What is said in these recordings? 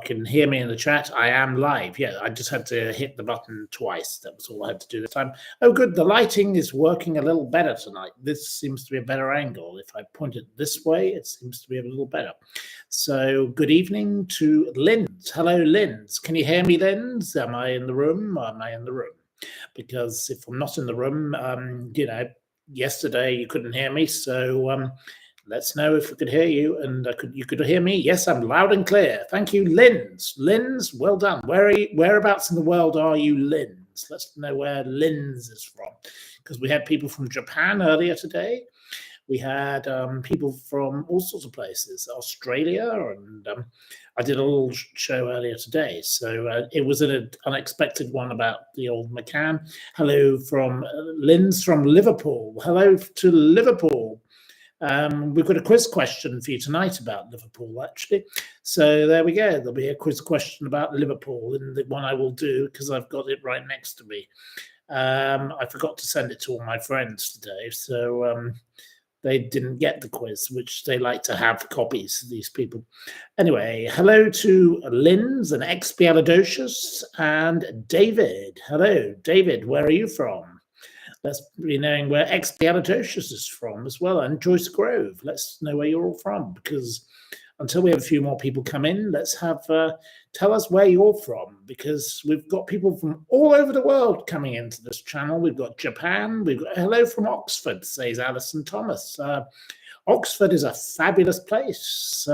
can hear me in the chat. I am live. Yeah, I just had to hit the button twice. That was all I had to do this time. Oh, good. The lighting is working a little better tonight. This seems to be a better angle. If I point it this way, it seems to be a little better. So good evening to Linz. Hello, Linz. Can you hear me, Linz? Am I in the room? Am I in the room? Because if I'm not in the room, yesterday you couldn't hear me. So let's know if we could hear you, and you could hear me. Yes, I'm loud and clear. Thank you, Linz. Linz, well done. Whereabouts in the world are you, Linz? Let's know where Linz is from, because we had people from Japan earlier today. We had people from all sorts of places, Australia, and I did a little show earlier today. So it was an unexpected one about the old McCann. Hello from Linz from Liverpool. Hello to Liverpool. We've got a quiz question for you tonight about Liverpool, actually. So there we go. There'll be a quiz question about Liverpool, and the one I will do because I've got it right next to me. I forgot to send it to all my friends today, so they didn't get the quiz, which they like to have copies, these people. Anyway, hello to Linz and Expialidocious and David. Hello, David, where are you from? Let's be knowing where Expialidocious is from as well, and Joyce Grove. Let's know where you're all from, because until we have a few more people come in, let's have tell us where you're from, because we've got people from all over the world coming into this channel. We've got Japan. We've got hello from Oxford, says Alison Thomas. Oxford is a fabulous place.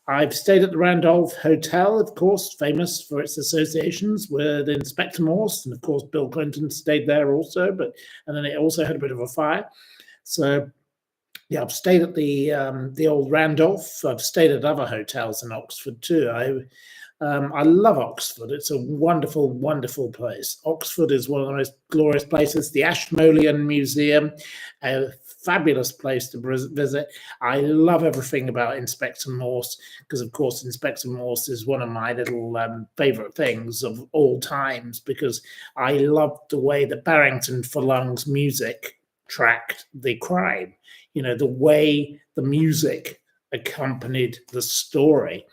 I've stayed at the Randolph Hotel, of course, famous for its associations with Inspector Morse, and of course Bill Clinton stayed there also. And then it also had a bit of a fire. So yeah, I've stayed at the old Randolph. I've stayed at other hotels in Oxford too. I love Oxford. It's a wonderful, wonderful place. Oxford is one of the most glorious places. The Ashmolean Museum, a fabulous place to visit. I love everything about Inspector Morse, because, of course, Inspector Morse is one of my little favorite things of all times, because I loved the way that Barrington Furlong's music tracked the crime. You know, the way the music accompanied the story.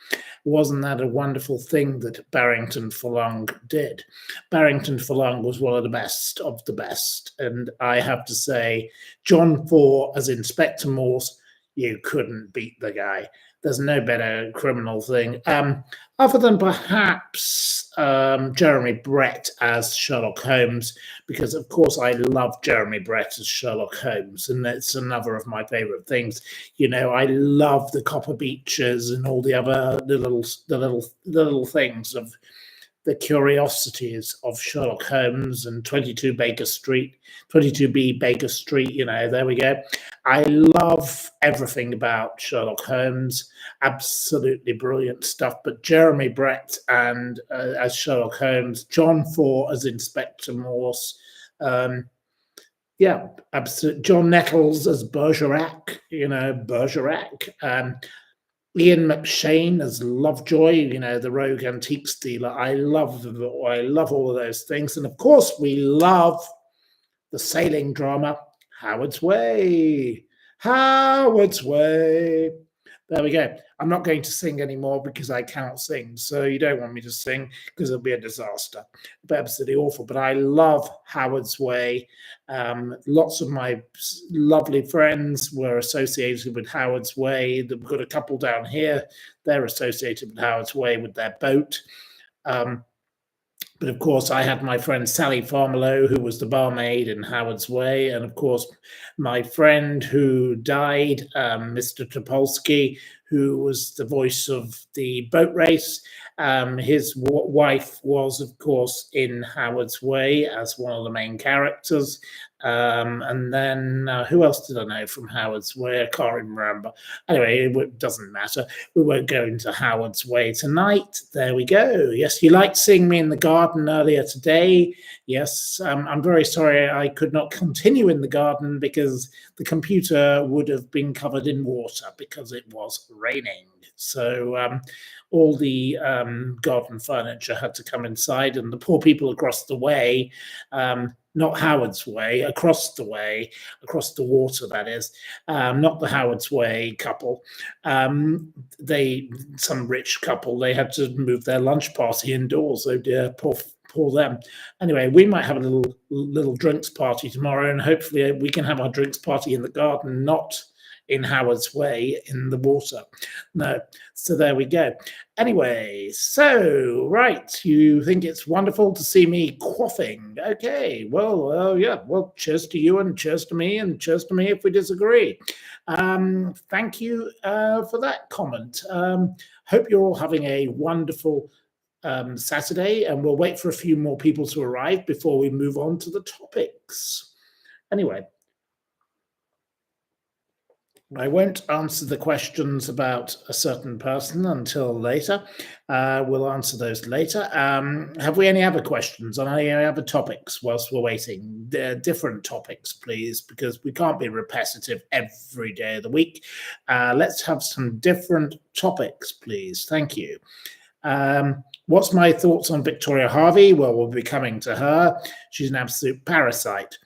Wasn't that a wonderful thing that Barrington Furlong did? Barrington Furlong was one of the best of the best. And I have to say, John Ford as Inspector Morse, you couldn't beat the guy. There's no better criminal thing. Other than perhaps Jeremy Brett as Sherlock Holmes, because, of course, I love Jeremy Brett as Sherlock Holmes, and that's another of my favorite things. You know, I love the copper beaches and all the other the little things of the curiosities of Sherlock Holmes and 22B Baker Street, you know, there we go. I love everything about Sherlock Holmes, absolutely brilliant stuff. But Jeremy Brett and as Sherlock Holmes, John Ford as Inspector Morse, yeah, absolutely. John Nettles as Bergerac, you know, Bergerac. Ian McShane as Lovejoy, you know, the rogue antiques dealer. I love all of those things. And of course, we love the sailing drama, Howard's Way. Howard's Way. There we go. I'm not going to sing anymore because I cannot sing. So you don't want me to sing because it'll be a disaster. It'll be absolutely awful. But I love Howard's Way. Lots of my lovely friends were associated with Howard's Way. We've got a couple down here. They're associated with Howard's Way with their boat. But of course, I had my friend Sally Farmelow, who was the barmaid in Howard's Way. And of course, my friend who died, Mr. Topolsky, who was the voice of the boat race. His wife was, of course, in Howard's Way as one of the main characters. And then who else did I know from Howard's Way? I can't remember. Anyway, it doesn't matter. We won't go into Howard's Way tonight. There we go. Yes, you liked seeing me in the garden earlier today. Yes, I'm very sorry I could not continue in the garden because the computer would have been covered in water because it was raining. So all the garden furniture had to come inside, and the poor people across the way not Howard's Way, across the way, across the water, that is, not the Howard's Way couple. Some rich couple, they had to move their lunch party indoors. Oh dear, poor them. Anyway, we might have a little drinks party tomorrow, and hopefully we can have our drinks party in the garden, not in Howard's Way in the water. No, so there we go. Anyway, so right, you think it's wonderful to see me quaffing? Okay, well, yeah, well, cheers to you and cheers to me and cheers to me if we disagree. Thank you for that comment. Hope you're all having a wonderful Saturday, and we'll wait for a few more people to arrive before we move on to the topics. Anyway, I won't answer the questions about a certain person until later. We'll answer those later. Have we any other questions on any other topics whilst we're waiting? Different topics, please, because we can't be repetitive every day of the week. Let's have some different topics, please. Thank you. What's my thoughts on Victoria Hervey? Well, we'll be coming to her. She's an absolute parasite.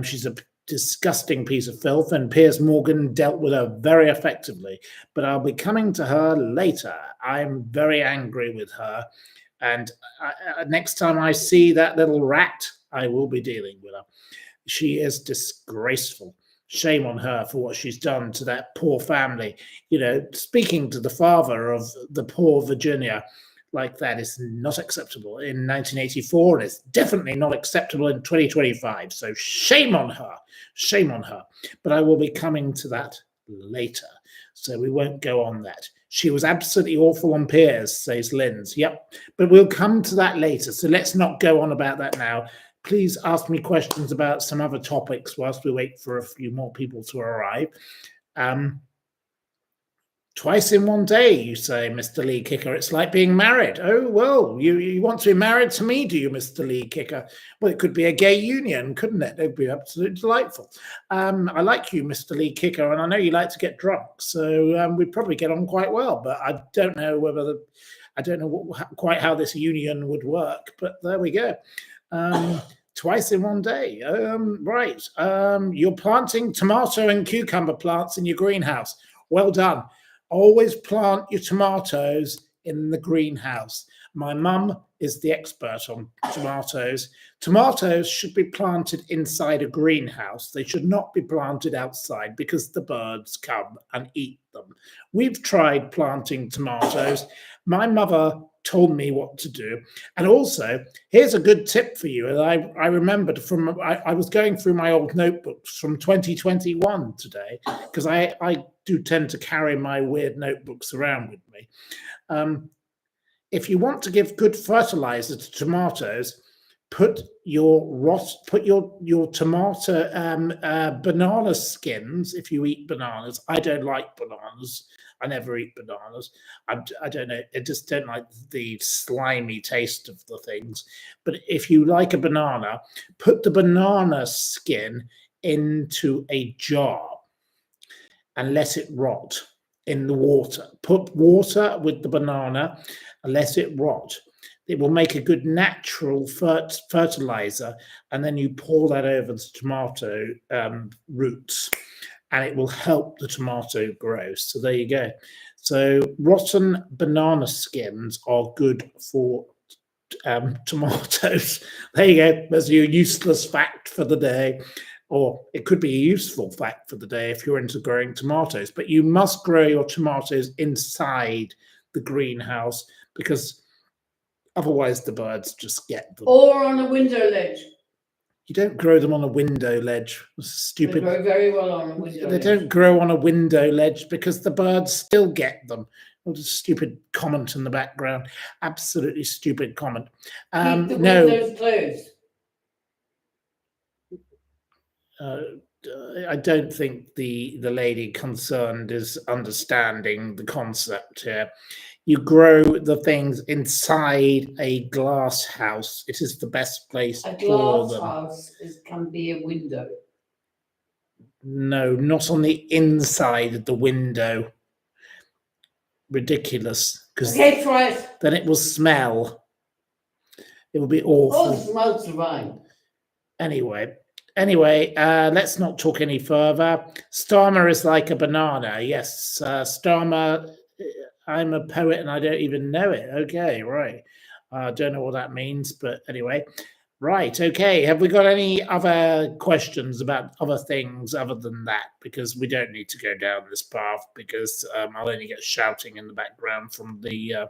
She's a disgusting piece of filth, and Piers Morgan dealt with her very effectively. But I'll be coming to her later. I'm very angry with her, and next time I see that little rat, I will be dealing with her. She is disgraceful. Shame on her for what she's done to that poor family. You know, speaking to the father of the poor Virginia like that is not acceptable in 1984, and it's definitely not acceptable in 2025. So shame on her. Shame on her. But I will be coming to that later, so we won't go on that. She was absolutely awful on Piers, says Linz. Yep, but we'll come to that later, so let's not go on about that now. Please ask me questions about some other topics whilst we wait for a few more people to arrive. Twice in one day, you say, Mr. Lee Kicker. It's like being married. Oh, well, you want to be married to me, do you, Mr. Lee Kicker? Well, it could be a gay union, couldn't it? It'd be absolutely delightful. I like you, Mr. Lee Kicker, and I know you like to get drunk, so we'd probably get on quite well, but I don't know quite how this union would work, but there we go. Twice in one day. Right. You're planting tomato and cucumber plants in your greenhouse. Well done. Always plant your tomatoes in the greenhouse. My mum is the expert on tomatoes. Tomatoes should be planted inside a greenhouse. They should not be planted outside because the birds come and eat them. We've tried planting tomatoes. My mother told me what to do. And also, here's a good tip for you. And I remembered I was going through my old notebooks from 2021 today, because I do tend to carry my weird notebooks around with me. If you want to give good fertilizer to tomatoes, put your tomato banana skins. If you eat bananas, I don't like bananas. I never eat bananas. I don't know. I just don't like the slimy taste of the things. But if you like a banana, put the banana skin into a jar and let it rot in the water. Put water with the banana and let it rot. It will make a good natural fertilizer, and then you pour that over the tomato roots, and it will help the tomato grow. So there you go. So rotten banana skins are good for tomatoes. There you go. There's your useless fact for the day. Or it could be a useful fact for the day if you're into growing tomatoes. But you must grow your tomatoes inside the greenhouse, because otherwise the birds just get them. Or on a window ledge. You don't grow them on a window ledge. Stupid. They grow very well on a window ledge. They don't grow on a window ledge because the birds still get them. What a stupid comment in the background. Absolutely stupid comment. Keep the windows closed. I don't think the lady concerned is understanding the concept here. You grow the things inside a glass house. It is the best place for them. A glass house can be a window. No, not on the inside of the window. Ridiculous. Okay, try it. Then it will smell. It will be awful. Oh, it smells divine. Anyway, let's not talk any further. Starmer is like a banana. Yes, Starmer. I'm a poet and I don't even know it. Okay, right. I don't know what that means, but anyway. Right, okay. Have we got any other questions about other things other than that? Because we don't need to go down this path because I'll only get shouting in the background from the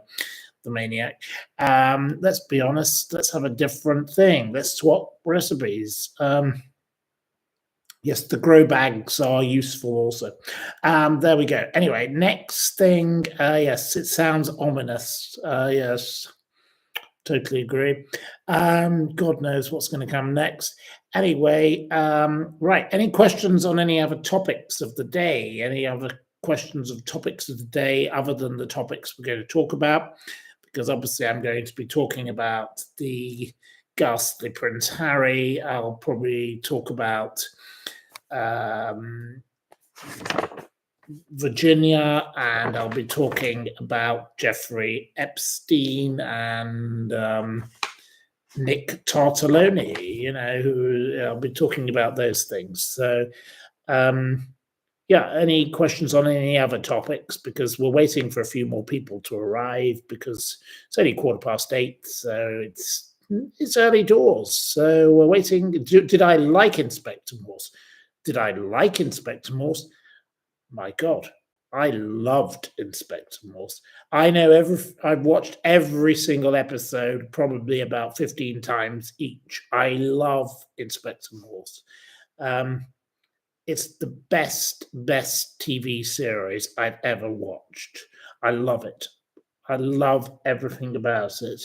maniac. Let's be honest. Let's have a different thing. Let's swap recipes. Yes, the grow bags are useful also. There we go. Anyway, next thing. Yes, it sounds ominous. Yes, totally agree. God knows what's going to come next. Anyway, right. Any questions on any other topics of the day? Any other questions of topics of the day other than the topics we're going to talk about? Because obviously I'm going to be talking about the ghastly Prince Harry. I'll probably talk about Virginia, and I'll be talking about Jeffrey Epstein and Nick Tartaglione. I'll be talking about those things. So, yeah, any questions on any other topics? Because we're waiting for a few more people to arrive because it's only 8:15, so it's early doors. So we're waiting. Did I like Inspector Morse? Did I like Inspector Morse? My God, I loved Inspector Morse. I've watched every single episode probably about 15 times each. I love Inspector Morse. It's the best TV series I've ever watched. I love it. I love everything about it.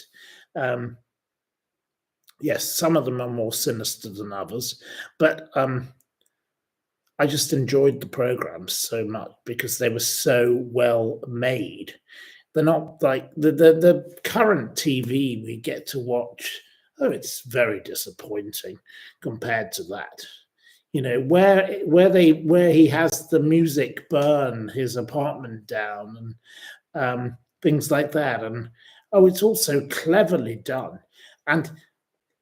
Yes, some of them are more sinister than others, but I just enjoyed the programs so much because they were so well made. They're not like the current TV we get to watch. Oh, it's very disappointing compared to that. Where he has the music burn his apartment down and things like that, and it's also cleverly done, and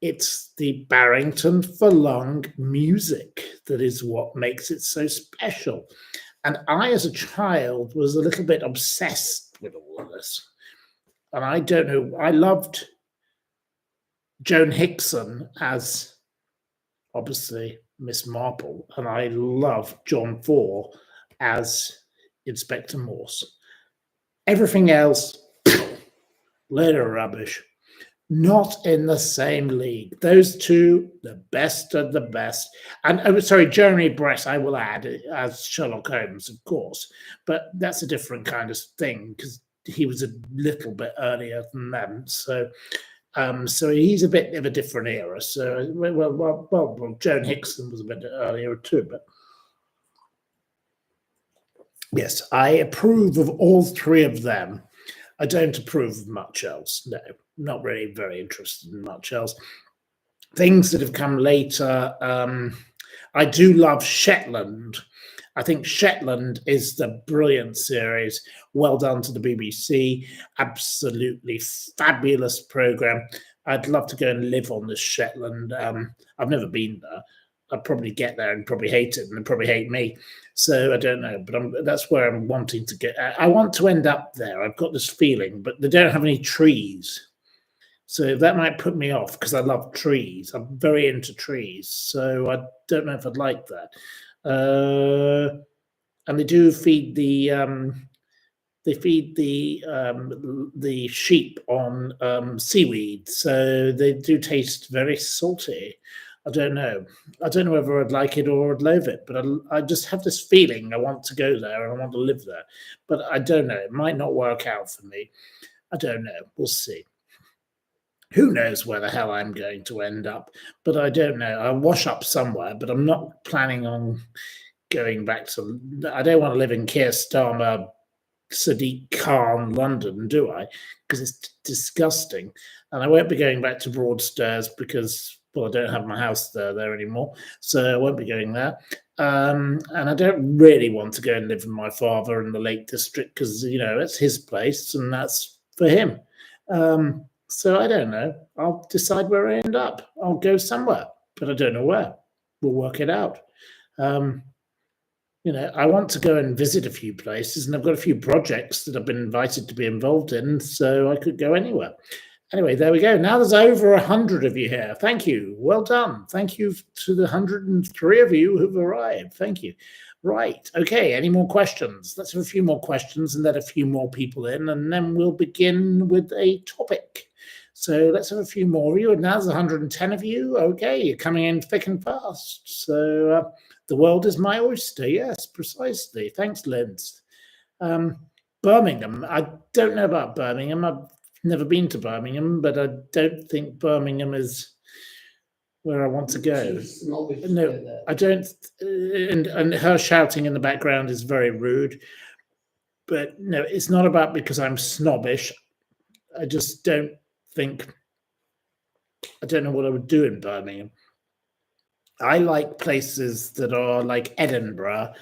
it's the Barrington Furlong music that is what makes it so special. And I, as a child, was a little bit obsessed with all of this. And I don't know, I loved Joan Hickson as, obviously, Miss Marple, and I love John Ford as Inspector Morse. Everything else, load of rubbish. Not in the same league. Those two, the best of the best. And Jeremy Brett, I will add, as Sherlock Holmes, of course. But that's a different kind of thing because he was a little bit earlier than them. So he's a bit of a different era. So, well, Joan Hickson was a bit earlier too. But yes, I approve of all three of them. I don't approve of much else. No, not really very interested in much else. Things that have come later. I do love Shetland. I think Shetland is the brilliant series. Well done to the BBC. Absolutely fabulous program. I'd love to go and live on this Shetland. I've never been there. I'd probably get there and probably hate it and they'd probably hate me. So I don't know, but that's where I'm wanting to get. I want to end up there. I've got this feeling, but they don't have any trees. So that might put me off because I love trees. I'm very into trees. So I don't know if I'd like that. And they do feed the sheep on seaweed. So they do taste very salty. I don't know. I don't know whether I'd like it or I'd loathe it, but I just have this feeling I want to go there and I want to live there. But I don't know. It might not work out for me. I don't know. We'll see. Who knows where the hell I'm going to end up? But I don't know. I'll wash up somewhere, but I'm not planning on going back to... I don't want to live in Keir Starmer, Sadiq Khan, London, do I? Because it's disgusting. And I won't be going back to Broadstairs because... Well, I don't have my house there anymore, so I won't be going there. And I don't really want to go and live with my father in the Lake District because, it's his place and that's for him. So I don't know. I'll decide where I end up. I'll go somewhere. but I don't know where. We'll work it out. I want to go and visit a few places, and I've got a few projects that I've been invited to be involved in, so I could go anywhere. Anyway, there we go. Now there's over 100 of you here. Thank you. Well done. Thank you to the 103 of you who've arrived. Thank you. Right. Okay. Any more questions? Let's have a few more questions and let a few more people in, and then we'll begin with a topic. So let's have a few more of you. And now there's 110 of you. Okay. You're coming in thick and fast. So the world is my oyster. Yes, precisely. Thanks, Linz. Birmingham. I don't know about Birmingham. I've never been to Birmingham, but I don't think Birmingham is where I want to go. No, I don't. And her shouting in the background is very rude. But no, it's not about because I'm snobbish. I just don't think. I don't know what I would do in Birmingham. I like places that are like Edinburgh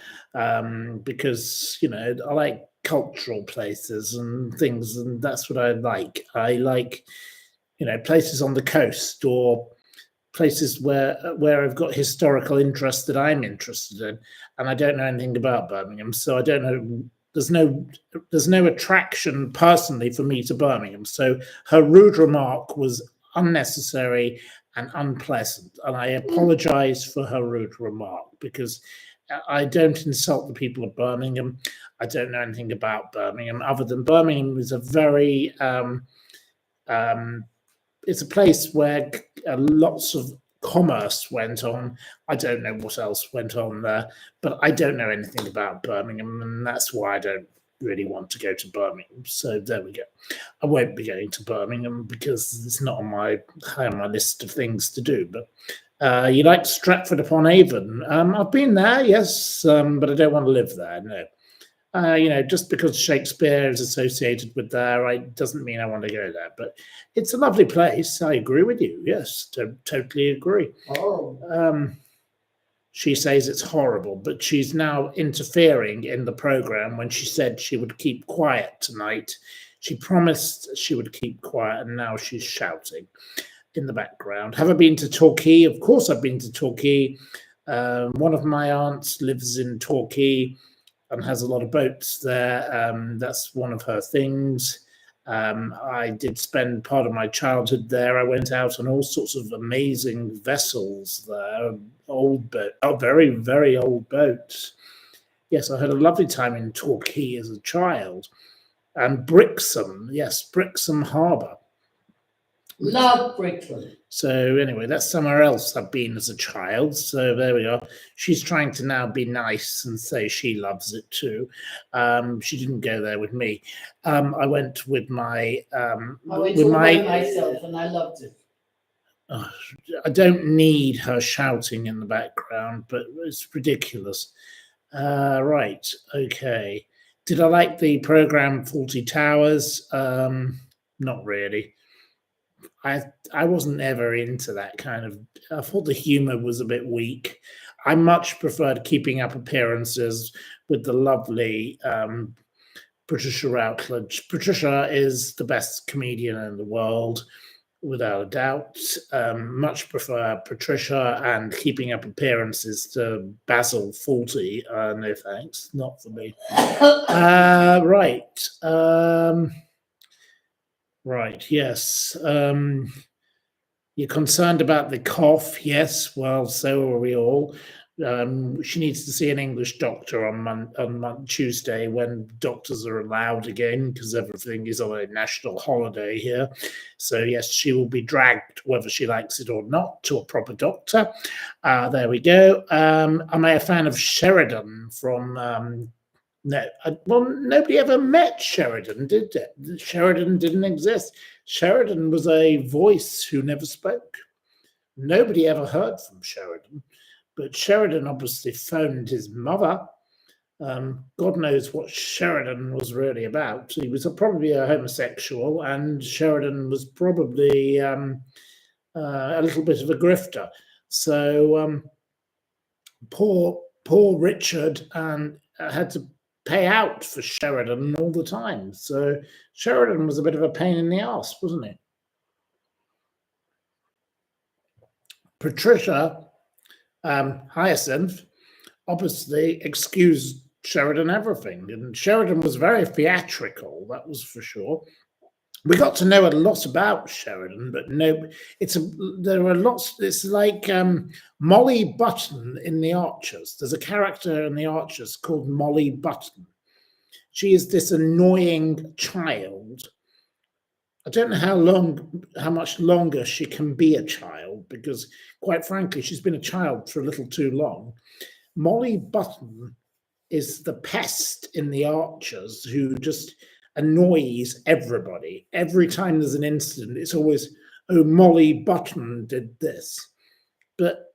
because, I like cultural places and things, and that's what I like. I like, places on the coast or places where I've got historical interest that I'm interested in, and I don't know anything about Birmingham, so I don't know. There's no attraction personally for me to Birmingham. So her rude remark was unnecessary and unpleasant, and I apologize for her rude remark because I don't insult the people of Birmingham. I don't know anything about Birmingham other than Birmingham is a very it's a place where lots of commerce went on. I don't know what else went on there, but I don't know anything about Birmingham, and that's why I don't really want to go to Birmingham. So there we go. I won't be going to Birmingham because it's not high on my list of things to do. But you like Stratford upon Avon? I've been there, yes, but I don't want to live there. No. Just because Shakespeare is associated with there, it doesn't mean I want to go there. But it's a lovely place. I agree with you. Yes, totally agree. Oh. She says it's horrible, but she's now interfering in the program when she said she would keep quiet tonight. She promised she would keep quiet, and now she's shouting in the background. Have I been to Torquay? Of course I've been to Torquay. One of my aunts lives in Torquay and has a lot of boats there. That's one of her things. I did spend part of my childhood there. I went out on all sorts of amazing vessels there, very, very old boats. Yes, I had a lovely time in Torquay as a child. And Brixham, yes, Brixham Harbour. Love Brixham. So anyway, that's somewhere else I've been as a child. So there we are. She's trying to now be nice and say she loves it too. She didn't go there with me. I went with my. I went all by myself, and I loved it. I don't need her shouting in the background, but it's ridiculous. Right. Okay. Did I like the program Fawlty Towers? Not really. I wasn't ever into that kind of. I thought the humor was a bit weak. I much preferred Keeping Up Appearances with the lovely Patricia Routledge. Patricia is the best comedian in the world, without a doubt. Much prefer Patricia and Keeping Up Appearances to Basil Fawlty. No thanks, not for me. Right. Right, yes. You're concerned about the cough, yes. Well, so are we all. She needs to see an English doctor on Tuesday when doctors are allowed again because everything is on a national holiday here. So, yes, she will be dragged, whether she likes it or not, to a proper doctor. There we go. Am I a fan of Sheridan from... No, nobody ever met Sheridan, did it? Sheridan didn't exist. Sheridan was a voice who never spoke. Nobody ever heard from Sheridan, but Sheridan obviously phoned his mother. God knows what Sheridan was really about. He was probably a homosexual, and Sheridan was probably a little bit of a grifter. So poor Richard had to pay out for Sheridan all the time. So Sheridan was a bit of a pain in the ass, wasn't he? Patricia Hyacinth obviously excused Sheridan everything, and Sheridan was very theatrical, that was for sure. We got to know a lot about Sheridan, but no, there are lots. It's like Molly Button in The Archers. There's a character in The Archers called Molly Button. She is this annoying child. I don't know how much longer she can be a child, because quite frankly, she's been a child for a little too long. Molly Button is the pest in The Archers who just annoys everybody. Every time there's an incident, it's always, oh, Molly Button did this. But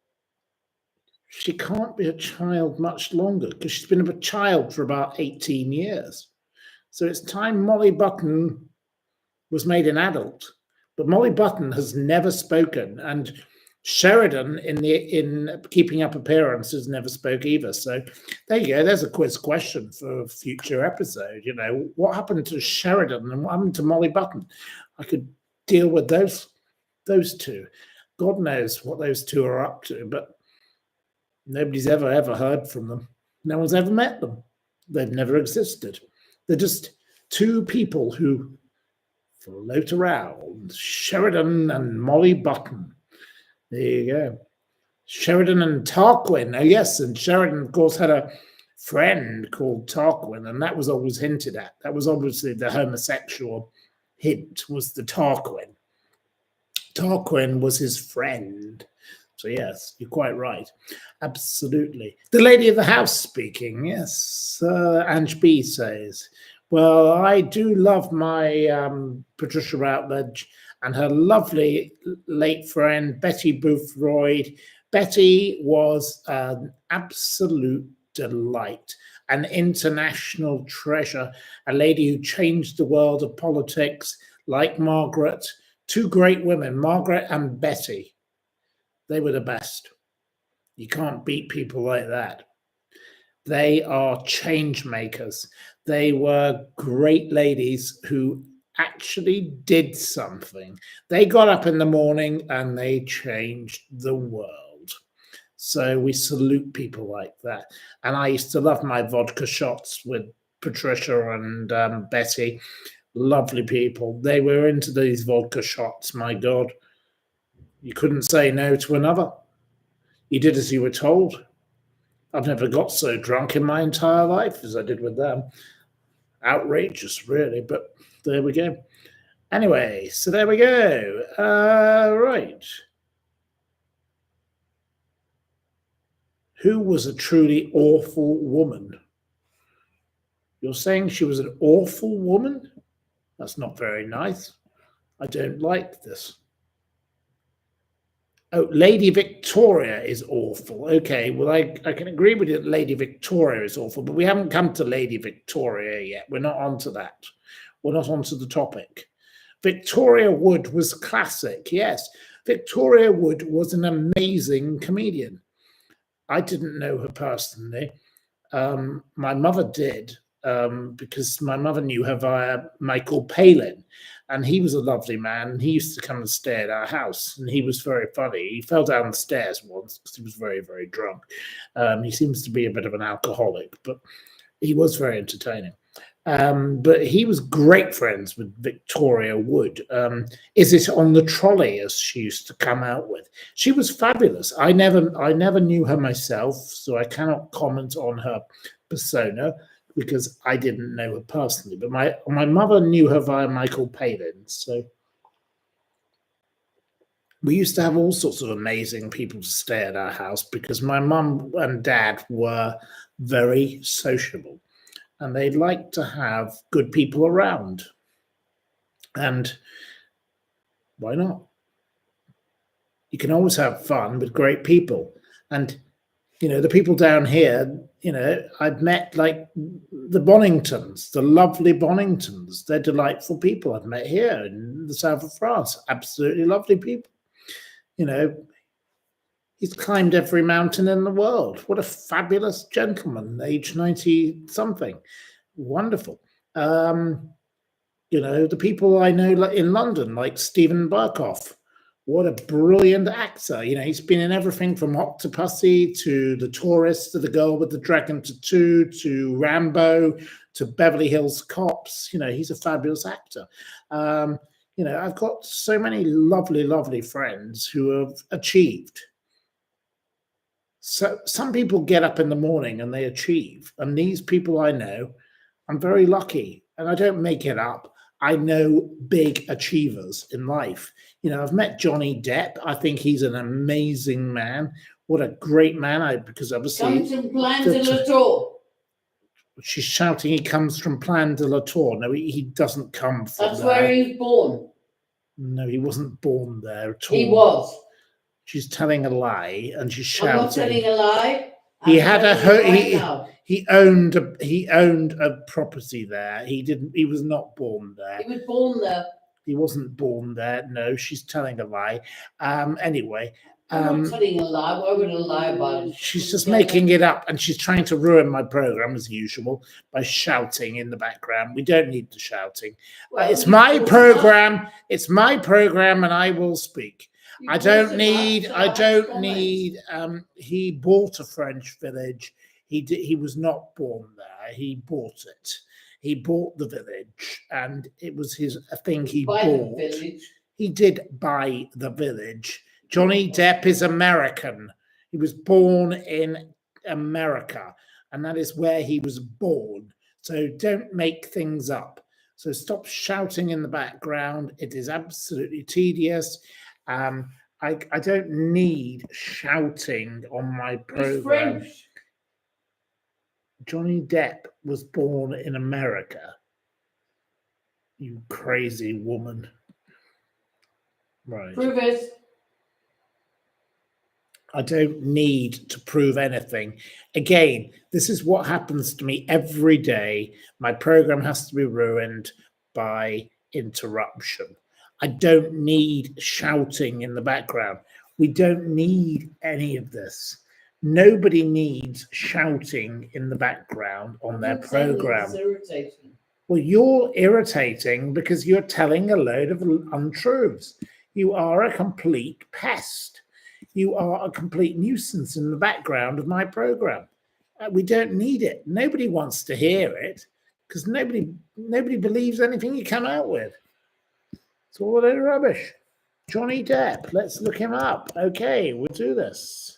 she can't be a child much longer, because she's been a child for about 18 years. So it's time Molly Button was made an adult. But Molly Button has never spoken, and Sheridan in Keeping Up Appearances never spoke either. So there you go. There's a quiz question for a future episode. You know, what happened to Sheridan and what happened to Molly Button? I could deal with those two. God knows what those two are up to, but nobody's ever heard from them. No one's ever met them. They've never existed. They're just two people who float around. Sheridan and Molly Button. There you go. Sheridan and Tarquin. Oh, yes. And Sheridan, of course, had a friend called Tarquin, and that was always hinted at. That was obviously the homosexual hint, was the Tarquin. Tarquin was his friend. So, yes, you're quite right. Absolutely. The lady of the house speaking. Yes. Ange B says, well, I do love my Patricia Routledge and her lovely late friend, Betty Boothroyd. Betty was an absolute delight, an international treasure, a lady who changed the world of politics, like Margaret. Two great women, Margaret and Betty. They were the best. You can't beat people like that. They are change makers. They were great ladies who actually did something. They got up in the morning and they changed the world. So we salute people like that. And I used to love my vodka shots with Patricia and Betty. Lovely people. They were into these vodka shots, my God. You couldn't say no to another. You did as you were told. I've never got so drunk in my entire life as I did with them. Outrageous, really, but there we go. Anyway, so there we go. Right. Who was a truly awful woman? You're saying she was an awful woman? That's not very nice. I don't like this. Oh, Lady Victoria is awful. Okay, well, I can agree with you that Lady Victoria is awful, but we haven't come to Lady Victoria yet. We're not onto that. We're not onto the topic. Victoria Wood was classic, yes. Victoria Wood was an amazing comedian. I didn't know her personally. My mother did, because my mother knew her via Michael Palin. And he was a lovely man. He used to come and stay at our house, and he was very funny. He fell down the stairs once because he was very, very drunk. He seems to be a bit of an alcoholic, but he was very entertaining. But he was great friends with Victoria Wood. Is it on the trolley, as she used to come out with? She was fabulous. I never knew her myself, so I cannot comment on her persona, because I didn't know her personally, but my mother knew her via Michael Palin. So we used to have all sorts of amazing people to stay at our house, because my mum and dad were very sociable and they liked to have good people around. And why not? You can always have fun with great people. And you know, the people down here, you know, I've met like the Boningtons, the lovely Boningtons. They're delightful people I've met here in the south of France. Absolutely lovely people. You know, he's climbed every mountain in the world. What a fabulous gentleman, age 90-something. Wonderful. You know, the people I know in London, like Stephen Burkoff. What a brilliant actor. He's been in everything from Octopussy to The Tourist to The Girl with the Dragon Tattoo to Rambo to Beverly Hills Cops. He's a fabulous actor. I've got so many lovely, lovely friends who have achieved. So some people get up in the morning and they achieve. And these people I know, I'm very lucky. And I don't make it up. I know big achievers in life. I've met Johnny Depp. I think he's an amazing man. What a great man. Because obviously... Comes from Plan de la Tour. She's shouting he comes from Plan de la Tour. No, he doesn't come from That's where he was born. No, he wasn't born there at all. He was. She's telling a lie and she's shouting. I'm not telling a lie. He had he owned a property there. He was not born there. He was born there. He wasn't born there. No, she's telling a lie. Anyway. I'm not telling a lie. Why would I lie about it? She's just making it up, and she's trying to ruin my program as usual by shouting in the background. We don't need the shouting. Well, it's my program. It's my program, and I will speak. I don't need. He bought a French village. He was not born there. He bought it. He bought the village, and it was a thing he bought. He did buy the village. Johnny Depp is American. He was born in America, and that is where he was born. So don't make things up. So stop shouting in the background. It is absolutely tedious. I don't need shouting on my program. Johnny Depp was born in America. You crazy woman. Right. Prove it. I don't need to prove anything. Again, this is what happens to me every day. My program has to be ruined by interruption. I don't need shouting in the background. We don't need any of this. Nobody needs shouting in the background on their program. Well, you're irritating because you're telling a load of untruths. You are a complete pest. You are a complete nuisance in the background of my program. We don't need it. Nobody wants to hear it because nobody believes anything you come out with. It's all a load of rubbish. Johnny Depp, let's look him up. Okay, we'll do this.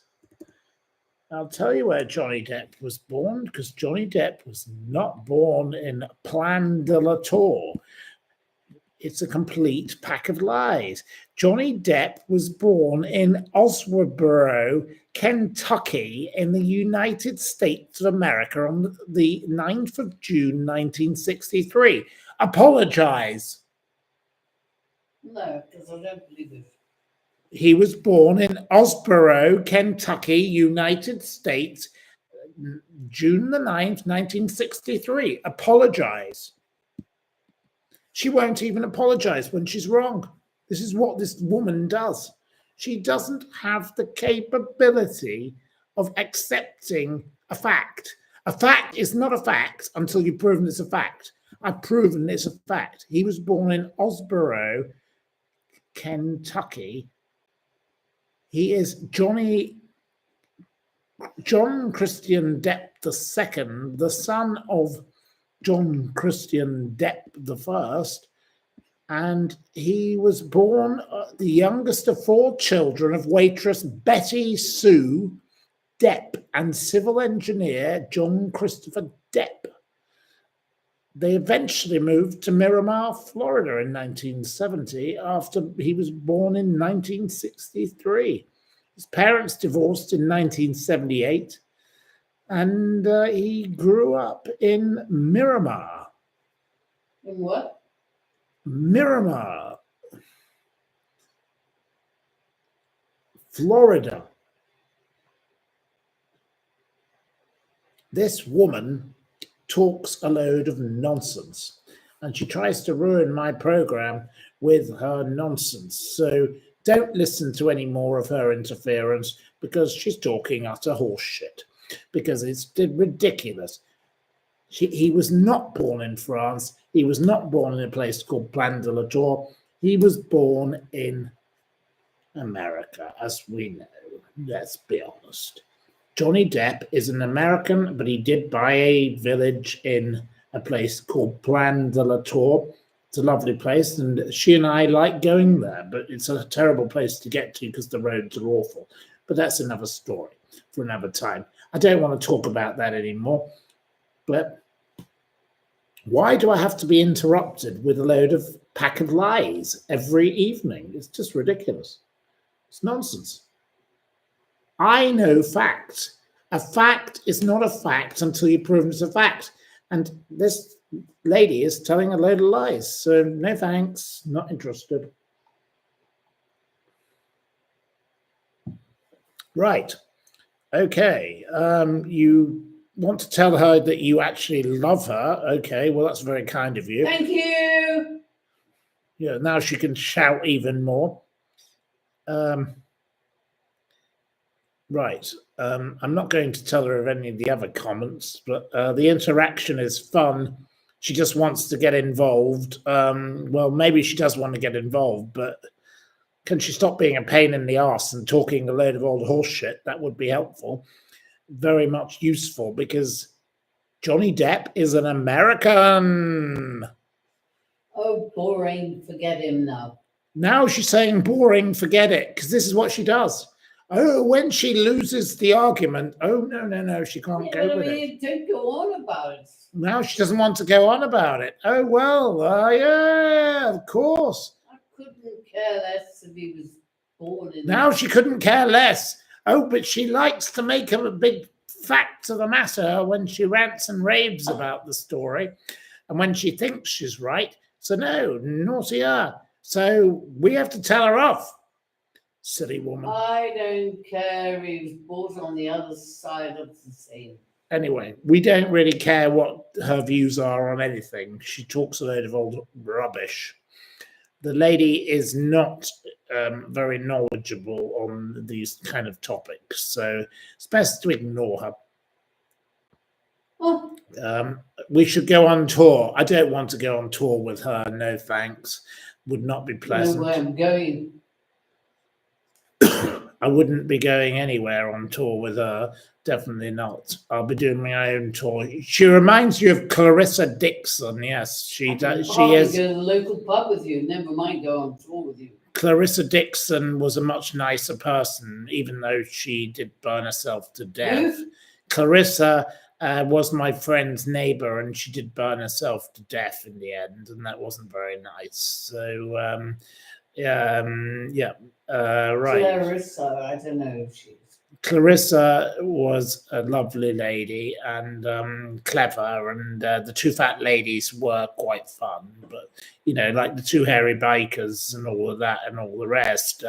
I'll tell you where Johnny Depp was born, because Johnny Depp was not born in Plan de la Tour. It's a complete pack of lies. Johnny Depp was born in Osweboro, Kentucky, in the United States of America on the 9th of June, 1963. Apologize. No, because I don't believe it. He was born in Osweboro, Kentucky, United States, June the 9th, 1963. Apologize. She won't even apologize when she's wrong. This is what this woman does. She doesn't have the capability of accepting a fact. A fact is not a fact until you've proven it's a fact. I've proven it's a fact. He was born in Osweboro, Kentucky. He is John Christian Depp II, the son of John Christian Depp I, and he was born the youngest of 4 children of waitress Betty Sue Depp and civil engineer John Christopher Depp. They eventually moved to Miramar, Florida in 1970 after he was born in 1963. His parents divorced in 1978. And he grew up in Miramar. In what? Miramar, Florida. This woman talks a load of nonsense, and she tries to ruin my program with her nonsense. So don't listen to any more of her interference because she's talking utter horseshit. Because it's ridiculous. He was not born in France. He was not born in a place called Plan de la Tour. He was born in America, as we know. Let's be honest. Johnny Depp is an American, but he did buy a village in a place called Plan de la Tour. It's a lovely place, and she and I like going there, but it's a terrible place to get to because the roads are awful. But that's another story for another time. I don't want to talk about that anymore. But why do I have to be interrupted with a load of pack of lies every evening? It's just ridiculous. It's nonsense. I know facts. A fact is not a fact until you prove it's a fact. And this lady is telling a load of lies. So no thanks, not interested. Right. Okay. You want to tell her that you actually love her. Okay, well, that's very kind of you. Thank you. Yeah, now she can shout even more. Right. I'm not going to tell her of any of the other comments, but the interaction is fun. She just wants to get involved. Well, maybe she does want to get involved, but can she stop being a pain in the arse and talking a load of old horse shit? That would be helpful. Very much useful because Johnny Depp is an American. Oh, boring. Forget him now. Now she's saying boring, forget it, because this is what she does. Oh, when she loses the argument, oh, no, she can't go with it. Don't go on about it. Now she doesn't want to go on about it. Oh, well, yeah, of course. I couldn't care less if he was born in... Now she couldn't care less. Oh, but she likes to make a big fact of the matter when she rants and raves about the story and when she thinks she's right. So no, naughty her. So we have to tell her off. Silly woman. I don't care if he was bought on the other side of the scene. Anyway, we don't really care what her views are on anything. She talks a load of old rubbish. The lady is not very knowledgeable on these kind of topics, so it's best to ignore her. Oh. We should go on tour. I don't want to go on tour with her. No thanks. Would not be pleasant. No way I'm going. I wouldn't be going anywhere on tour with her. Definitely not. I'll be doing my own tour. She reminds you of Clarissa Dixon. Yes, she does. She is. Go to the local pub with you. Never mind go on tour with you. Clarissa Dixon was a much nicer person, even though she did burn herself to death. Who? Clarissa was my friend's neighbor, and she did burn herself to death in the end, and that wasn't very nice. So, right. Clarissa, I don't know if she's... Clarissa was a lovely lady and clever, and the two fat ladies were quite fun. But, you know, like the two hairy bikers and all of that and all the rest,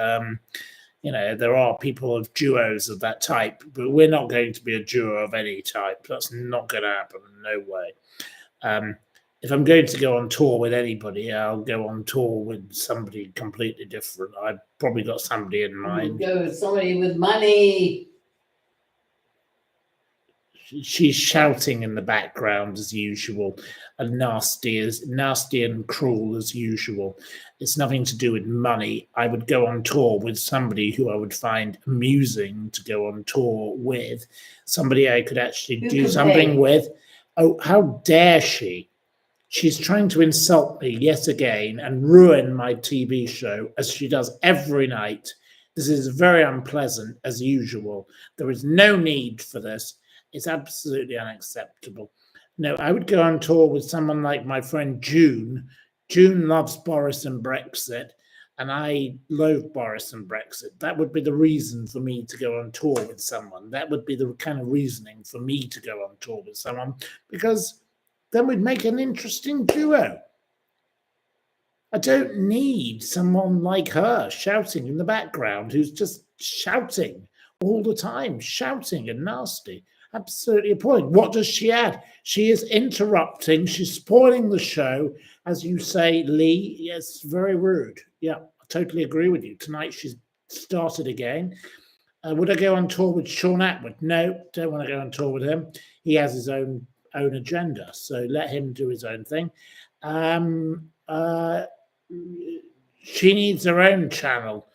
you know, there are people of duos of that type, but we're not going to be a duo of any type. That's not going to happen. No way. If I'm going to go on tour with anybody, I'll go on tour with somebody completely different. I've probably got somebody in mind. Go with somebody with money. She's shouting in the background as usual, and nasty and cruel as usual. It's nothing to do with money. I would go on tour with somebody who I would find amusing to go on tour with, somebody I could actually do something with. Oh, how dare she? She's trying to insult me yet again and ruin my TV show, as she does every night. This is very unpleasant, as usual. There is no need for this. It's absolutely unacceptable. No, I would go on tour with someone like my friend June. June loves Boris and Brexit, and I loathe Boris and Brexit. That would be the reason for me to go on tour with someone. That would be the kind of reasoning for me to go on tour with someone, because then we'd make an interesting duo. I don't need someone like her shouting in the background who's just shouting all the time, shouting and nasty. Absolutely appalling. What does she add? She is interrupting. She's spoiling the show. As you say, Lee, yes, very rude. Yeah, I totally agree with you. Tonight she's started again. Would I go on tour with Sean Atwood? No, don't want to go on tour with him. He has his own agenda, so let him do his own thing. She needs her own channel.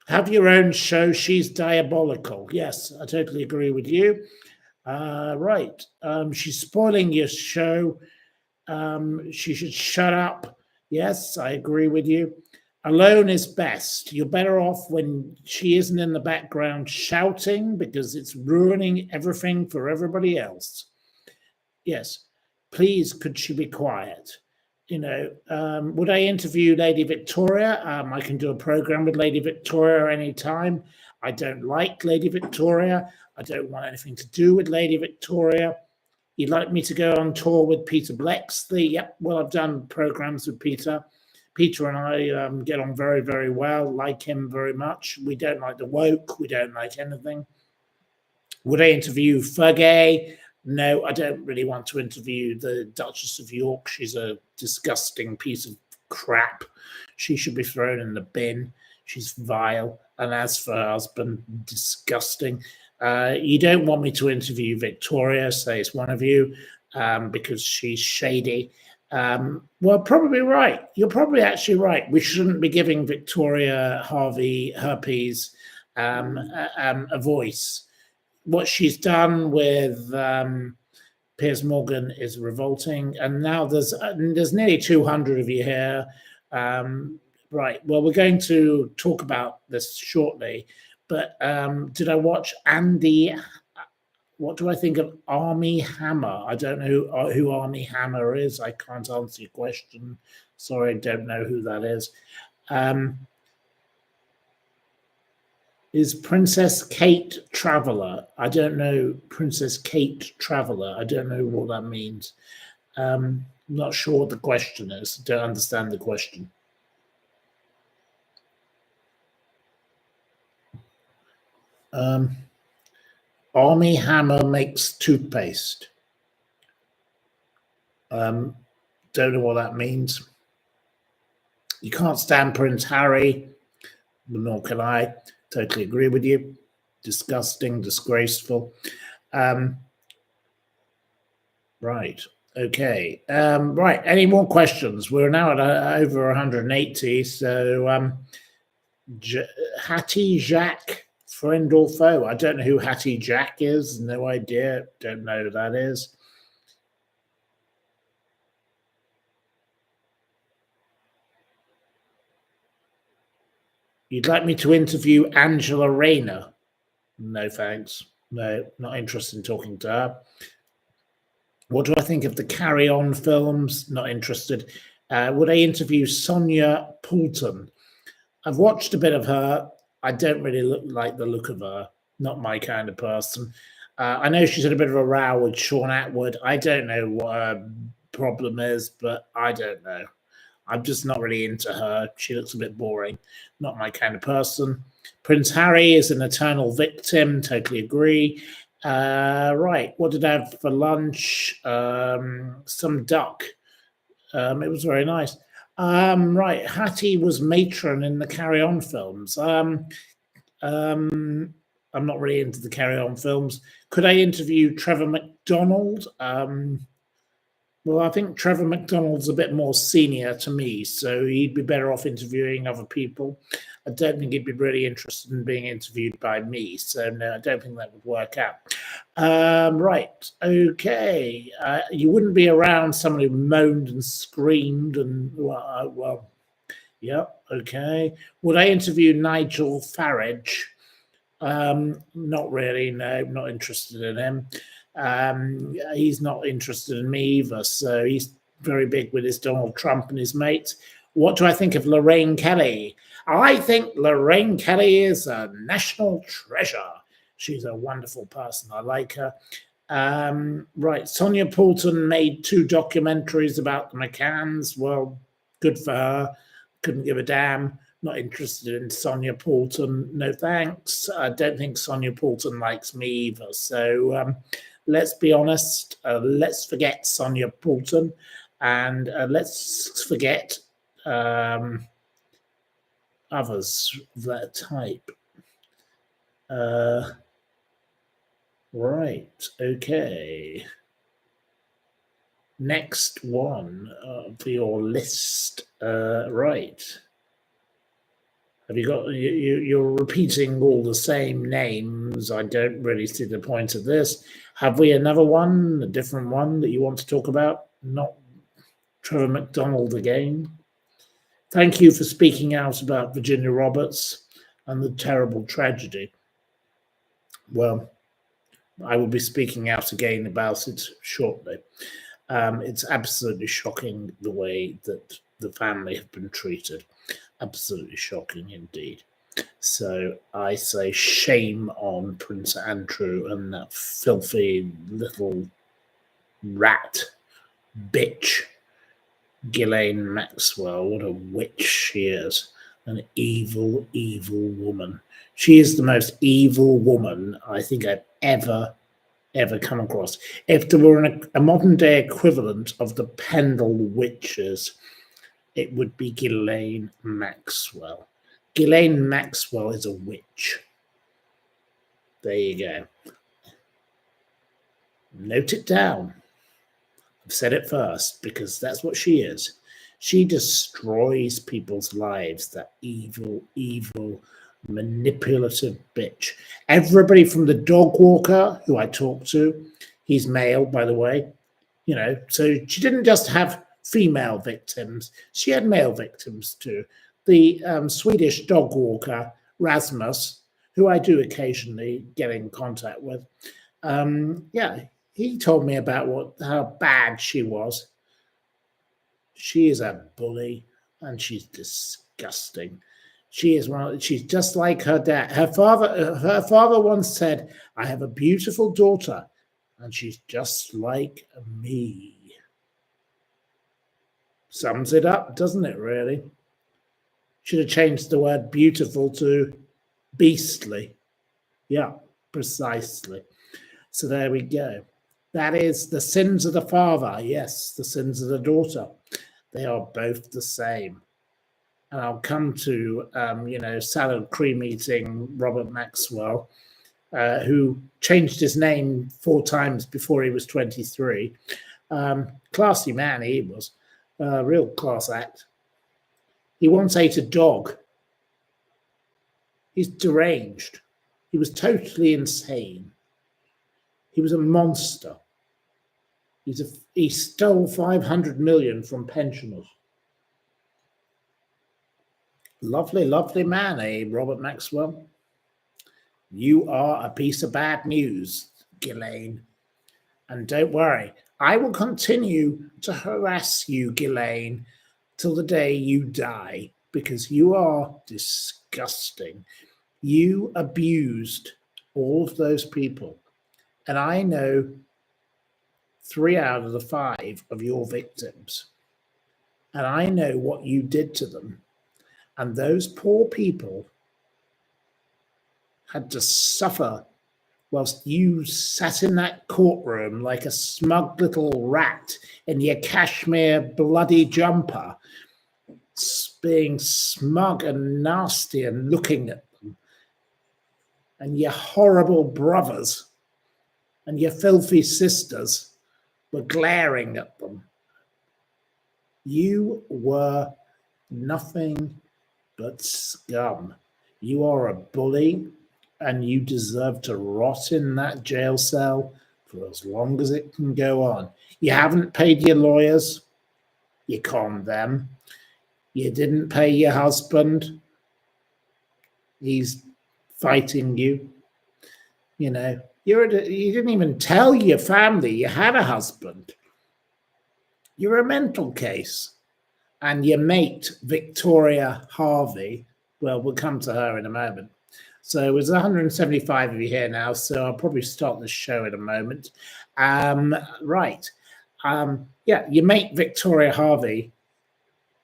Have your own show. She's diabolical. Yes, I totally agree with you. Right. She's spoiling your show. She should shut up. Yes, I agree with you. Alone is best. You're better off when she isn't in the background shouting because it's ruining everything for everybody else. Yes. Please, could she be quiet? Would I interview Lady Victoria? I can do a program with Lady Victoria anytime. I don't like Lady Victoria. I don't want anything to do with Lady Victoria. You'd like me to go on tour with Peter Blexley? Yep. Well, I've done programs with Peter. Peter and I get on very, very well, like him very much. We don't like the woke. We don't like anything. Would I interview Fergie? No, I don't really want to interview the Duchess of York. She's a disgusting piece of crap. She should be thrown in the bin. She's vile. And as for her husband, disgusting. You don't want me to interview Victoria, says one of you, because she's shady. Well, probably right. You're probably actually right. We shouldn't be giving Victoria Harvey herpes a voice. What she's done with Piers Morgan is revolting, and now there's nearly 200 of you here. Right. Well, we're going to talk about this shortly, but did I watch Andy? What do I think of Army Hammer? I don't know who Army Hammer is. I can't answer your question. Sorry, I don't know who that is. Is Princess Kate Traveller? I don't know. Princess Kate Traveller. I don't know what that means. I'm not sure what the question is. I don't understand the question. Army Hammer makes toothpaste. Don't know what that means. You can't stand Prince Harry, nor can I. Totally agree with you. Disgusting, disgraceful. Right. Okay. Right. Any more questions? We're now at over 180. So, Hattie Jack, friend or foe? I don't know who Hattie Jack is. No idea. Don't know who that is. You'd like me to interview Angela Rayner? No, thanks. No, not interested in talking to her. What do I think of the Carry On films? Not interested. Would I interview Sonia Poulton? I've watched a bit of her. I don't really like the look of her. Not my kind of person. I know she's had a bit of a row with Sean Atwood. I don't know what her problem is, but I don't know. I'm just not really into her. She looks a bit boring. Not my kind of person. Prince Harry is an eternal victim. Totally agree. Right. What did I have for lunch? Some duck. It was very nice. Right. Hattie was matron in the Carry On films. I'm not really into the Carry On films. Could I interview Trevor McDonald? Well, I think Trevor McDonald's a bit more senior to me, so he'd be better off interviewing other people. I don't think he'd be really interested in being interviewed by me, so no, I don't think that would work out. Right, okay. You wouldn't be around someone who moaned and screamed and, well, yeah, okay. Would I interview Nigel Farage? Not really, no, not interested in him. He's not interested in me either. So he's very big with his Donald Trump and his mates. What do I think of Lorraine Kelly? I think Lorraine Kelly is a national treasure. She's a wonderful person. I like her. Right. Sonia Poulton made 2 documentaries about the McCanns. Well, good for her. Couldn't give a damn. Not interested in Sonia Poulton. No thanks. I don't think Sonia Poulton likes me either. So let's be honest. Let's forget Sonia Poulton, and let's forget others of that type. Right. Okay. Next one for your list. Right. Have you got you're repeating all the same names? I don't really see the point of this. Have we another one, a different one that you want to talk about? Not Trevor McDonald again. Thank you for speaking out about Virginia Roberts and the terrible tragedy. Well, I will be speaking out again about it shortly. It's absolutely shocking the way that the family have been treated. Absolutely shocking indeed. So I say shame on Prince Andrew and that filthy little rat bitch, Ghislaine Maxwell. What a witch she is. An evil, evil woman. She is the most evil woman I think I've ever come across. If there were a modern day equivalent of the Pendle witches, it would be Ghislaine Maxwell. Ghislaine Maxwell is a witch. There you go. Note it down. I've said it first because that's what she is. She destroys people's lives, that evil, evil, manipulative bitch. Everybody from the dog walker who I talked to, he's male, by the way, so she didn't just have female victims, she had male victims too. The Swedish dog walker, Rasmus, who I do occasionally get in contact with, he told me about how bad she was. She is a bully and she's disgusting. She's just like her dad. Her father once said, I have a beautiful daughter and she's just like me. Sums it up, doesn't it, really? Should have changed the word beautiful to beastly. Yeah, precisely. So there we go. That is the sins of the father. Yes, the sins of the daughter. They are both the same. And I'll come to, salad cream eating Robert Maxwell, who changed his name 4 times before he was 23. Classy man he was. Real class act. He once ate a dog. He's deranged. He was insane. He was a monster. He stole 500 million from pensioners. Lovely, lovely man, Robert Maxwell? You are a piece of bad news, Ghislaine. And don't worry, I will continue to harass you, Ghislaine, till the day you die, because you are disgusting. You abused all of those people. And I know 3 out of the 5 of your victims. And I know what you did to them. And those poor people had to suffer whilst you sat in that courtroom like a smug little rat in your cashmere bloody jumper, being smug and nasty and looking at them. And your horrible brothers and your filthy sisters were glaring at them. You were nothing but scum. You are a bully and you deserve to rot in that jail cell for as long as it can go on. You haven't paid your lawyers. You conned them. You didn't pay your husband. He's fighting you. You didn't even tell your family you had a husband. You're a mental case. And your mate, Victoria Hervey, well, we'll come to her in a moment. So there's 175 of you here now, so I'll probably start the show in a moment. Your mate, Victoria Hervey,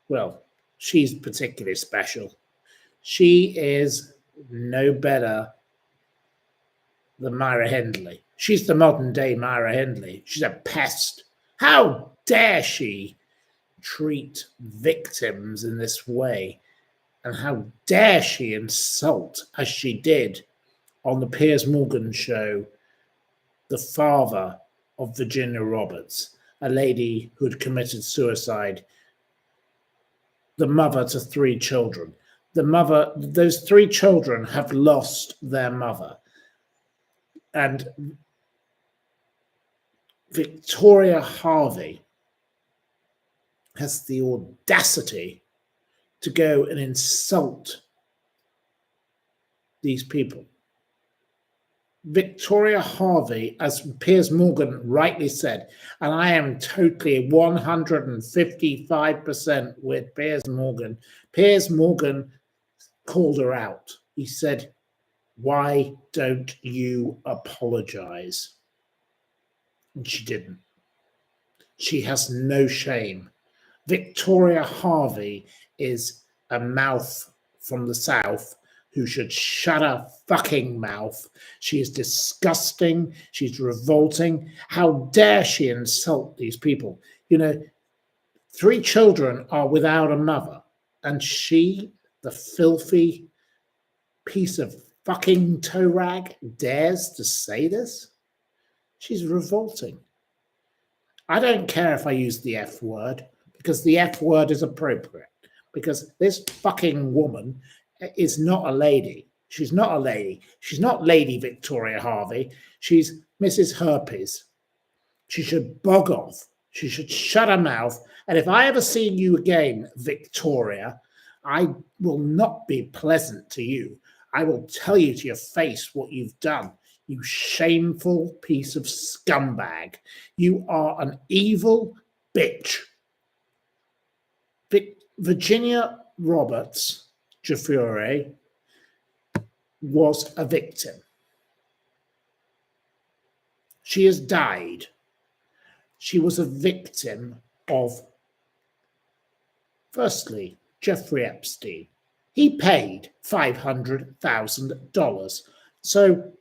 well, she's particularly special. She is no better than Myra Hindley. She's the modern day Myra Hindley. She's a pest. How dare she treat victims in this way? And how dare she insult, as she did on the Piers Morgan show, the father of Virginia Roberts, a lady who had committed suicide, the mother to 3 children. the mother, those three children have lost their mother. And Victoria Hervey has the audacity to go and insult these people. Victoria Hervey, as Piers Morgan rightly said, and I am totally 155% with Piers Morgan. Piers Morgan called her out. He said, "Why don't you apologize?" And she didn't. She has no shame. Victoria Hervey is a mouth from the South who should shut her fucking mouth. She is disgusting. She's revolting. How dare she insult these people? You know, three children are without a mother, and she, the filthy piece of fucking toe rag, dares to say this? She's revolting. I don't care if I use the F word, because the F word is appropriate. Because this fucking woman is not a lady. She's not a lady. She's not Lady Victoria Hervey. She's Mrs. Herpes. She should bog off. She should shut her mouth. And if I ever see you again, Victoria, I will not be pleasant to you. I will tell you to your face what you've done. You shameful piece of scumbag. You are an evil bitch. Virginia Roberts Giuffre was a victim. She has died. She was a victim of, firstly, Jeffrey Epstein. He paid $500,000. So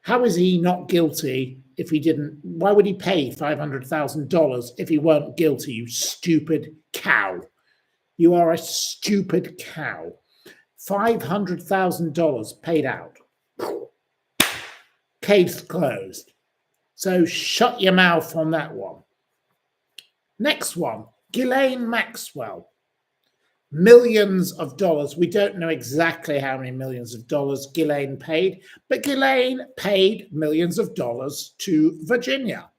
how is he not guilty if he didn't? Why would he pay $500,000 if he weren't guilty, you stupid cow? You are a stupid cow. $500,000 paid out. Case closed. So shut your mouth on that one. Next one, Ghislaine Maxwell. Millions of dollars. We don't know exactly how many millions of dollars Ghislaine paid, but Ghislaine paid millions of dollars to Virginia.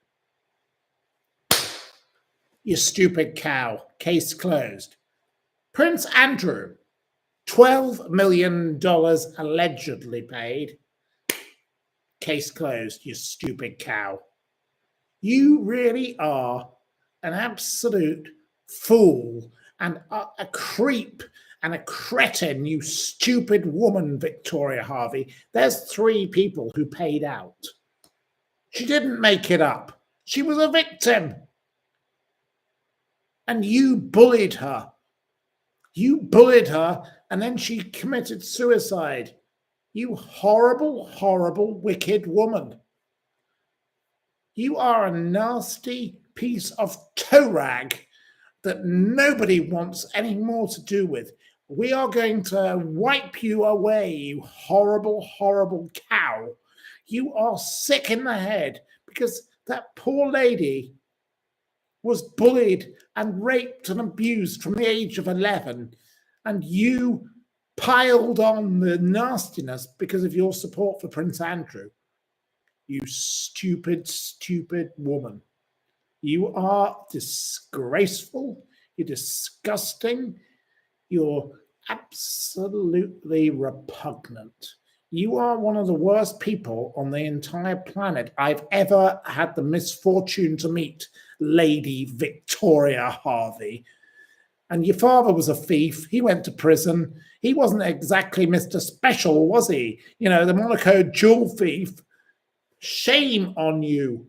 You stupid cow. Case closed. Prince Andrew, $12 million allegedly paid. Case closed, you stupid cow. You really are an absolute fool and a creep and a cretin, you stupid woman, Victoria Hervey. There's three people who paid out. She didn't make it up. She was a victim. And you bullied her. You bullied her, and then she committed suicide. You horrible, horrible, wicked woman. You are a nasty piece of toe rag that nobody wants any more to do with. We are going to wipe you away, you horrible, horrible cow. You are sick in the head because that poor lady was bullied and raped and abused from the age of 11, and you piled on the nastiness because of your support for Prince Andrew. You stupid, stupid woman. You are disgraceful. You're disgusting. You're absolutely repugnant. You are one of the worst people on the entire planet I've ever had the misfortune to meet, Lady Victoria Hervey. And your father was a thief. He went to prison. He wasn't exactly Mr. Special, was he? You know, the Monaco jewel thief. Shame on you.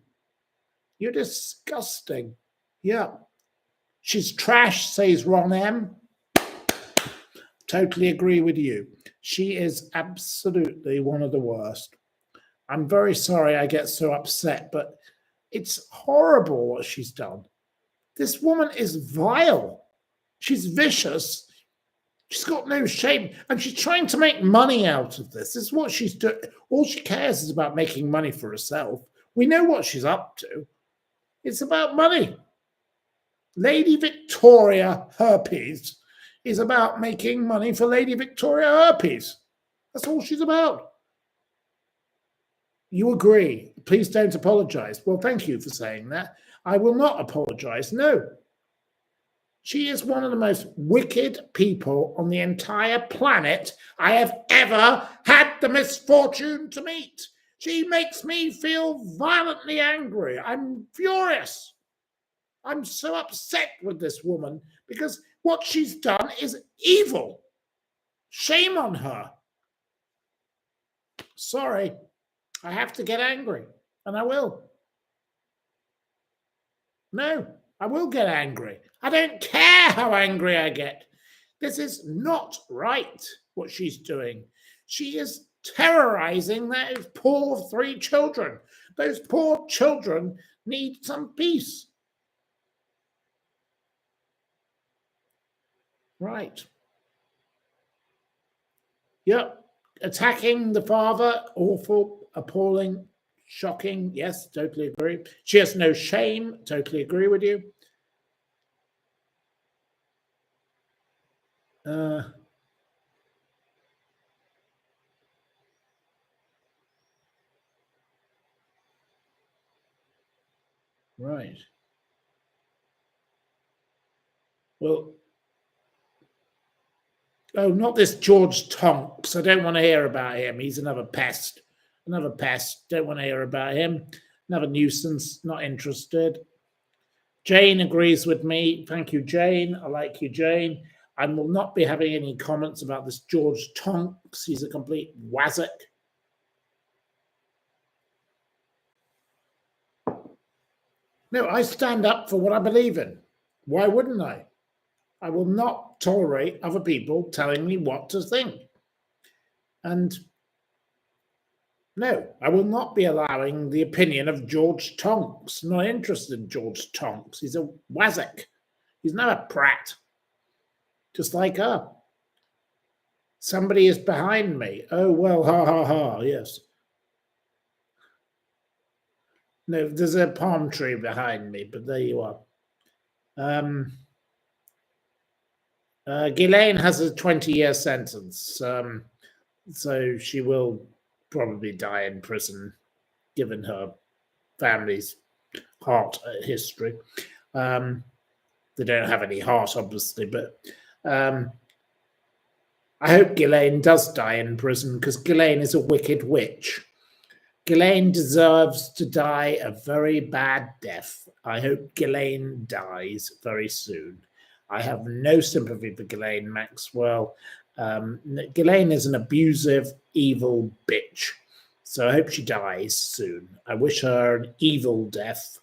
You're disgusting. Yeah. She's trash, says Ron M. Totally agree with you. She is absolutely one of the worst. I'm very sorry I get so upset, but it's horrible what she's done. This woman is vile. She's vicious. She's got no shame. And she's trying to make money out of this. This is what she's doing. All she cares is about making money for herself. We know what she's up to. It's about money. Lady Victoria Herpes is about making money for Lady Victoria Herpes. That's all she's about. You agree. Please don't apologize. Well, thank you for saying that. I will not apologize. No. She is one of the most wicked people on the entire planet I have ever had the misfortune to meet. She makes me feel violently angry. I'm furious. I'm so upset with this woman because what she's done is evil. Shame on her. Sorry, I have to get angry, and I will. No, I will get angry. I don't care how angry I get. This is not right, what she's doing. She is terrorizing those poor 3 children. Those poor children need some peace. Right. Yep. Attacking the father, awful, appalling, shocking. Yes, totally agree. She has no shame. Totally agree with you. Right. Well, oh, not this George Tonks. I don't want to hear about him. He's another pest. Another pest. Don't want to hear about him. Another nuisance. Not interested. Jane agrees with me. Thank you, Jane. I like you, Jane. I will not be having any comments about this George Tonks. He's a complete wazzock. No, I stand up for what I believe in. Why wouldn't I? I will not tolerate other people telling me what to think. And no, I will not be allowing the opinion of George Tonks. I'm not interested in George Tonks. He's a wazzock. He's not a prat. Just like her. Somebody is behind me. Oh, well, ha, ha, ha, yes. No, there's a palm tree behind me, but there you are. Ghislaine has a 20-year sentence, so she will probably die in prison, given her family's heart history. They don't have any heart, obviously, but I hope Ghislaine does die in prison because Ghislaine is a wicked witch. Ghislaine deserves to die a very bad death. I hope Ghislaine dies very soon. I have no sympathy for Ghislaine Maxwell. Ghislaine is an abusive, evil bitch. So I hope she dies soon. I wish her an evil death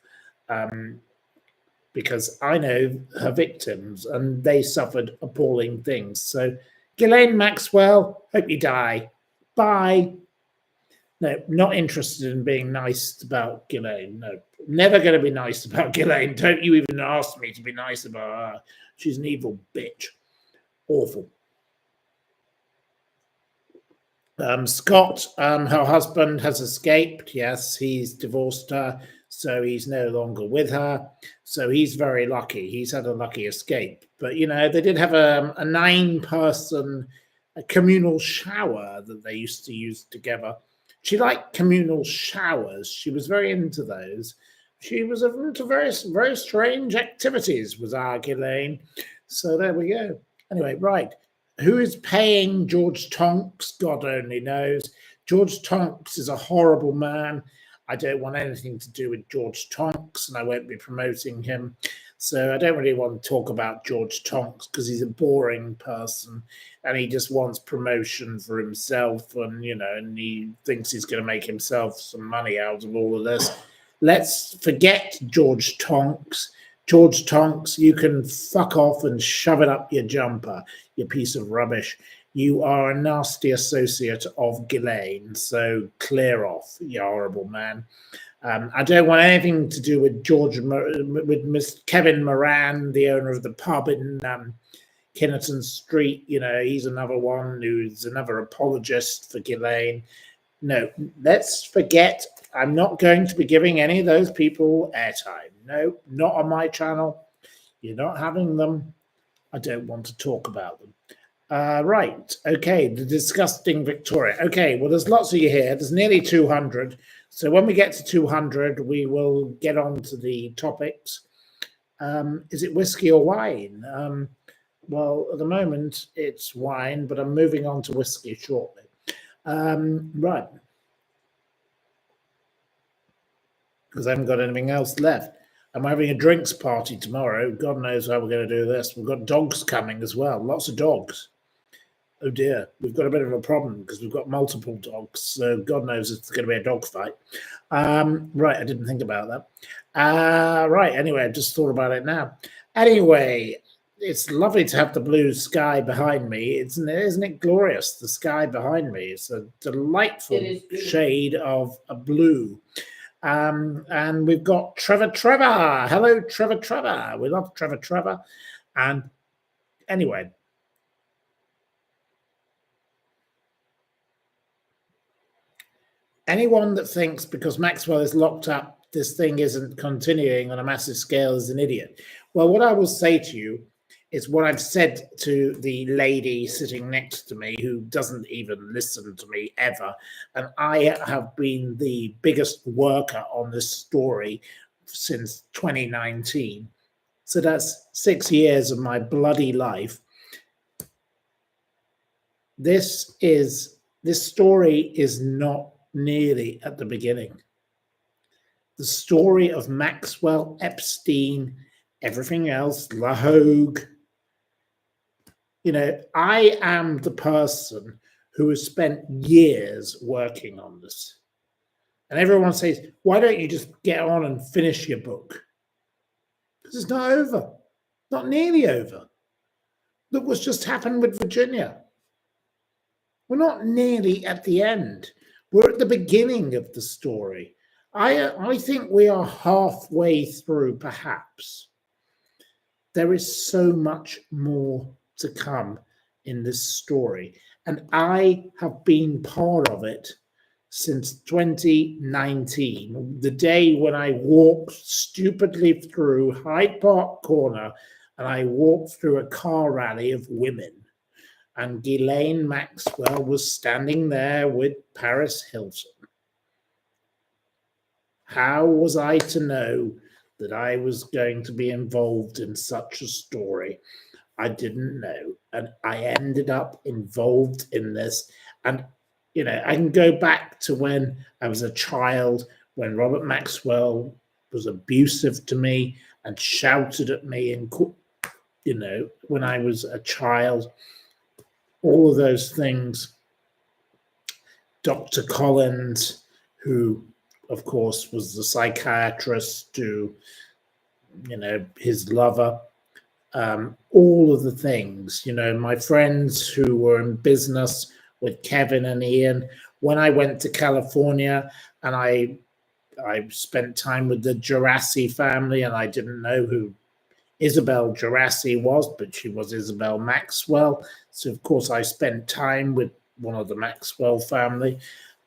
because I know her victims and they suffered appalling things. So Ghislaine Maxwell, hope you die. Bye. No, not interested in being nice about Ghislaine. No, never going to be nice about Ghislaine. Don't you even ask me to be nice about her. She's an evil bitch. Awful. Scott, her husband, has escaped. Yes, he's divorced her, so he's no longer with her. So he's very lucky. He's had a lucky escape. But, you know, they did have a 9-person communal shower that they used to use together. She liked communal showers. She was very into those. She was into very, very strange activities, was our Ghislaine. So there we go. Anyway, right. Who is paying George Tonks? God only knows. George Tonks is a horrible man. I don't want anything to do with George Tonks, and I won't be promoting him. So I don't really want to talk about George Tonks because he's a boring person and he just wants promotion for himself and, you know, and he thinks he's going to make himself some money out of all of this. Let's forget George Tonks. George Tonks, you can fuck off and shove it up your jumper, you piece of rubbish. You are a nasty associate of Ghislaine, so clear off, you horrible man. I don't want anything to do with Miss Kevin Moran, the owner of the pub in Kinnerton Street. You know, he's another one who's another apologist for Ghislaine. No, let's forget. I'm not going to be giving any of those people airtime. No, not on my channel. You're not having them. I don't want to talk about them. Right. Okay. The disgusting Victoria. Okay. Well, there's lots of you here. There's nearly 200. So when we get to 200, we will get on to the topics. Is it whiskey or wine? Well, at the moment, it's wine, but I'm moving on to whiskey shortly. Right. Because I haven't got anything else left. I'm having a drinks party tomorrow. God knows how we're going to do this. We've got dogs coming as well. Lots of dogs. Oh dear, we've got a bit of a problem because we've got multiple dogs. So God knows it's going to be a dog fight. Right, I didn't think about that. Right, anyway, I just thought about it now. Anyway, it's lovely to have the blue sky behind me. Isn't it glorious? The sky behind me. It's a delightful shade of a blue. And we've got Trevor. Hello, Trevor. We love Trevor. And anyway. Anyone that thinks because Maxwell is locked up, this thing isn't continuing on a massive scale is an idiot. Well, what I will say to you is what I've said to the lady sitting next to me who doesn't even listen to me ever. And I have been the biggest worker on this story since 2019. So that's 6 years of my bloody life. This story is not nearly at the beginning. The story of Maxwell, Epstein, everything else, La Hogue. I am the person who has spent years working on this. And everyone says, why don't you just get on and finish your book? Because it's not over. Not nearly over. Look what's just happened with Virginia. We're not nearly at the end. We're at the beginning of the story. I think we are halfway through, perhaps. There is so much more to come in this story. And I have been part of it since 2019, the day when I walked stupidly through Hyde Park Corner and I walked through a car rally of women. And Ghislaine Maxwell was standing there with Paris Hilton. How was I to know that I was going to be involved in such a story? I didn't know. And I ended up involved in this. And, I can go back to when I was a child, when Robert Maxwell was abusive to me and shouted at me, and, when I was a child. All of those things. Dr. Collins, who, of course, was the psychiatrist to, his lover. All of the things, my friends who were in business with Kevin and Ian. When I went to California and I spent time with the Gerassi family, and I didn't know who Isabel Gerassi was, but she was Isabel Maxwell. So, of course, I spent time with one of the Maxwell family.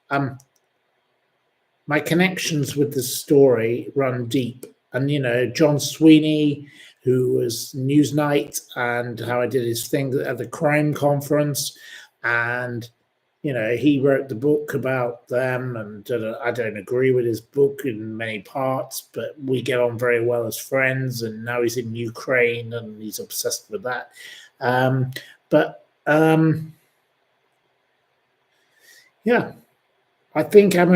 My connections with the story run deep. And, John Sweeney, who was Newsnight, and how I did his thing at the crime conference. And, he wrote the book about them. And I don't agree with his book in many parts, but we get on very well as friends. And now he's in Ukraine and he's obsessed with that. Yeah, I think I'm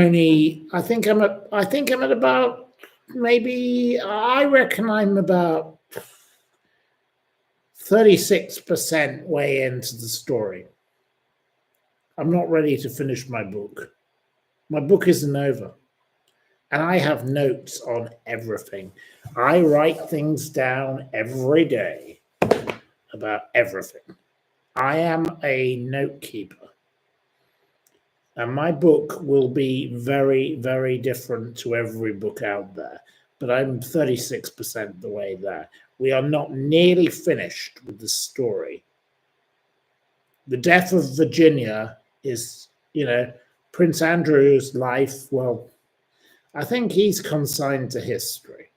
at about, maybe, I reckon I'm about 36% way into the story. I'm not ready to finish my book. My book isn't over. And I have notes on everything. I write things down every day about everything. I am a note keeper. And my book will be very, very different to every book out there. But I'm 36% the way there. We are not nearly finished with the story. The death of Virginia is, Prince Andrew's life, well, I think he's consigned to history.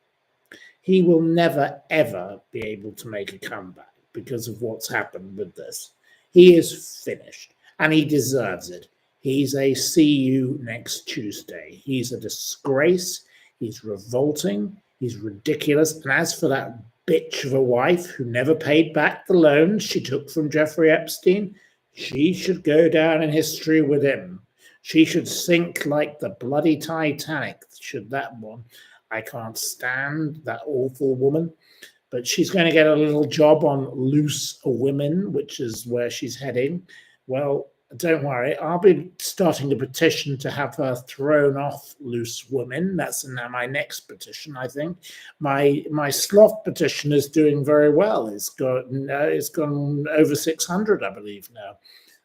He will never, ever be able to make a comeback. because of what's happened with this. He is finished, and he deserves it. He's a see you next Tuesday. He's a disgrace. He's revolting. He's ridiculous. And as for that bitch of a wife who never paid back the loans she took from Jeffrey Epstein, she should go down in history with him. She should sink like the bloody Titanic, should that one. I can't stand that awful woman. But she's going to get a little job on Loose Women, which is where she's heading. Well, don't worry. I'll be starting a petition to have her thrown off Loose Women. That's now my next petition, I think. My sloth petition is doing very well. It's gone over 600, I believe, now.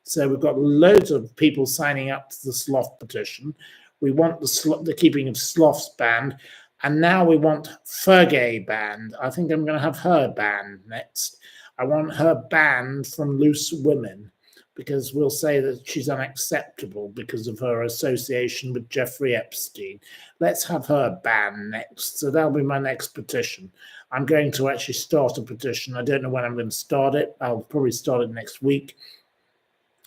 So we've got loads of people signing up to the sloth petition. We want the keeping of sloths banned. And now we want Fergie banned. I think I'm going to have her banned next. I want her banned from Loose Women because we'll say that she's unacceptable because of her association with Jeffrey Epstein. Let's have her banned next. So that'll be my next petition. I'm going to actually start a petition. I don't know when I'm going to start it. I'll probably start it next week.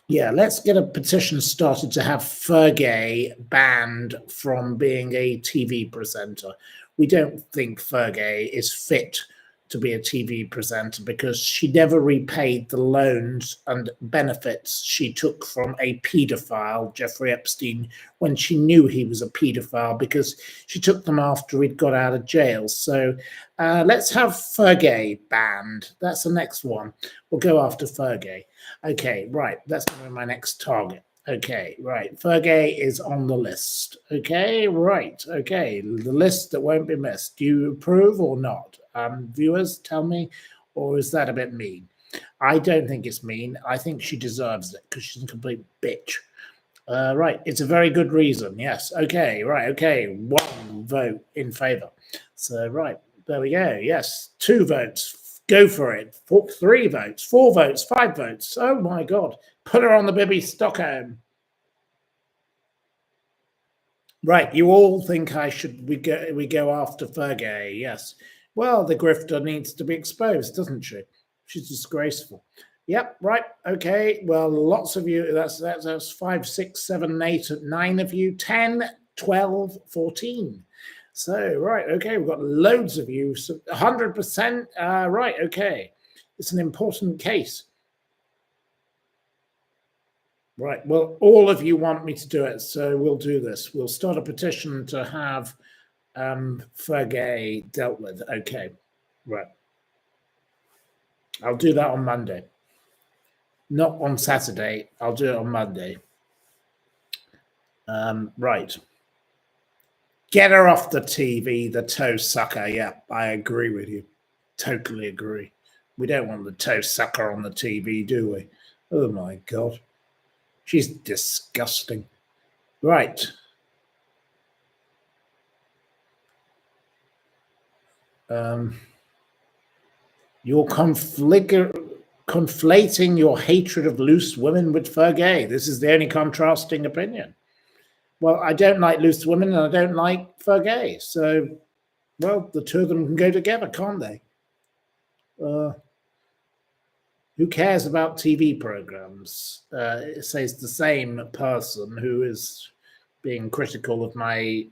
Yeah, let's get a petition started to have Fergie banned from being a TV presenter. We don't think Fergie is fit to be a TV presenter because she never repaid the loans and benefits she took from a paedophile, Jeffrey Epstein, when she knew he was a paedophile because she took them after he'd got out of jail. So let's have Fergie banned. That's the next one. We'll go after Fergie. Okay, right. That's going to be my next target. Okay, right. Fergie is on the list. Okay, right. Okay, the list that won't be missed. Do you approve or not? Viewers, tell me, or is that a bit mean? I don't think it's mean. I think she deserves it because she's a complete bitch. Right, it's a very good reason. Yes. Okay, right. Okay, 1 vote in favor. So, right, there we go. Yes, 2 votes. Go for it. 3 votes, 4 votes, 5 votes. Oh my God. Put her on the Bibby Stockholm. Right, you all think we go after Fergie, yes. Well, the grifter needs to be exposed, doesn't she? She's disgraceful. Yep, right, okay. Well, lots of you, that's 5, 6, 7, 8, 9 of you, 10, 12, 14. So, right, okay, we've got loads of you, so 100%, right, okay. It's an important case. Right, well, all of you want me to do it, so we'll do this. We'll start a petition to have Fergie dealt with. Okay, right. I'll do that on Monday. Not on Saturday. I'll do it on Monday. Right. Get her off the TV, the toe sucker. Yeah, I agree with you. Totally agree. We don't want the toe sucker on the TV, do we? Oh, my God. She's disgusting. Right. You're conflating your hatred of Loose Women with Fergie. This is the only contrasting opinion. Well, I don't like Loose Women and I don't like Fergie. So, well, the two of them can go together, can't they? Who cares about TV programs? It says the same person who is being critical of my...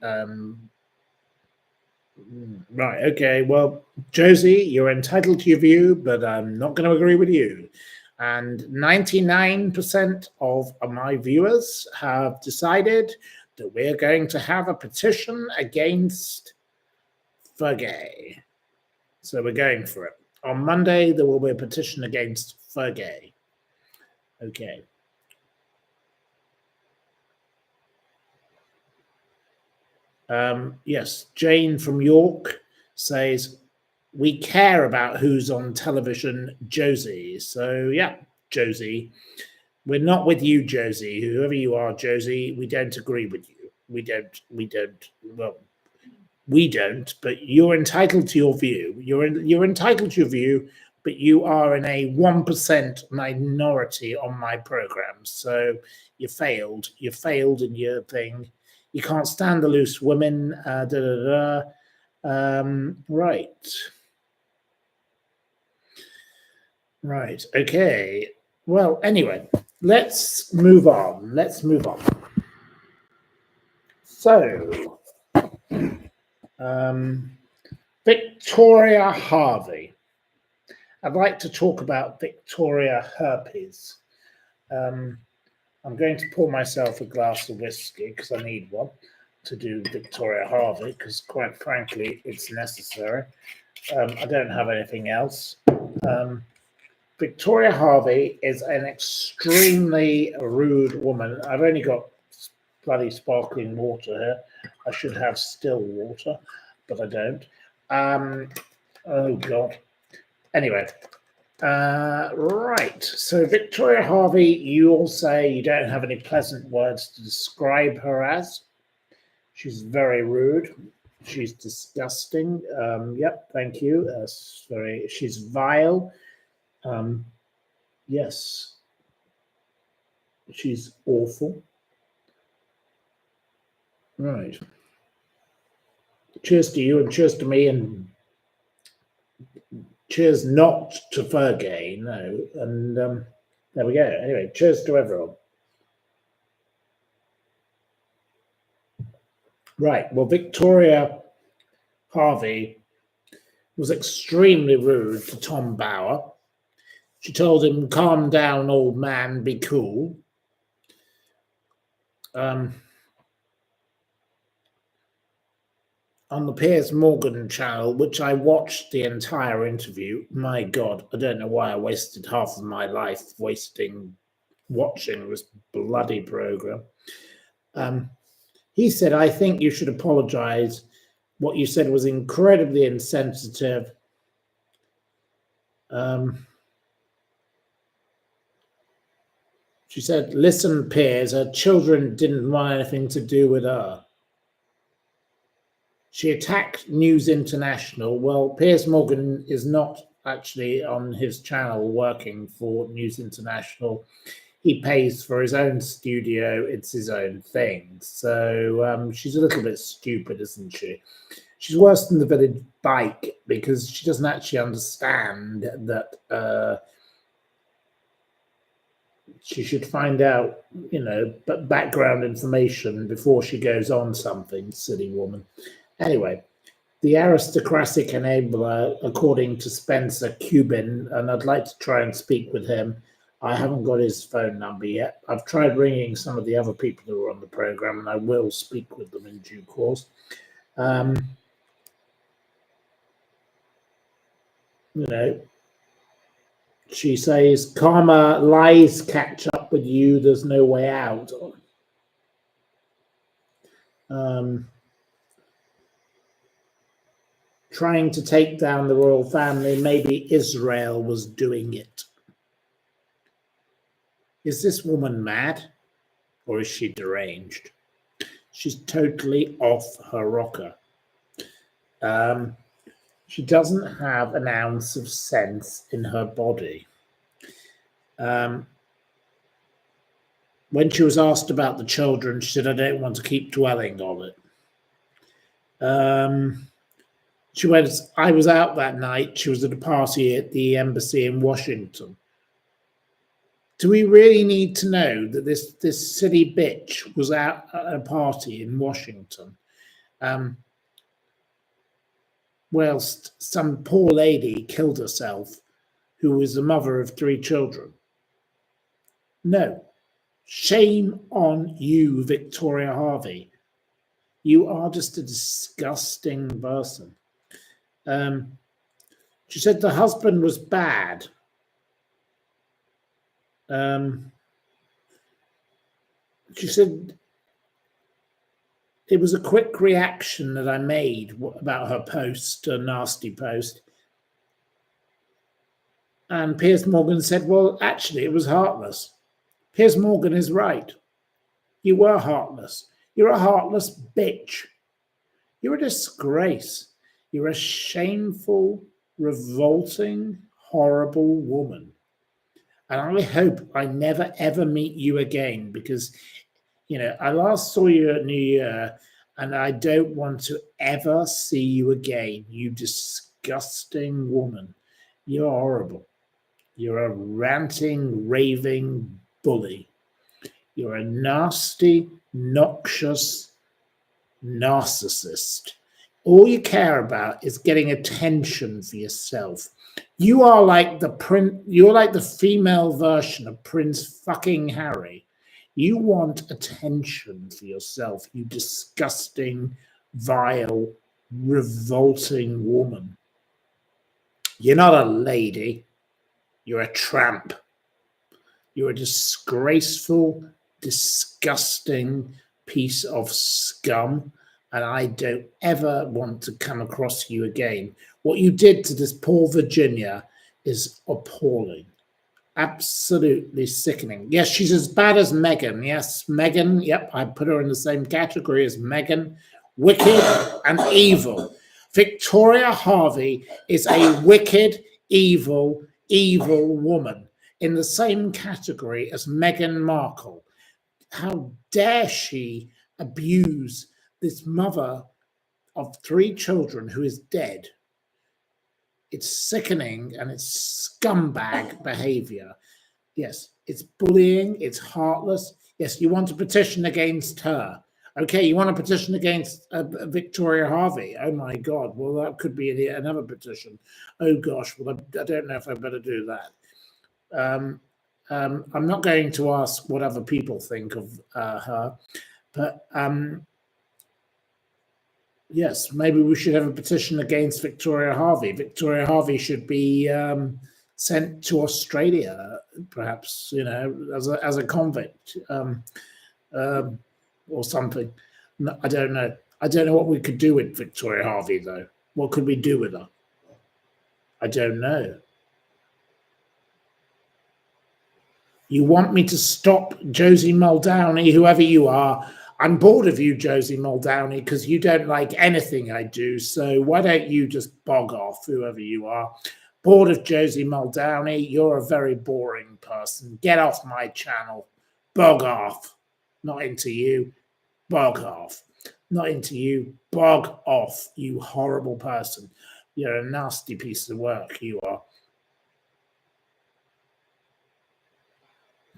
Right, okay, well, Josie, you're entitled to your view, but I'm not going to agree with you. And 99% of my viewers have decided that we're going to have a petition against Fergie. So we're going for it. On Monday, there will be a petition against Fergie. Okay. Yes, Jane from York says, we care about who's on television, Josie. So, yeah, Josie. We're not with you, Josie. Whoever you are, Josie, we don't agree with you. We don't, but you're entitled to your view. You're entitled to your view, but you are in a 1% minority on my program. So you failed. You failed in your thing. You can't stand the Loose Women. Right. 。 . 。 . . . . . . . . . . . . . . . . . . . . . . . . . . . . . . . . . . . . . . . . . . . . . . . . . . . . . . Right. Okay. Well, anyway, let's move on. So, um, Victoria Harvey. I'd like to talk about Victoria Herpes. Um, I'm going to pour myself a glass of whiskey because I need one to do Victoria Harvey because, quite frankly, it's necessary. I don't have anything else. Um, Victoria Harvey is an extremely rude woman. I've only got bloody sparkling water here. I should have still water, but I don't. Oh, God. Anyway, right. So, Victoria Harvey, you all say you don't have any pleasant words to describe her as. She's very rude. She's disgusting. Yep, thank you. She's vile. Um, yes, she's awful. Right. Cheers to you and cheers to me and cheers not to Fergie. No. And there we go. Anyway, cheers to everyone. Right. Well, Victoria Harvey was extremely rude to Tom Bauer. She told him, "Calm down, old man, be cool." Um, on the Piers Morgan channel, which I watched the entire interview. My God, I don't know why I wasted half of my life watching this bloody program. He said, "I think you should apologize. What you said was incredibly insensitive." She said, "Listen, Piers, her children didn't want anything to do with her." She attacked News International. Well, Piers Morgan is not actually on his channel working for News International. He pays for his own studio. It's his own thing. So she's a little bit stupid, isn't she? She's worse than the village bike because she doesn't actually understand that she should find out, background information before she goes on something, silly woman. Anyway, the aristocratic enabler, according to Spencer Cuban, and I'd like to try and speak with him. I haven't got his phone number yet. I've tried ringing some of the other people who are on the program, and I will speak with them in due course. She says, "Karma, lies catch up with you. There's no way out." Trying to take down the royal family, maybe Israel was doing it. Is this woman mad or is she deranged? She's totally off her rocker. She doesn't have an ounce of sense in her body. When she was asked about the children, she said, "I don't want to keep dwelling on it." She went, "I was out that night." She was at a party at the embassy in Washington. Do we really need to know that this silly bitch was out at a party in Washington, whilst some poor lady killed herself, who was the mother of 3 children? No. Shame on you, Victoria Harvey. You are just a disgusting person. She said the husband was bad. She said it was a quick reaction that I made about her post, a nasty post. And Piers Morgan said, "Well, actually, it was heartless." Piers Morgan is right. You were heartless. You're a heartless bitch. You're a disgrace. You're a shameful, revolting, horrible woman. And I hope I never, ever meet you again because, I last saw you at New Year and I don't want to ever see you again. You disgusting woman. You're horrible. You're a ranting, raving bully. You're a nasty, noxious narcissist. All you care about is getting attention for yourself. You are like you're like the female version of Prince fucking Harry. You want attention for yourself, you disgusting, vile, revolting woman. You're not a lady. You're a tramp. You're a disgraceful, disgusting piece of scum, and I don't ever want to come across you again. What you did to this poor Virginia is appalling. Absolutely sickening. Yes, she's as bad as Meghan. Yes, Meghan. Yep, I put her in the same category as Meghan. Wicked and evil. Victoria Hervey is a wicked, evil, evil woman in the same category as Meghan Markle. How dare she abuse this mother of 3 children who is dead? It's sickening and it's scumbag behavior. Yes, it's bullying, it's heartless. Yes, you want to petition against her. Okay, you want to petition against Victoria Hervey. Oh my God, well, that could be another petition. Oh gosh, well, I don't know if I better do that. I'm not going to ask what other people think of her, but yes, maybe we should have a petition against Victoria Hervey. Victoria Hervey should be sent to Australia, perhaps, as a convict or something. No, I don't know. I don't know what we could do with Victoria Hervey, though. What could we do with her? I don't know. You want me to stop Josie Muldowney, whoever you are? I'm bored of you, Josie Muldowney, because you don't like anything I do. So why don't you just bog off, whoever you are? Bored of Josie Muldowney. You're a very boring person. Get off my channel. Bog off. Not into you. Bog off. Not into you. Bog off, you horrible person. You're a nasty piece of work, you are.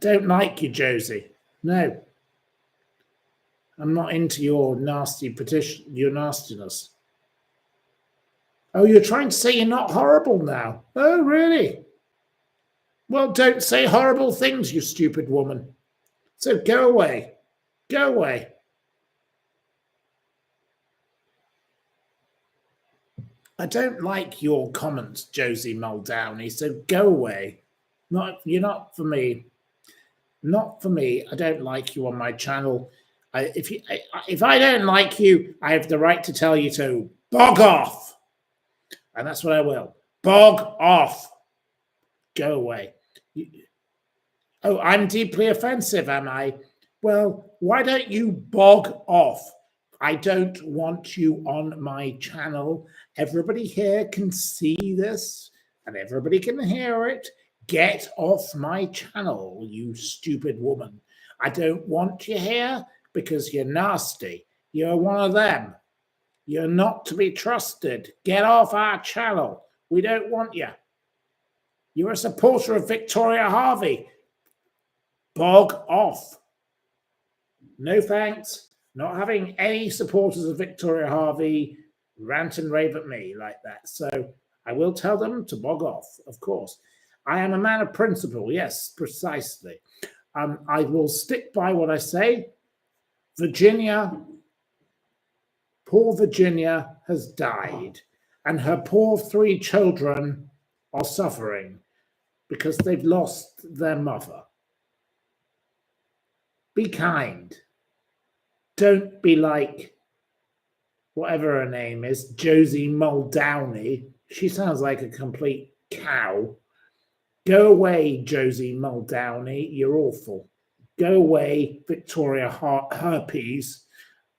Don't like you, Josie. No. I'm not into your nasty petition, your nastiness. Oh, you're trying to say you're not horrible now? Oh, really? Well, don't say horrible things, you stupid woman. So go away. Go away. I don't like your comments, Josie Muldowney, so go away. You're not for me. Not for me. I don't like you on my channel. If I don't like you, I have the right to tell you to bog off. And that's what I will. Bog off. Go away. Oh, I'm deeply offensive, am I? Well, why don't you bog off? I don't want you on my channel. Everybody here can see this and everybody can hear it. Get off my channel, you stupid woman. I don't want you here because you're nasty. You're one of them. You're not to be trusted. Get off our channel. We don't want you. You're a supporter of Victoria Hervey. Bog off. No thanks. Not having any supporters of Victoria Hervey rant and rave at me like that. So I will tell them to bog off, of course. I am a man of principle. Yes, precisely. I will stick by what I say. Virginia, poor Virginia has died, and her poor 3 children are suffering because they've lost their mother. Be kind. Don't be like whatever her name is, Josie Muldowney. She sounds like a complete cow. Go away, Josie Muldowney. You're awful. Go away, Victoria Herpes.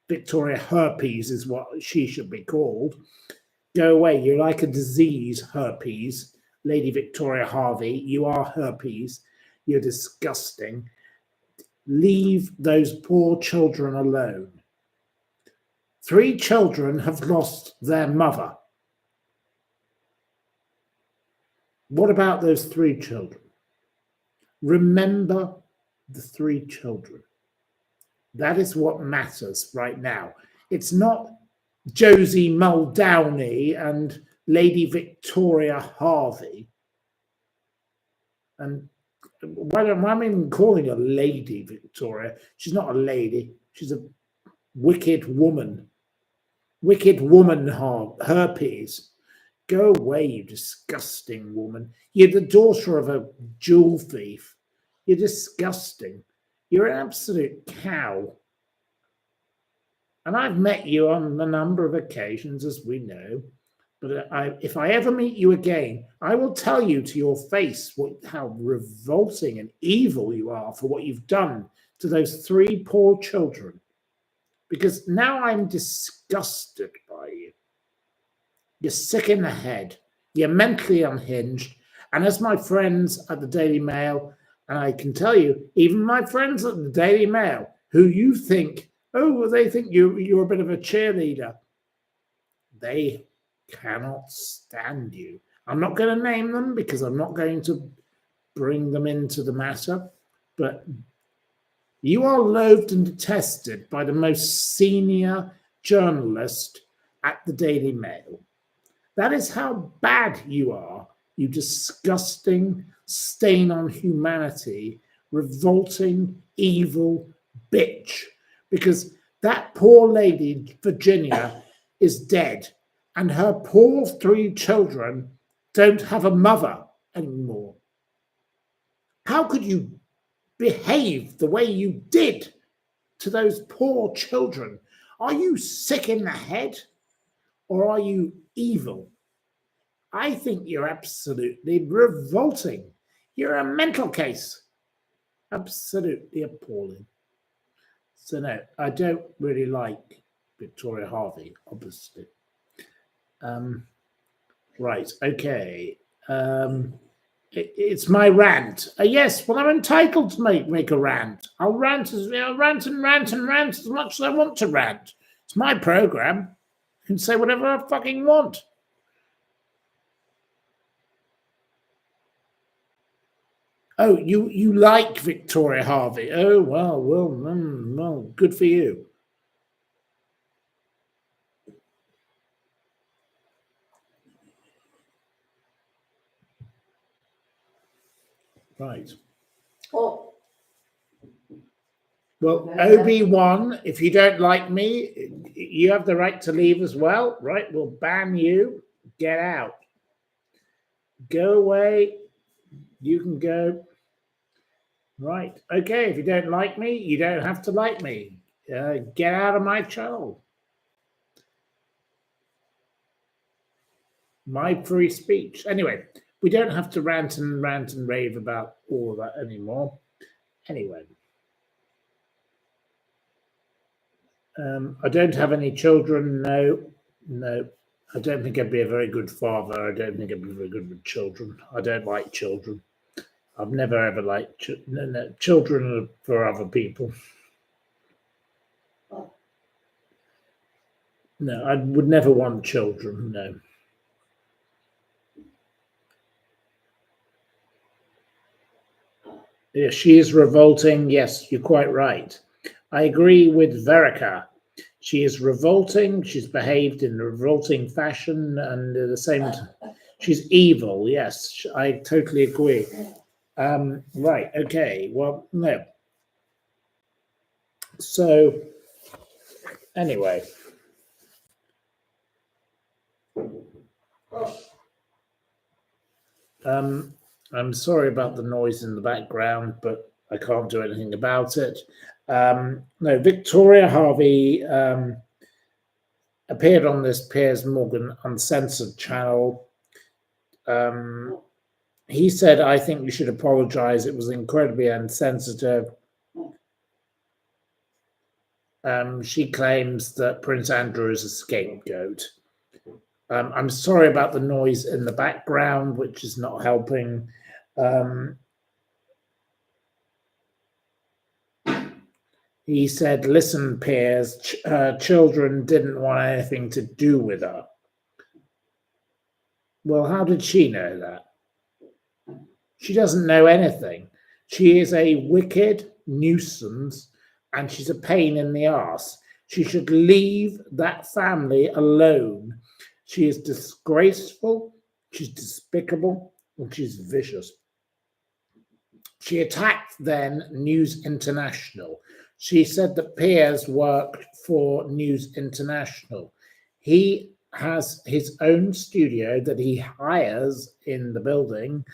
Victoria Herpes is what she should be called. Go away. You're like a disease, herpes. Lady Victoria Hervey, you are herpes. You're disgusting. Leave those poor children alone. 3 children have lost their mother. What about those 3 children? Remember the 3 children. That is what matters right now. It's not Josie Muldowney and Lady Victoria Hervey. And why am I even calling her Lady Victoria? She's not a lady. She's a wicked woman. Wicked woman, herpes. Go away, you disgusting woman. You're the daughter of a jewel thief. You're disgusting. You're an absolute cow. And I've met you on a number of occasions, as we know. But if I ever meet you again, I will tell you to your face how revolting and evil you are for what you've done to those 3 poor children. Because now I'm disgusted by you. You're sick in the head. You're mentally unhinged. And as my friends at the Daily Mail, and I can tell you, even my friends at the Daily Mail, who you think, they think you're a bit of a cheerleader, they cannot stand you. I'm not going to name them because I'm not going to bring them into the matter, but you are loathed and detested by the most senior journalist at the Daily Mail. That is how bad you are, you disgusting, stain on humanity, revolting, evil bitch. Because that poor lady, Virginia, is dead, and her poor 3 children don't have a mother anymore. How could you behave the way you did to those poor children? Are you sick in the head, or are you evil? I think you're absolutely revolting. You're a mental case. Absolutely appalling. So no, I don't really like Victoria Hervey, obviously. Right, okay. It's my rant. Yes, well, I'm entitled to make a rant. I'll rant and rant as much as I want to rant. It's my program. I can say whatever I fucking want. Oh, you like Victoria Hervey? Oh, well, good for you. Right. Oh. Well, Obi-Wan, if you don't like me, you have the right to leave as well, right? We'll ban you. Get out. Go away. You can go. Right. Okay, if you don't like me, you don't have to like me. Get out of my channel. My free speech. Anyway, we don't have to rant and rave about all of that anymore. Anyway. I don't have any children. No. I don't think I'd be a very good father. I don't think I'd be very good with children. I don't like children. I've never ever liked children are for other people. No, I would never want children. No. Yeah, she is revolting. Yes, you're quite right. I agree with Verica. She is revolting. She's behaved in a revolting fashion, and at the same time, she's evil. Yes, I totally agree. Right. Okay. Well, no. So, anyway. I'm sorry about the noise in the background, but I can't do anything about it. No, Victoria Hervey appeared on this Piers Morgan Uncensored channel. He said, I think you should apologize. It was incredibly insensitive. She claims that Prince Andrew is a scapegoat. I'm sorry about the noise in the background, which is not helping. He said, listen, Piers, her children didn't want anything to do with her. Well, how did she know that? She doesn't know anything. She is a wicked nuisance and she's a pain in the ass. She should leave that family alone. She is disgraceful, she's despicable, and she's vicious. She attacked then News International. She said that Piers worked for News International. He has his own studio that he hires in the building.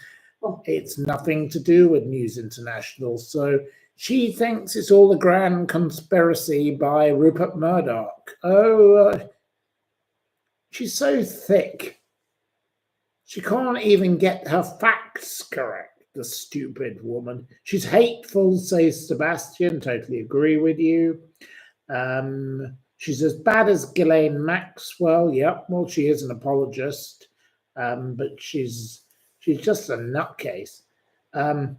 It's nothing to do with News International. So she thinks it's all a grand conspiracy by Rupert Murdoch. She's so thick. She can't even get her facts correct, the stupid woman. She's hateful, says Sebastian. Totally agree with you. She's as bad as Ghislaine Maxwell. Yep, well, she is an apologist, but she's just a nutcase. I'm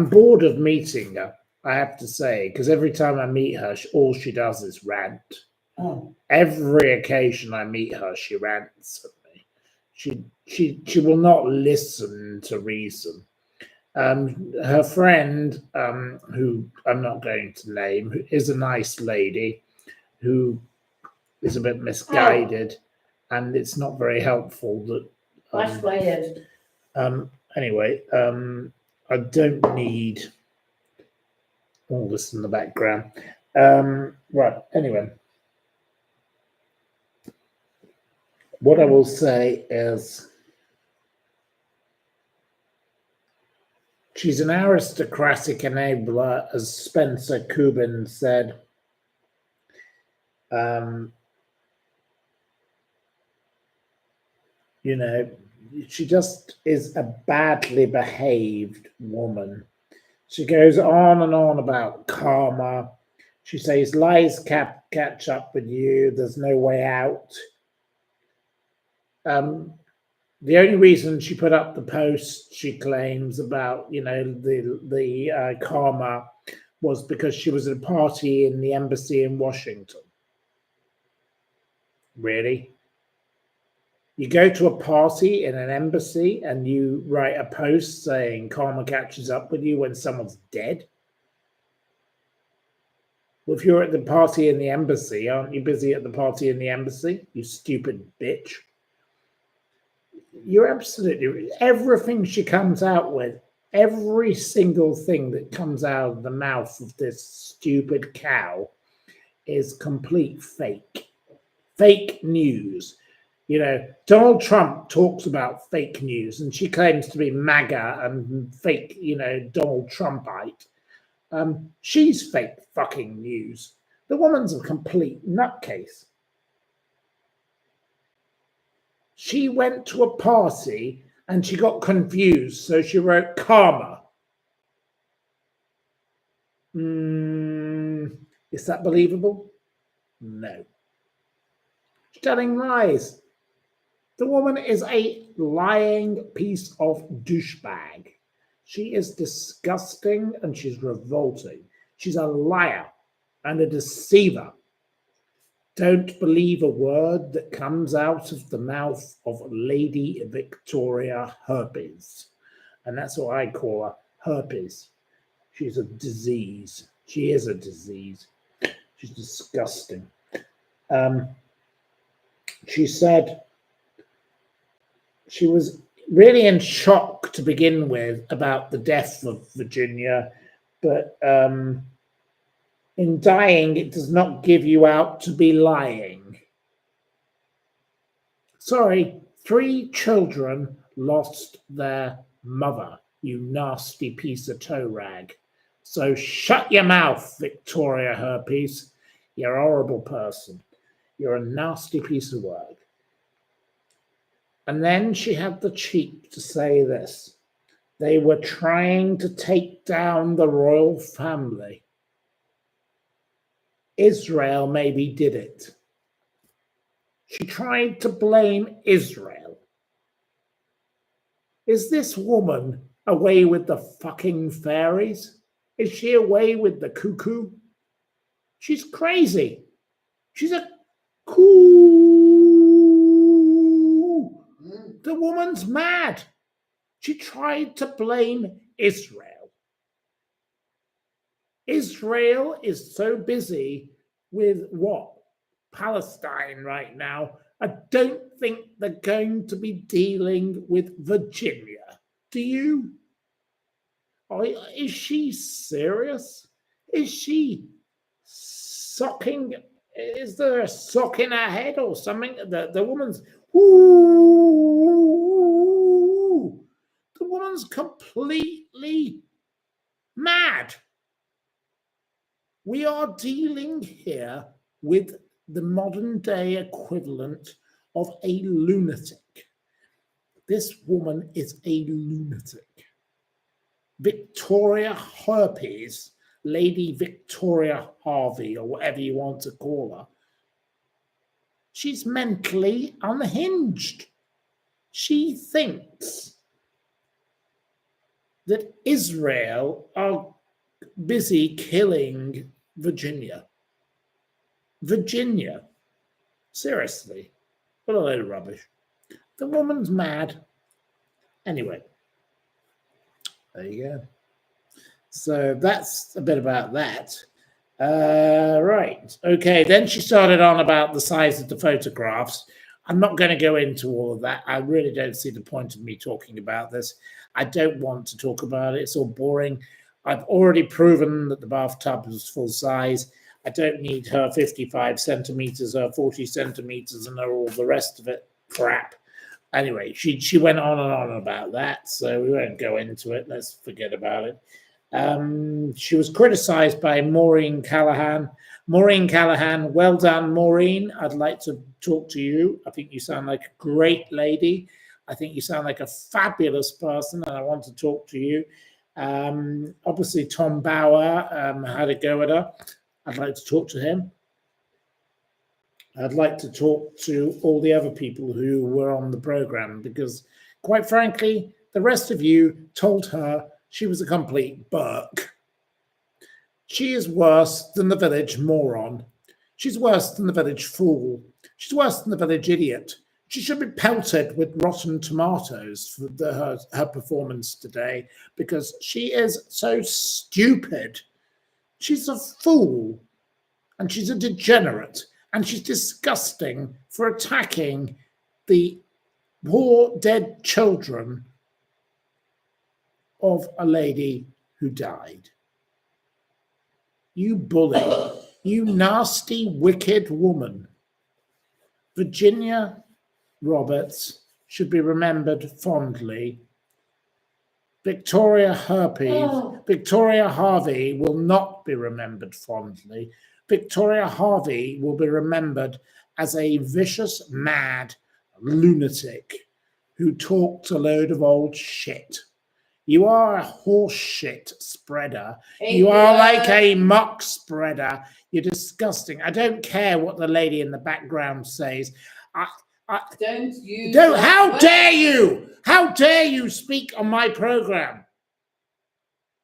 bored of meeting her, I have to say, because every time I meet her, all she does is rant. Every occasion I meet her, she rants at me. She will not listen to reason. Her friend, who I'm not going to name, is a nice lady who is a bit misguided, and it's not very helpful that. That's my head. Anyway, I don't need all this in the background. Right, anyway. What I will say is she's an aristocratic enabler, as Spencer Kubin said. You know, she just is a badly behaved woman. She goes on and on about karma. She says lies catch up with you. There's no way out. The only reason she put up the post, she claims, about the karma was because she was at a party in the embassy in Washington. Really? You go to a party in an embassy and you write a post saying karma catches up with you when someone's dead? Well, if you're at the party in the embassy, aren't you busy at the party in the embassy, you stupid bitch? You're absolutely, everything she comes out with, every single thing that comes out of the mouth of this stupid cow is complete fake news. You know, Donald Trump talks about fake news and she claims to be MAGA and fake, Donald Trumpite. She's fake fucking news. The woman's a complete nutcase. She went to a party and she got confused, so she wrote karma. Is that believable? No. She's telling lies. The woman is a lying piece of douchebag. She is disgusting and she's revolting. She's a liar and a deceiver. Don't believe a word that comes out of the mouth of Lady Victoria Herpes. And that's what I call her, herpes. She's a disease. She is a disease. She's disgusting. She said she was really in shock to begin with about the death of Virginia, but in dying, it does not give you out to be lying. Sorry, 3 children lost their mother, you nasty piece of toe rag. So shut your mouth, Victoria Herpes. You're a horrible person. You're a nasty piece of work. And then she had the cheek to say this. They were trying to take down the royal family. Israel maybe did it. She tried to blame Israel. Is this woman away with the fucking fairies? Is she away with the cuckoo? She's crazy. She's a cuckoo. The woman's mad. She tried to blame Israel. Israel is so busy with what? Palestine right now. I don't think they're going to be dealing with Virginia. Do you? Is she serious? Is she sucking? Is there a sock in her head or something? The woman's ooh, the woman's completely mad. We are dealing here with the modern day equivalent of a lunatic. This woman is a lunatic. Victoria Herpes, Lady Victoria Hervey, or whatever you want to call her, she's mentally unhinged. She thinks that Israel are busy killing Virginia. Virginia. Seriously. What a load of rubbish. The woman's mad. Anyway. There you go. So that's a bit about that. Right. Okay. Then she started on about the size of the photographs. I'm not going to go into all of that. I really don't see the point of me talking about this. I don't want to talk about it. It's all boring. I've already proven that the bathtub is full size. I don't need her 55 centimeters, her 40 centimeters, and all the rest of it crap. Anyway, she went on and on about that, so we won't go into it. Let's forget about it. She was criticized by Maureen Callahan. Maureen Callahan, well done, Maureen. I'd like to talk to you. I think you sound like a great lady. I think you sound like a fabulous person, and I want to talk to you. Obviously, Tom Bauer had a go at her. I'd like to talk to him. I'd like to talk to all the other people who were on the program because, quite frankly, the rest of you told her she was a complete burk. She is worse than the village moron. She's worse than the village fool. She's worse than the village idiot. She should be pelted with rotten tomatoes for her performance today because she is so stupid. She's a fool and she's a degenerate and she's disgusting for attacking the poor dead children of a lady who died. You bully, you nasty, wicked woman. Virginia Roberts should be remembered fondly. Victoria Harvey will not be remembered fondly. Victoria Harvey will be remembered as a vicious, mad lunatic who talked a load of old shit. You are a horse shit spreader. You are like a muck spreader. You're disgusting. I don't care what the lady in the background says. How dare you? How dare you speak on my program?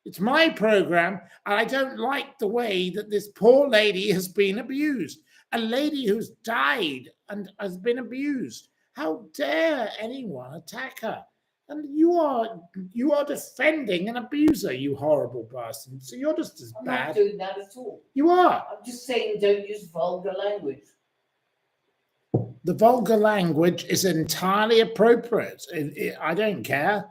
It's my program, and I don't like the way that this poor lady has been abused. A lady who's died and has been abused. How dare anyone attack her? And you are defending an abuser, you horrible person. So you're just as bad. I'm not doing that at all. You are. I'm just saying don't use vulgar language. The vulgar language is entirely appropriate. I don't care.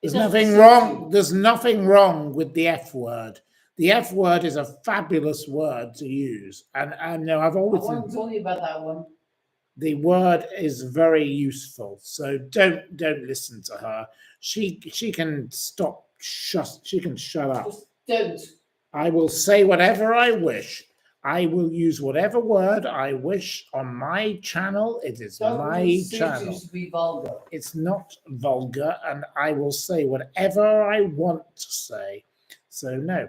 There's nothing wrong. There's nothing wrong with the F word. The F word is a fabulous word to use. And I've always. I wasn't talking about that one. The word is very useful. So don't listen to her. She can stop. She can shut up. Just don't. I will say whatever I wish. I will use whatever word I wish on my channel. It is my channel. To be vulgar. It's not vulgar, and I will say whatever I want to say. So no.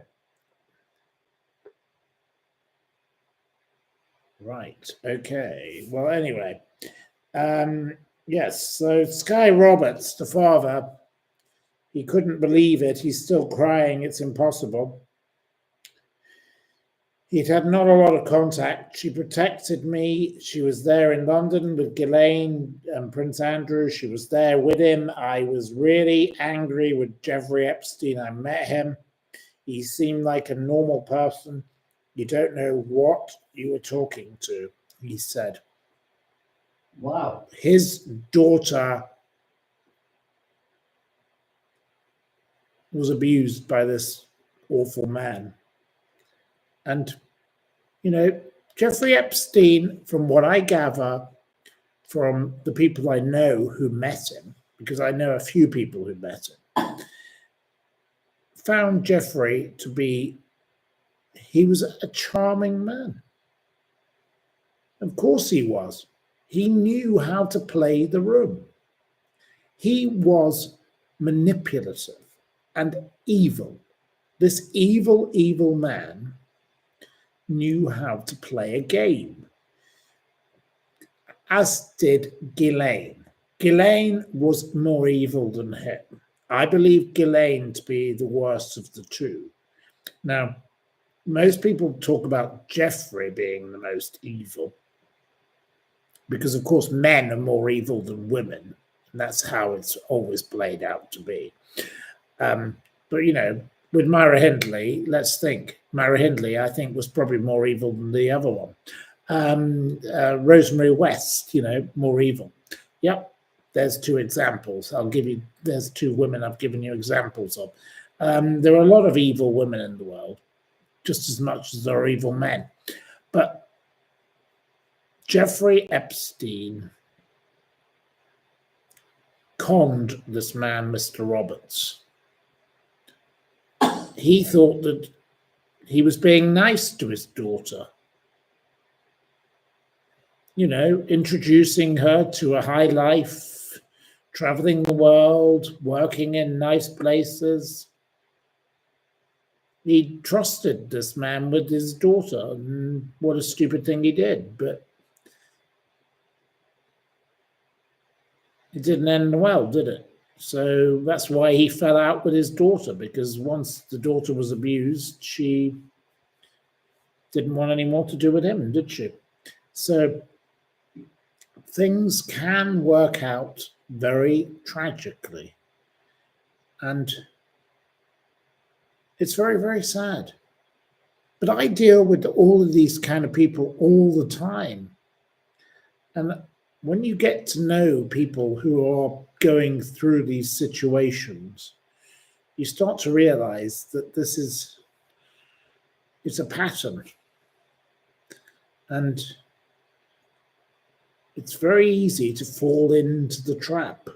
Right. Okay. Well, anyway. Yes. So Sky Roberts, the father, he couldn't believe it. He's still crying. It's impossible. He'd had not a lot of contact. She protected me. She was there in London with Ghislaine and Prince Andrew. She was there with him. I was really angry with Jeffrey Epstein. I met him. He seemed like a normal person. You don't know what you were talking to, he said. Wow. His daughter was abused by this awful man. And, Jeffrey Epstein, from what I gather from the people I know who met him, because I know a few people who met him, found Jeffrey to be, he was a charming man. Of course he was. He knew how to play the room. He was manipulative and evil. This evil, evil man knew how to play a game, as did Ghislaine. Ghislaine was more evil than him. I believe Ghislaine to be the worst of the two. Now, most people talk about Jeffrey being the most evil because, of course, men are more evil than women. And that's how it's always played out to be. But, with Myra Hindley, let's think. Myra Hindley, I think, was probably more evil than the other one. Rosemary West, more evil. Yep, there's two examples. There's two women I've given you examples of. There are a lot of evil women in the world, just as much as there are evil men. But Jeffrey Epstein conned this man, Mr. Roberts. He thought that he was being nice to his daughter, introducing her to a high life, traveling the world, working in nice places. He trusted this man with his daughter, and what a stupid thing he did, but it didn't end well, did it? So that's why he fell out with his daughter, because once the daughter was abused, she didn't want any more to do with him, did she? So things can work out very tragically. And it's very, very sad. But I deal with all of these kind of people all the time. And when you get to know people who are going through these situations, you start to realize that it's a pattern. And it's very easy to fall into the trap.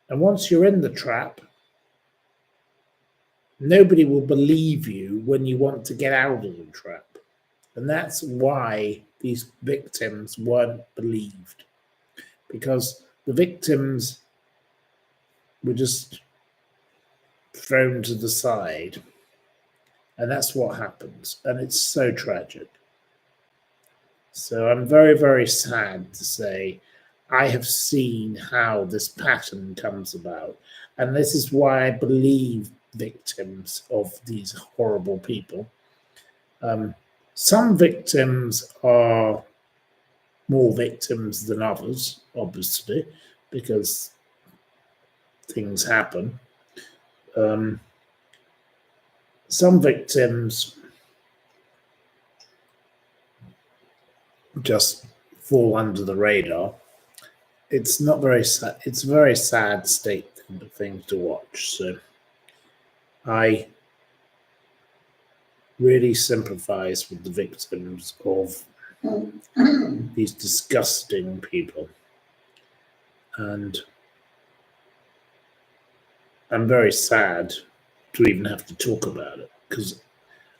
And once you're in the trap, nobody will believe you when you want to get out of the trap. And that's why these victims weren't believed, because the victims were just thrown to the side. And that's what happens. And it's so tragic. So I'm very, very sad to say I have seen how this pattern comes about. And this is why I believe victims of these horrible people. Some victims are more victims than others, obviously, because things happen. Some victims just fall under the radar. It's not very sad. It's a very sad state of things to watch. So I really sympathize with the victims of these disgusting people. And I'm very sad to even have to talk about it, because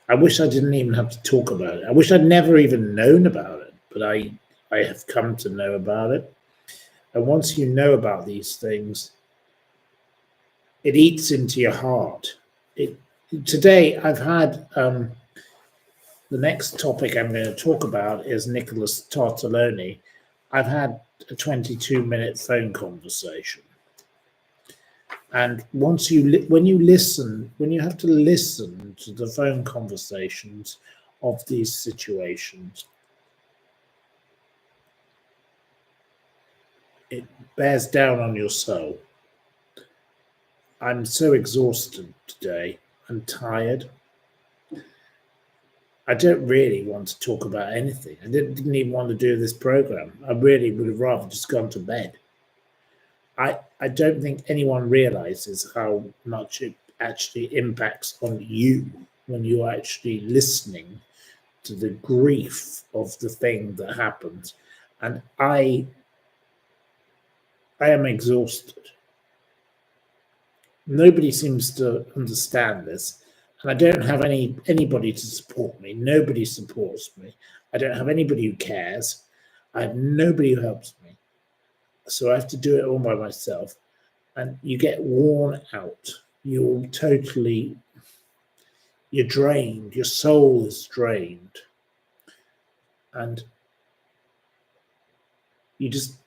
I wish I didn't even have to talk about it. I wish I'd never even known about it, but I have come to know about it. And once you know about these things, it eats into your heart. Today, I've had the next topic I'm going to talk about is Nicholas Tartaglione. I've had a 22-minute phone conversation. And when you have to listen to the phone conversations of these situations. It bears down on your soul. I'm so exhausted today. I'm tired. I don't really want to talk about anything. I didn't even want to do this program. I really would have rather just gone to bed. I don't think anyone realizes how much it actually impacts on you when you're actually listening to the grief of the thing that happened. And I am exhausted. Nobody seems to understand this. And I don't have anybody to support me. Nobody supports me. I don't have anybody who cares. I have nobody who helps me. So I have to do it all by myself. And you get worn out. You're drained. Your soul is drained. And you just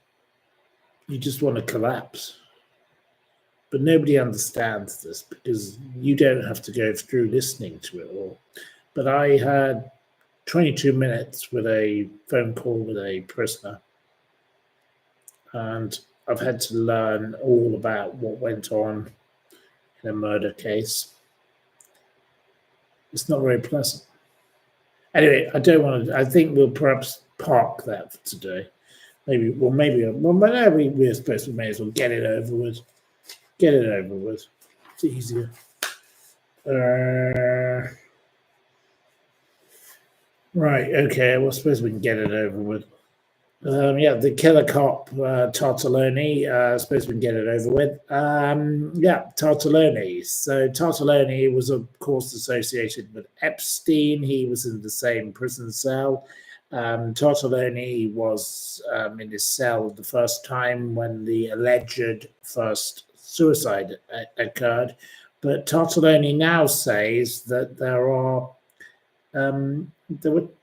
want to collapse. But nobody understands this because you don't have to go through listening to it all. But I had 22 minutes with a phone call with a prisoner, and I've had to learn all about what went on in a murder case. It's not very pleasant. Anyway, I think we'll perhaps park that for today. Maybe we're supposed to may as well get it over with. Get it over with. It's easier. Right, okay, well, I suppose we can get it over with. The killer cop, Tartaglione, I suppose we can get it over with. Tartaglione. So Tartaglione was, of course, associated with Epstein. He was in the same prison cell. Tartaglione was in his cell the first time when the alleged first suicide occurred. But Tartaglione now says that there were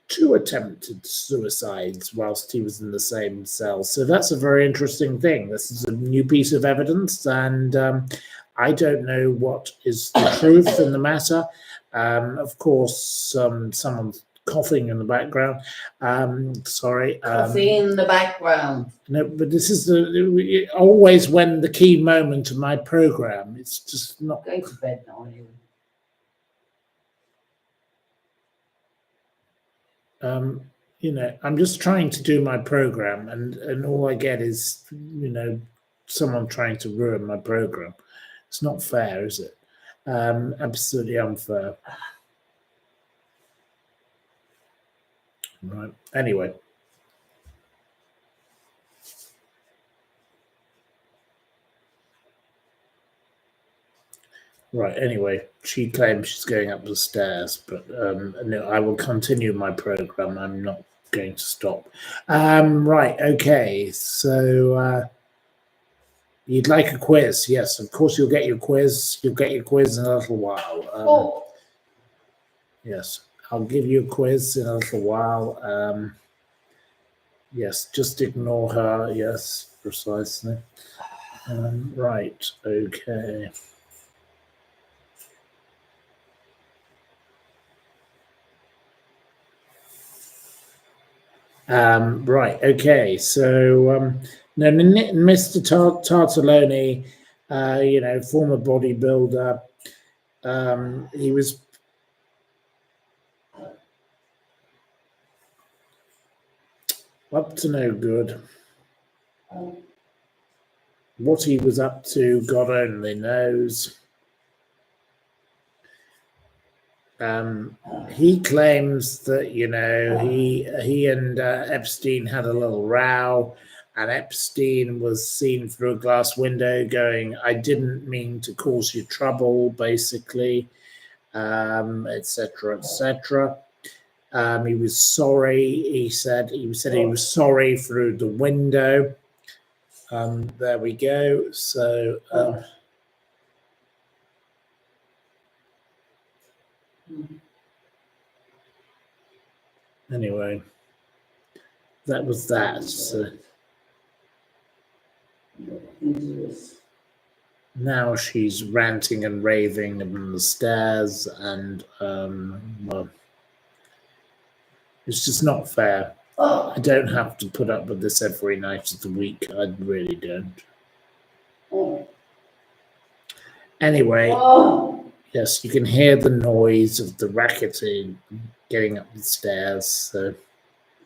2 attempted suicides whilst he was in the same cell. So that's a very interesting thing. This is a new piece of evidence, and I don't know what is the truth in the matter. Of course, someone's coughing in the background. Sorry. Coffee in the background. No, but this is always when the key moment of my program. It's just not. Go to bed now, you. I'm just trying to do my program, and all I get is, someone trying to ruin my program. It's not fair, is it? Absolutely unfair. Right. Anyway. Right. Anyway, she claims she's going up the stairs, but no, I will continue my program. I'm not going to stop. Right. Okay. So you'd like a quiz? Yes, of course. You'll get your quiz. You'll get your quiz in a little while. Yes, I'll give you a quiz in a little while. Yes, just ignore her. Yes, precisely. Right. Okay. Right. Okay. So, now, Mr. Tartaglione, former bodybuilder, he was up to no good. What he was up to, God only knows. He claims that he and Epstein had a little row, and Epstein was seen through a glass window going, "I didn't mean to cause you trouble," basically, etc., etc. He was sorry. He said he was sorry through the window. There we go. So. Anyway, that was that. So now she's ranting and raving on the stairs, and well, It's just not fair. Oh, I don't have to put up with this every night of the week. I really don't. oh, Anyway, oh, yes, you can hear the noise of the racketing getting up the stairs. So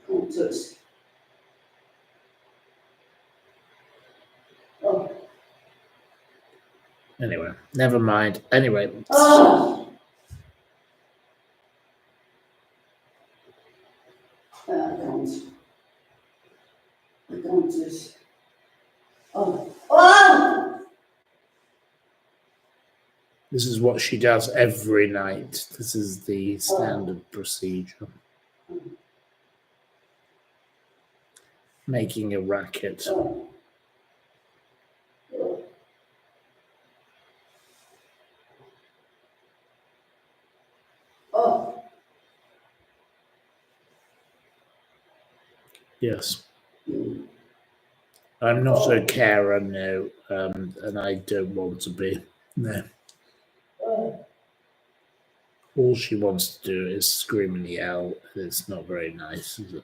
can't touch. Oh, anyway, never mind. Anyway, oh. I can't. I can't touch. Oh, oh. this is what she does every night. This is the standard procedure. Making a racket. Oh. Oh. Oh. Yes. I'm not a carer, no, and I don't want to be. No. Oh. All she wants to do is scream and yell. It's not very nice, is it?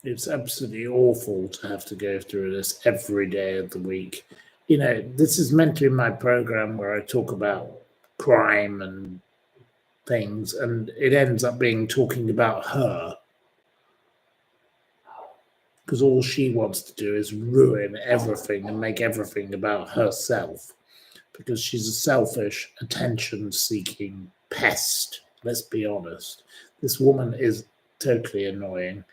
It's absolutely awful to have to go through this every day of the week. You know, this is meant to be my program where I talk about crime and things, and it ends up being talking about her because all she wants to do is ruin everything and make everything about herself because she's a selfish, attention seeking pest. Let's be honest. This woman is totally annoying,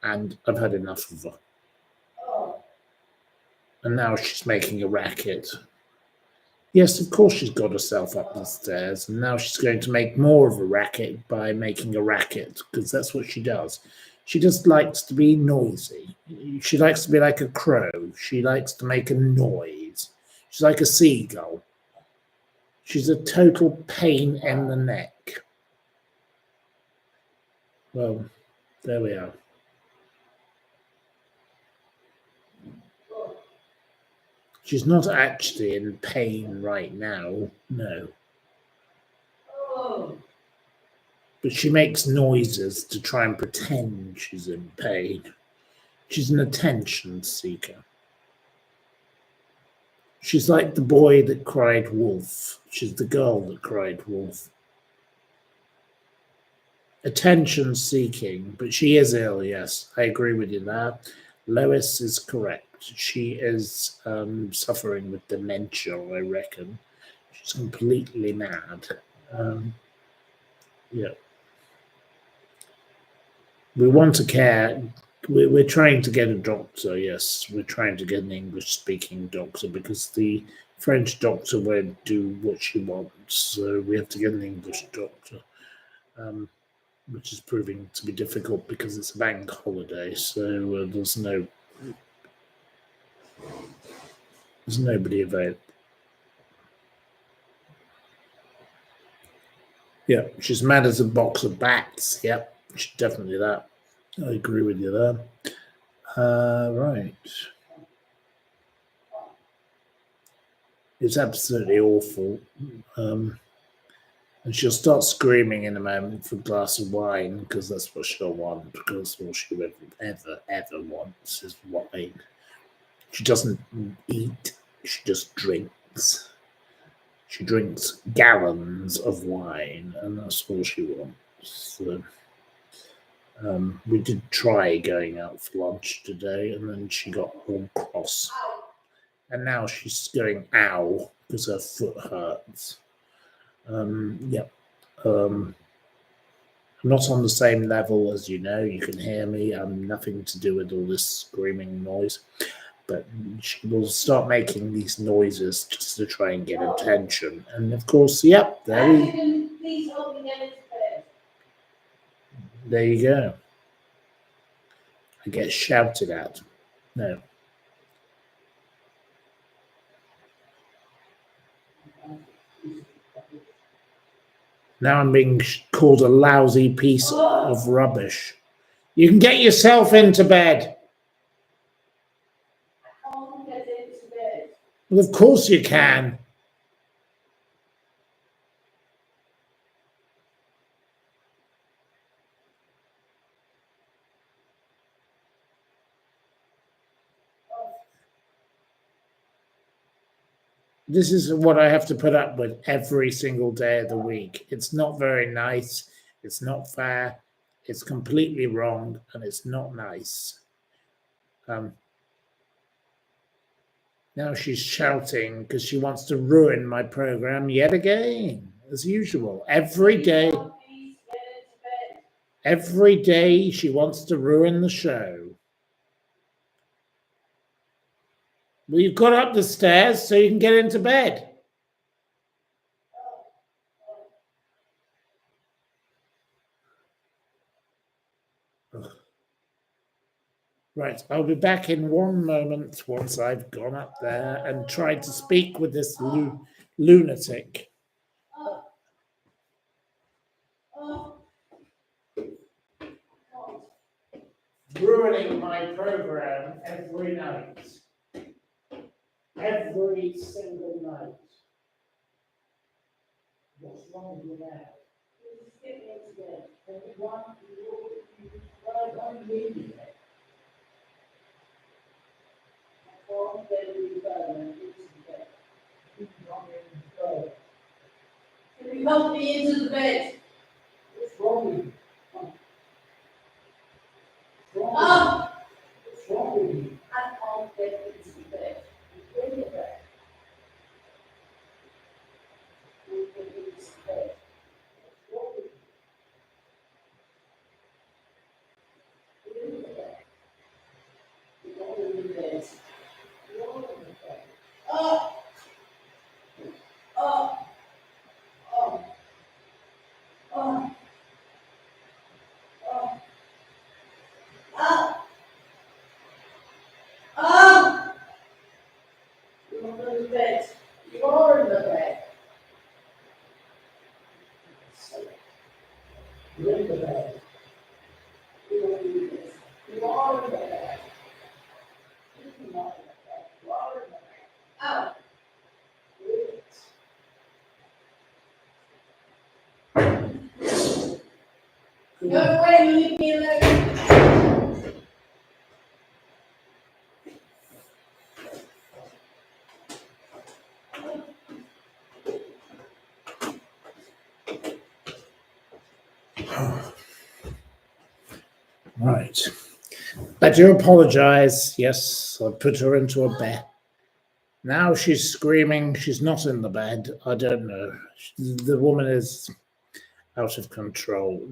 and I've had enough of her. And now she's making a racket. Yes, of course she's got herself up the stairs, and now she's going to make more of a racket by making a racket, because that's what she does. She just likes to be noisy. She likes to be like a crow. She likes to make a noise. She's like a seagull. She's a total pain in the neck. Well, there we are. She's not actually in pain right now, no. Oh. But she makes noises to try and pretend she's in pain. She's an attention seeker. She's like the boy that cried wolf. She's the girl that cried wolf. Attention seeking, but she is ill, yes. I agree with you there. Lois is correct. She is suffering with dementia, I reckon. She's completely mad. Yeah. We want to care. We're trying to get a doctor, yes. We're trying to get an English speaking doctor because the French doctor won't do what she wants. So we have to get an English doctor, which is proving to be difficult because it's a bank holiday. So there's nobody available. Yeah, she's mad as a box of bats. Yep, she's definitely that. I agree with you there. Right. It's absolutely awful. And she'll start screaming in a moment for a glass of wine because that's what she'll want, because all she ever wants is wine. She doesn't eat, she just drinks. She drinks gallons of wine, and that's all she wants. So, we did try going out for lunch today, and then she got all cross. And now she's going ow because her foot hurts. Yep. I'm not on the same level as you know. You can hear me. I'm nothing to do with all this screaming noise. But she will start making these noises just to try and get attention. And of course, yep, there you go. I get shouted at. No. Now I'm being called a lousy piece of rubbish. You can get yourself into bed. I can't get into bed. Well, of course you can. This is what I have to put up with every single day of the week. It's not very nice. It's not fair. It's completely wrong, and it's not nice. Now she's shouting because she wants to ruin my program yet again, as usual. Every day she wants to ruin the show. Well, you've got up the stairs so you can get into bed. Right, I'll be back in one moment once I've gone up there and tried to speak with this lunatic. Ruining my program every night. Every single night. What's wrong with you now? Can you help me into the bed? What's wrong with you? What's wrong with you? I can't get into the bed. Go to bed. You are in the bed. You're in the bed. You are in the bed. You are in the bed. You are in the bed. You are in the bed. Oh. No way, leave me alone. Right. I do apologize. Yes, I put her into a bed. Now she's screaming. She's not in the bed. I don't know. The woman is out of control.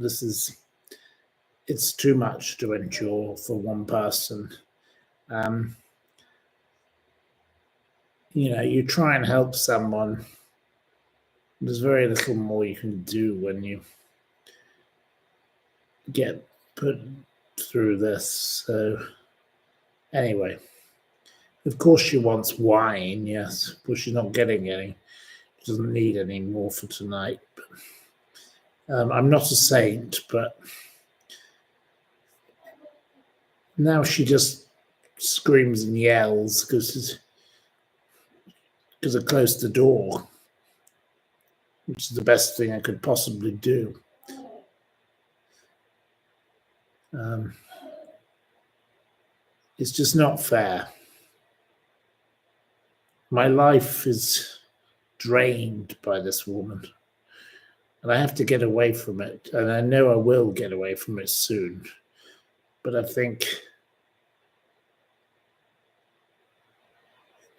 It's too much to endure for one person. You try and help someone. There's very little more you can do when you get put through this. So, anyway, of course she wants wine, yes, but she's not getting any. She doesn't need any more for tonight. I'm not a saint, but now she just screams and yells because I closed the door, which is the best thing I could possibly do. It's just not fair. My life is drained by this woman, and I have to get away from it. And I know I will get away from it soon, but I think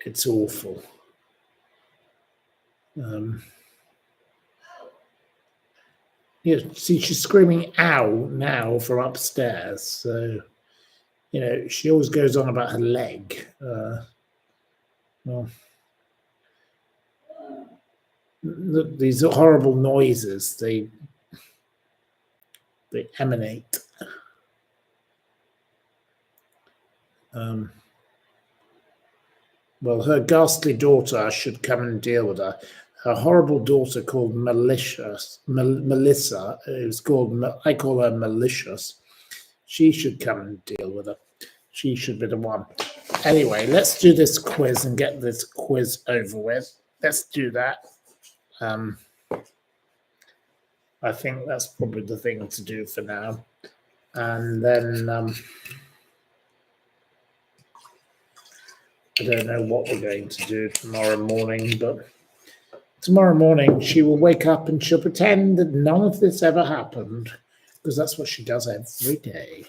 it's awful. See, she's screaming "ow" now from upstairs. So, she always goes on about her leg. Well, these horrible noises, they emanate. Well, her ghastly daughter should come and deal with her. her horrible daughter called Melissa, who's called, I call her Malicious. She should come and deal with her. She should be the one. Anyway, let's do this quiz and get this quiz over with. Let's do that. I think that's probably the thing to do for now. And then I don't know what we're going to do tomorrow morning, but tomorrow morning she will wake up and she'll pretend that none of this ever happened, because that's what she does every day.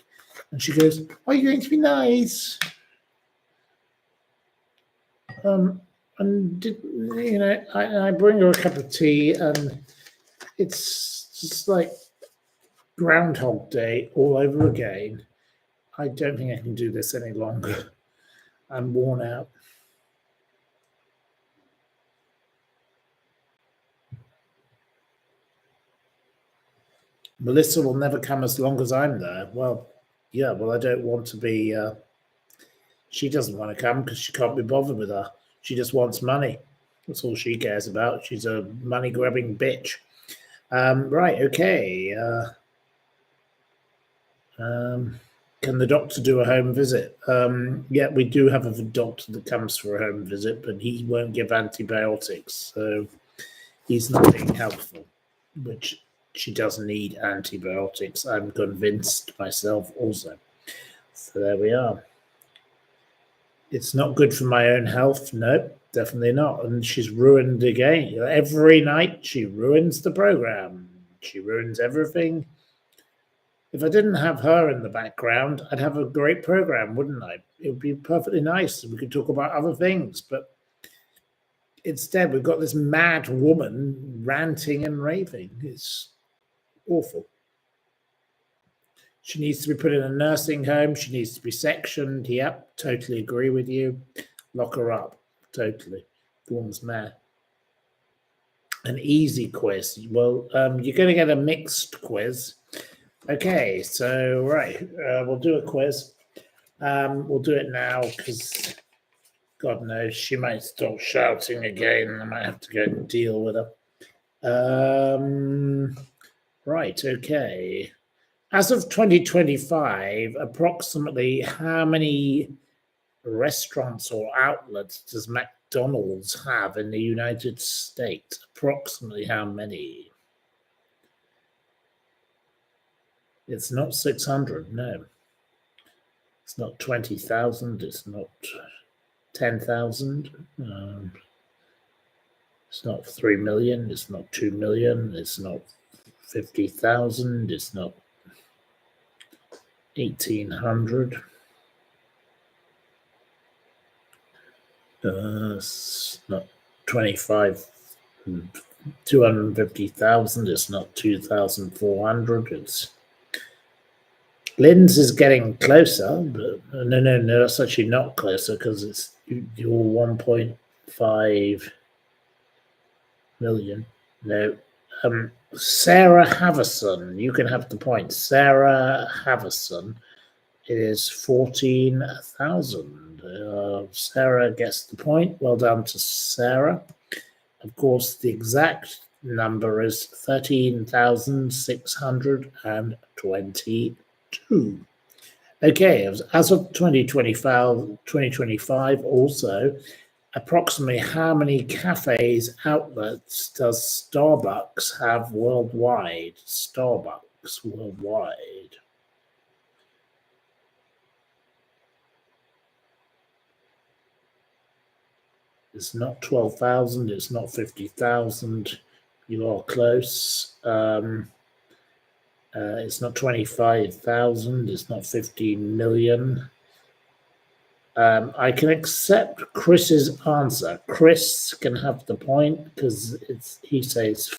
And she goes, "Are you going to be nice?" And I bring her a cup of tea, and it's just like Groundhog Day all over again. I don't think I can do this any longer. I'm worn out. Melissa will never come as long as I'm there. Well, yeah, I don't want to be. She doesn't want to come because she can't be bothered with her. She just wants money. That's all she cares about. She's a money-grabbing bitch. Right, okay. Can the doctor do a home visit? Yeah, we do have a doctor that comes for a home visit, but he won't give antibiotics, so he's not being helpful, which she doesn't need antibiotics. I'm convinced myself also. So there we are. It's not good for my own health. No, definitely not. And she's ruined again. Every night she ruins the program. She ruins everything. If I didn't have her in the background, I'd have a great program, wouldn't I? It would be perfectly nice. We could talk about other things, but instead we've got this mad woman ranting and raving. It's awful. She needs to be put in a nursing home. She needs to be sectioned. Yep, totally agree with you. Lock her up. Totally. The woman's mad. An easy quiz. Well, you're going to get a mixed quiz. Okay, so right, we'll do a quiz. We'll do it now because God knows she might start shouting again and I might have to go and deal with her. Right, okay. As of 2025, approximately how many restaurants or outlets does McDonald's have in the United States? Approximately how many? It's not 600, no. It's not 20,000. It's not 10,000. It's not 3 million. It's not 2 million. It's not 50,000. It's not 1,800. It's not 250,000. It's not 2,400. It's Lynn's is getting closer, but no, that's actually not closer because it's you're 1.5 million. No. Sarah Havison, you can have the point. Sarah Havison, it is 14,000. Sarah gets the point. Well done to Sarah. Of course, the exact number is 13,622. Okay, as of 2025 also, approximately how many cafes outlets does Starbucks have worldwide? Starbucks worldwide. It's not 12,000, it's not 50,000. You are close. It's not 25,000, it's not 15 million. I can accept Chris's answer. Chris can have the point because he says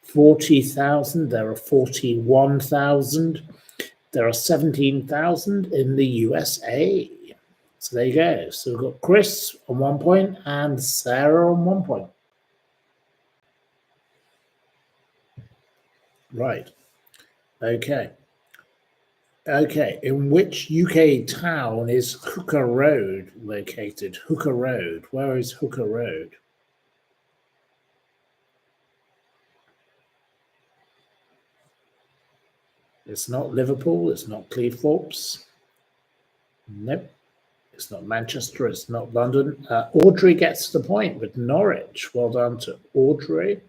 40,000. There are 41,000. There are 17,000 in the USA. So there you go. So we've got Chris on 1 point and Sarah on 1 point. Right. Okay. In which UK town is Hooker Road located? Hooker Road. Where is Hooker Road? It's not Liverpool. It's not Cleethorpes. Nope. It's not Manchester. It's not London. Audrey gets the point with Norwich. Well done to Audrey.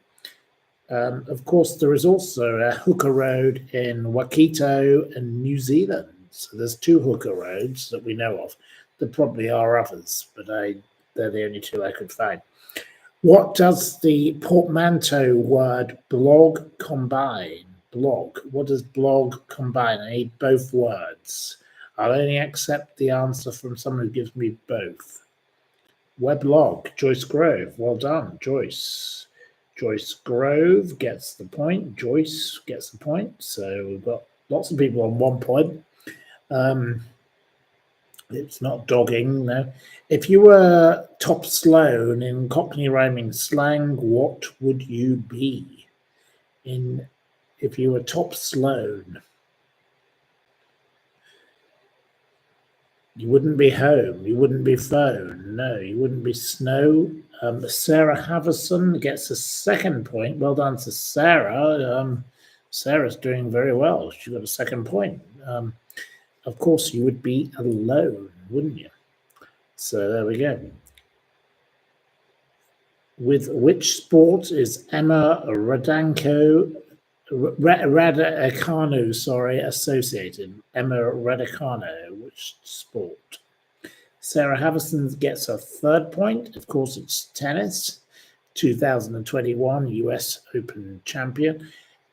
Of course, there is also a hooker road in Waikato and New Zealand. So there's 2 hooker roads that we know of. There probably are others, but they're the only 2 I could find. What does the portmanteau word blog combine? Blog. What does blog combine? I need both words. I'll only accept the answer from someone who gives me both. Weblog. Joyce Grove. Well done, Joyce. Joyce Grove gets the point. Joyce gets the point. So we've got lots of people on 1 point. It's not dogging, no. If you were Top Sloan in Cockney rhyming slang, what would you be? If you were Top Sloan, you wouldn't be home. You wouldn't be phone. No, you wouldn't be snow. Sarah Haverson gets a 2nd point. Well done to Sarah. Sarah's doing very well. She got a 2nd point. Of course, you would be alone, wouldn't you? So there we go. With which sport is Emma Raducanu associated? Emma Raducanu, which sport? Sarah Haverson gets a 3rd point. Of course, it's tennis. 2021 US Open champion.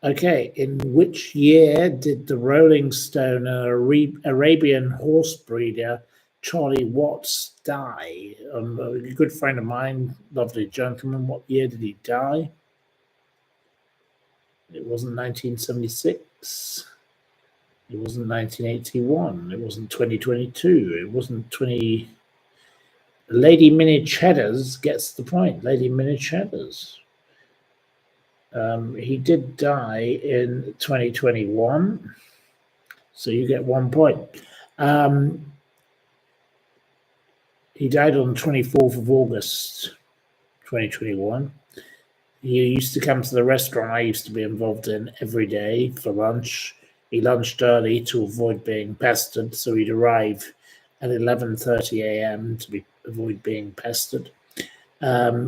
Okay, in which year did the Rolling Stone Arabian horse breeder Charlie Watts die? A good friend of mine, lovely gentleman. What year did he die? It wasn't 1976. It wasn't 1981. It wasn't 2022. It wasn't 20. Lady Minnie Cheddars gets the point. Lady Minnie Cheddars. He did die in 2021, so you get 1 point. He died on the 24th of August, 2021. He used to come to the restaurant I used to be involved in every day for lunch. He lunched early to avoid being pestered, so he'd arrive at 11:30 a.m. to avoid being pestered.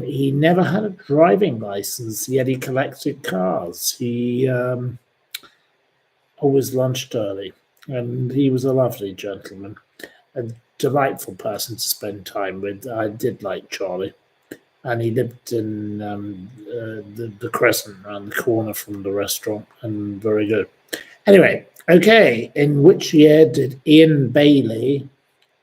He never had a driving license, yet he collected cars. He always lunched early, and he was a lovely gentleman, a delightful person to spend time with. I did like Charlie, and he lived in the Crescent around the corner from the restaurant, and very good. Anyway, okay, in which year did Ian Bailey,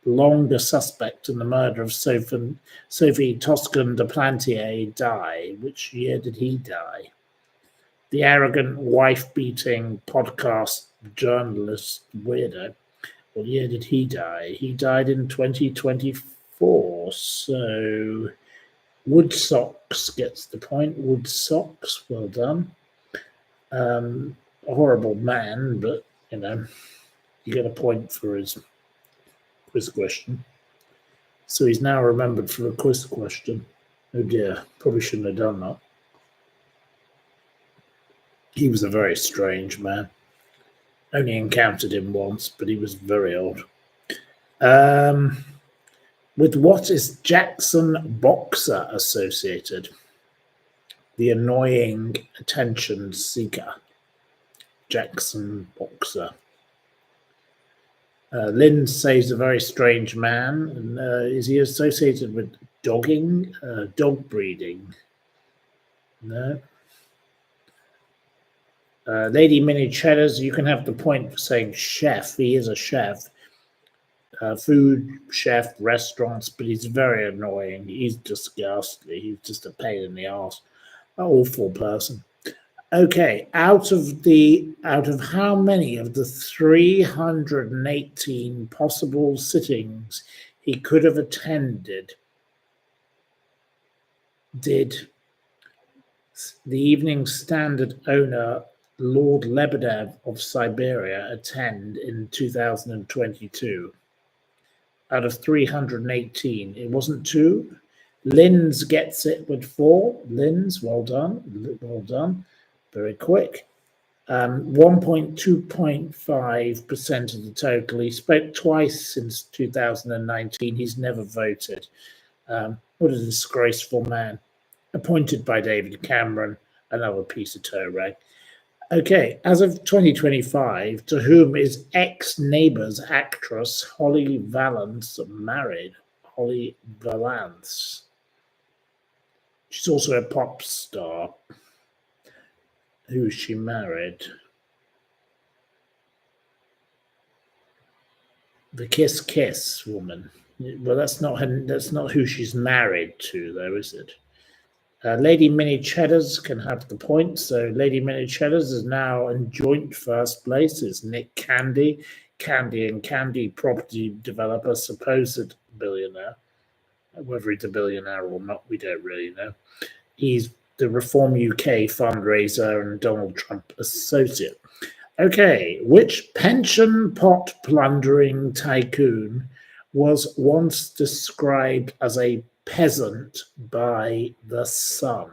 longer suspect in the murder of Sophie Toscan de Plantier, die? Which year did he die? The arrogant, wife-beating podcast journalist weirdo. What year did he die? He died in 2024. So Woodsox gets the point. Woodsox, well done. A horrible man, but you get a point for his quiz question. So he's now remembered for a quiz question. Oh dear, probably shouldn't have done that. He was a very strange man. Only encountered him once, but he was very old. With what is Jackson Boxer associated? The annoying attention seeker. Jackson Boxer. Lynn says a very strange man. And, is he associated with dogging? Dog breeding? No. Lady Minnie Cheddars, you can have the point for saying chef. He is a chef. Food chef, restaurants, but he's very annoying. He's just ghastly. He's just a pain in the arse. An awful person. Okay, out of how many of the 318 possible sittings he could have attended did the Evening Standard owner Lord Lebedev of Siberia attend in 2022? Out of 318, it wasn't 2. Linz gets it with 4. Linz, well done. Well done. Very quick. 1.2.5% of the total. He spoke twice since 2019. He's never voted. What a disgraceful man. Appointed by David Cameron, another piece of toe rag. Okay, as of 2025, to whom is ex-Neighbours actress Holly Valance married? Holly Valance. She's also a pop star. Who is she married? The Kiss Kiss woman. Well, that's not who she's married to, though, is it? Lady Mini Cheddars can have the point. So Lady Mini Cheddars is now in joint first place. It's Nick Candy, Candy property developer, supposed billionaire. Whether he's a billionaire or not, we don't really know. He's the Reform UK fundraiser and Donald Trump associate. Okay, which pension pot plundering tycoon was once described as a peasant by the Sun?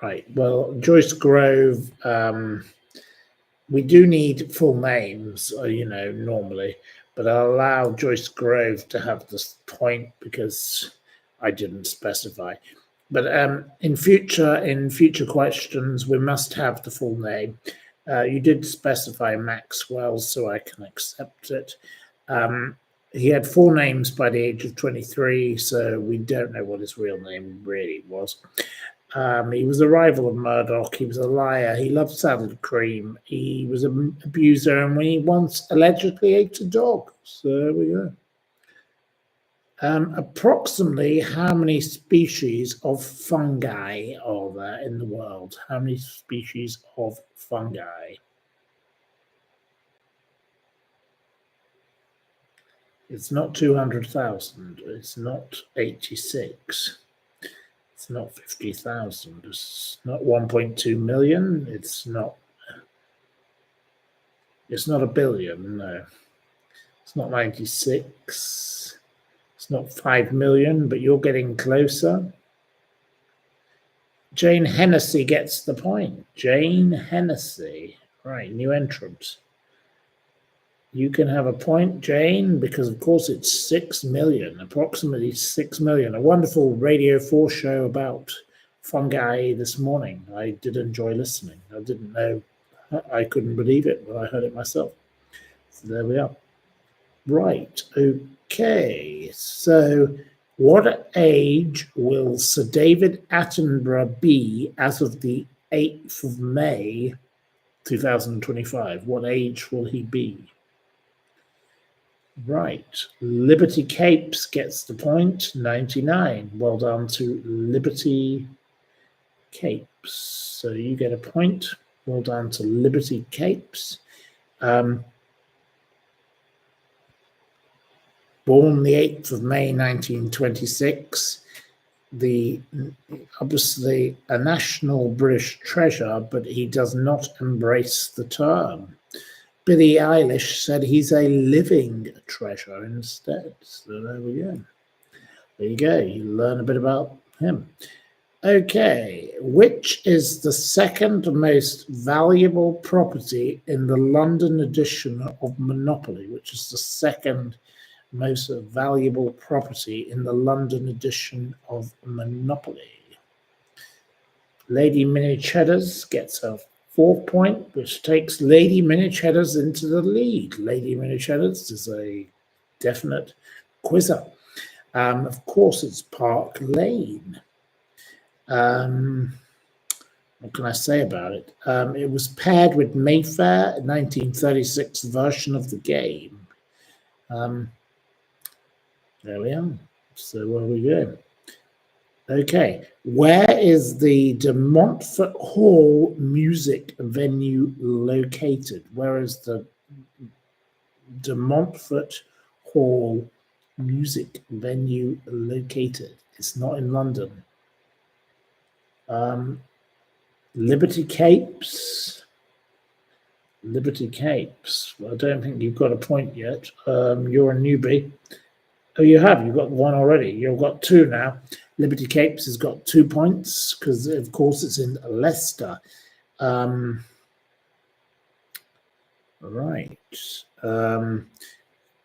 Right, well, Joyce Grove, we do need full names, normally, but I'll allow Joyce Grove to have this point because I didn't specify. But in future questions, we must have the full name. You did specify Maxwell, so I can accept it. He had 4 names by the age of 23, so we don't know what his real name really was. He was a rival of Murdoch. He was a liar. He loved salad cream. He was an abuser, and he once allegedly ate a dog. So there we go. Approximately how many species of fungi are there in the world? How many species of fungi? It's not 200,000. It's not 86. It's not 50,000. It's not 1.2 million. It's not a billion. No. It's not 96. It's not 5 million, but you're getting closer. Jane Hennessy gets the point. Jane Hennessy. Right, new entrant. You can have a point, Jane, because of course it's 6 million, approximately 6 million. A wonderful Radio 4 show about fungi this morning. I did enjoy listening. I didn't know, I couldn't believe it, but I heard it myself. So there we are. Right, okay. So what age will Sir David Attenborough be as of the 8th of May, 2025? What age will he be? Right. Liberty Capes gets the point. 99. Well done to Liberty Capes. So you get a point. Well done to Liberty Capes. Born the 8th of May 1926. Obviously a national British treasure, but he does not embrace the term. Billie Eilish said he's a living treasure instead. So there we go. There you go. You learn a bit about him. Okay. Which is the second most valuable property in the London edition of Monopoly? Which is the second most valuable property in the London edition of Monopoly? Lady Mini Cheddars gets a 4 point, which takes Lady Mini Cheddars into the lead. Lady Mini Cheddars is a definite quizzer. Of course, it's Park Lane. What can I say about it? It was paired with Mayfair, 1936 version of the game. There we are. So where we go? Okay, where is the De Montfort Hall music venue located? Where is the De Montfort Hall music venue located? It's not in London. Liberty Capes. Liberty Capes. Well, I don't think you've got a point yet. You're a newbie. Oh, you have. You've got one already. You've got 2 now. Liberty Capes has got 2 points because, of course, it's in Leicester. Right.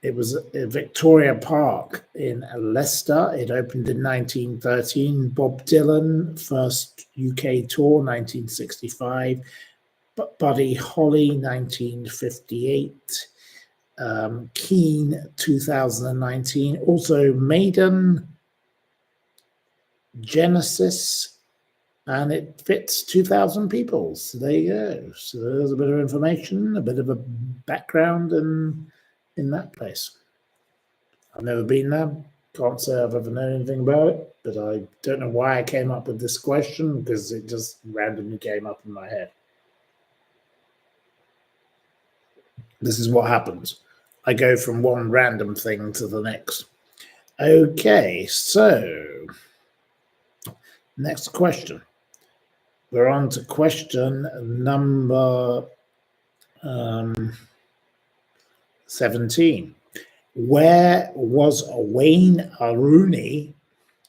It was Victoria Park in Leicester. It opened in 1913. Bob Dylan, first UK tour, 1965. Buddy Holly, 1958. Keane, 2019. Also Maiden, Genesis, and it fits 2,000 people. So there you go. So there's a bit of information, a bit of a background in that place. I've never been there. Can't say I've ever known anything about it, but I don't know why I came up with this question because it just randomly came up in my head. This is what happens. I go from one random thing to the next. Okay, so next question. We're on to question number 17. Where was Wayne Rooney,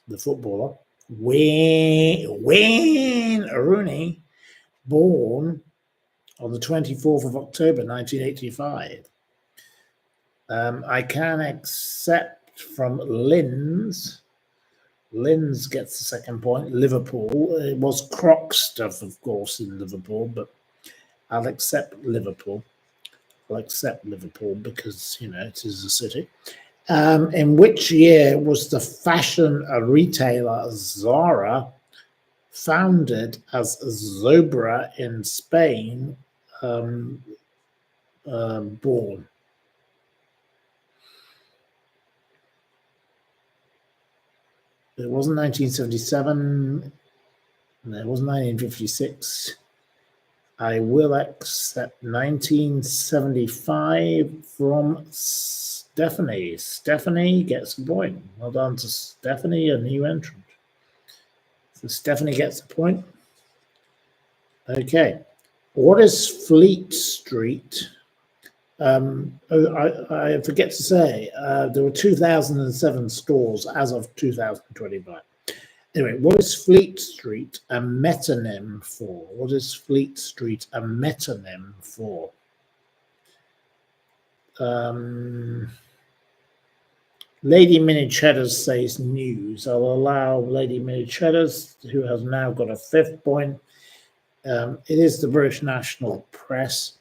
the footballer, Wayne Rooney, born on the 24th of October, 1985? I can accept from Linz. Linz gets the second point. Liverpool. It was Crockstuff, of course, in Liverpool, but I'll accept Liverpool. I'll accept Liverpool because, it is a city. In which year was the fashion retailer Zara founded as Zobra in Spain born? It wasn't 1977. No, it wasn't 1956. I will accept 1975 from Stephanie. Stephanie gets a point. Well done to Stephanie, a new entrant. So Stephanie gets a point. Okay. What is Fleet Street? I forget to say, there were 2,007 stores as of 2025. Anyway, what is Fleet Street a metonym for? What is Fleet Street a metonym for? Lady Mini Cheddars says news. I'll allow Lady Mini Cheddars, who has now got a 5th point. It is the British National Press.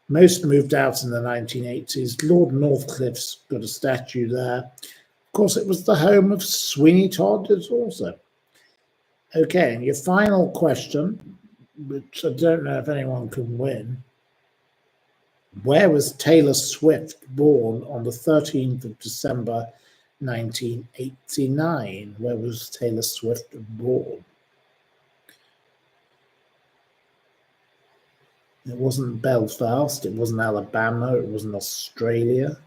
Most moved out in the 1980s. Lord Northcliffe's got a statue there. Of course, it was the home of Sweeney Todd also. Okay, and your final question, which I don't know if anyone can win. Where was Taylor Swift born on the 13th of December, 1989? Where was Taylor Swift born? It wasn't Belfast, it wasn't Alabama, it wasn't Australia.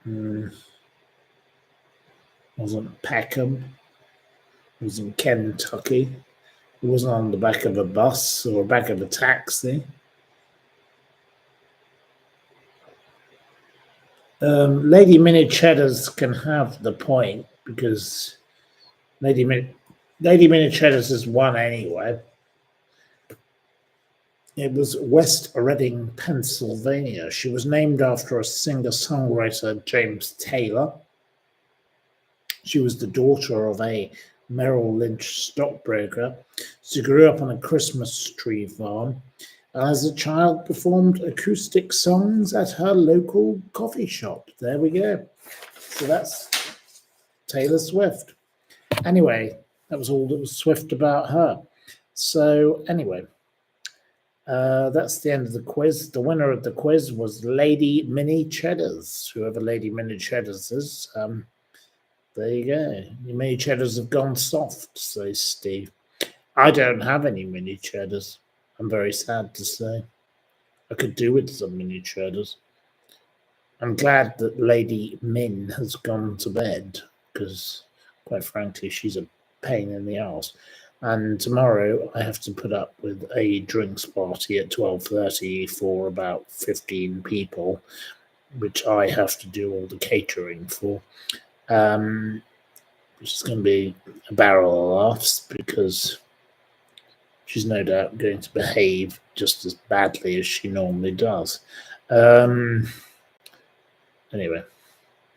It wasn't Peckham, it wasn't Kentucky, it wasn't on the back of a bus or back of a taxi. Lady Mini Cheddars can have the point because Lady Mini Cheddars has won anyway. It was West Reading, Pennsylvania. She was named after a singer-songwriter, James Taylor. She was the daughter of a Merrill Lynch stockbroker. She grew up on a Christmas tree farm. And as a child, performed acoustic songs at her local coffee shop. There we go. So that's Taylor Swift. Anyway, that was all that was Swift about her. So anyway, that's the end of the quiz. The winner of the quiz was Lady Mini Cheddars, whoever Lady Mini Cheddars is. There you go. Your mini cheddars have gone soft, says Steve. I don't have any mini cheddars. I'm very sad to say. I could do with some mini cheddars. I'm glad that Lady Min has gone to bed because, quite frankly, she's a pain in the arse. And tomorrow I have to put up with a drinks party at 12:30 for about 15 people, which I have to do all the catering for. which is going to be a barrel of laughs because she's no doubt going to behave just as badly as she normally does. Anyway,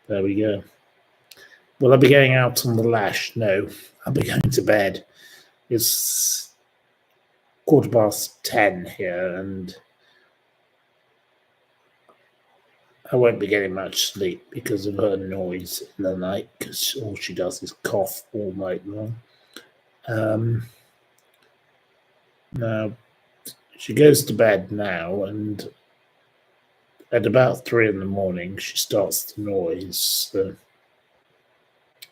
there we go. Will I be going out on the lash? No, I'll be going to bed. It's 10:15 here, and I won't be getting much sleep because of her noise in the night, because all she does is cough all night long. Now, she goes to bed now, and at about 3 a.m, she starts the noise. So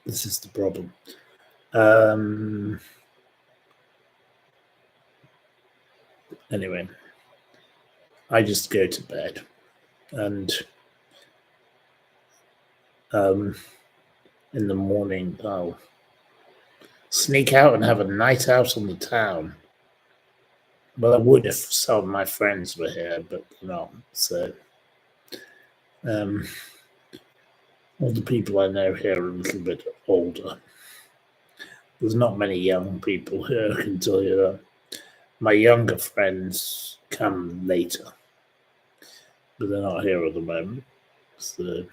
this is the problem. Anyway, I just go to bed, and in the morning I'll sneak out and have a night out on the town. Well, I would if some of my friends were here, but they're not. So all the people I know here are a little bit older. There's not many young people here, I can tell you that. My younger friends come later, but they're not here at the moment. So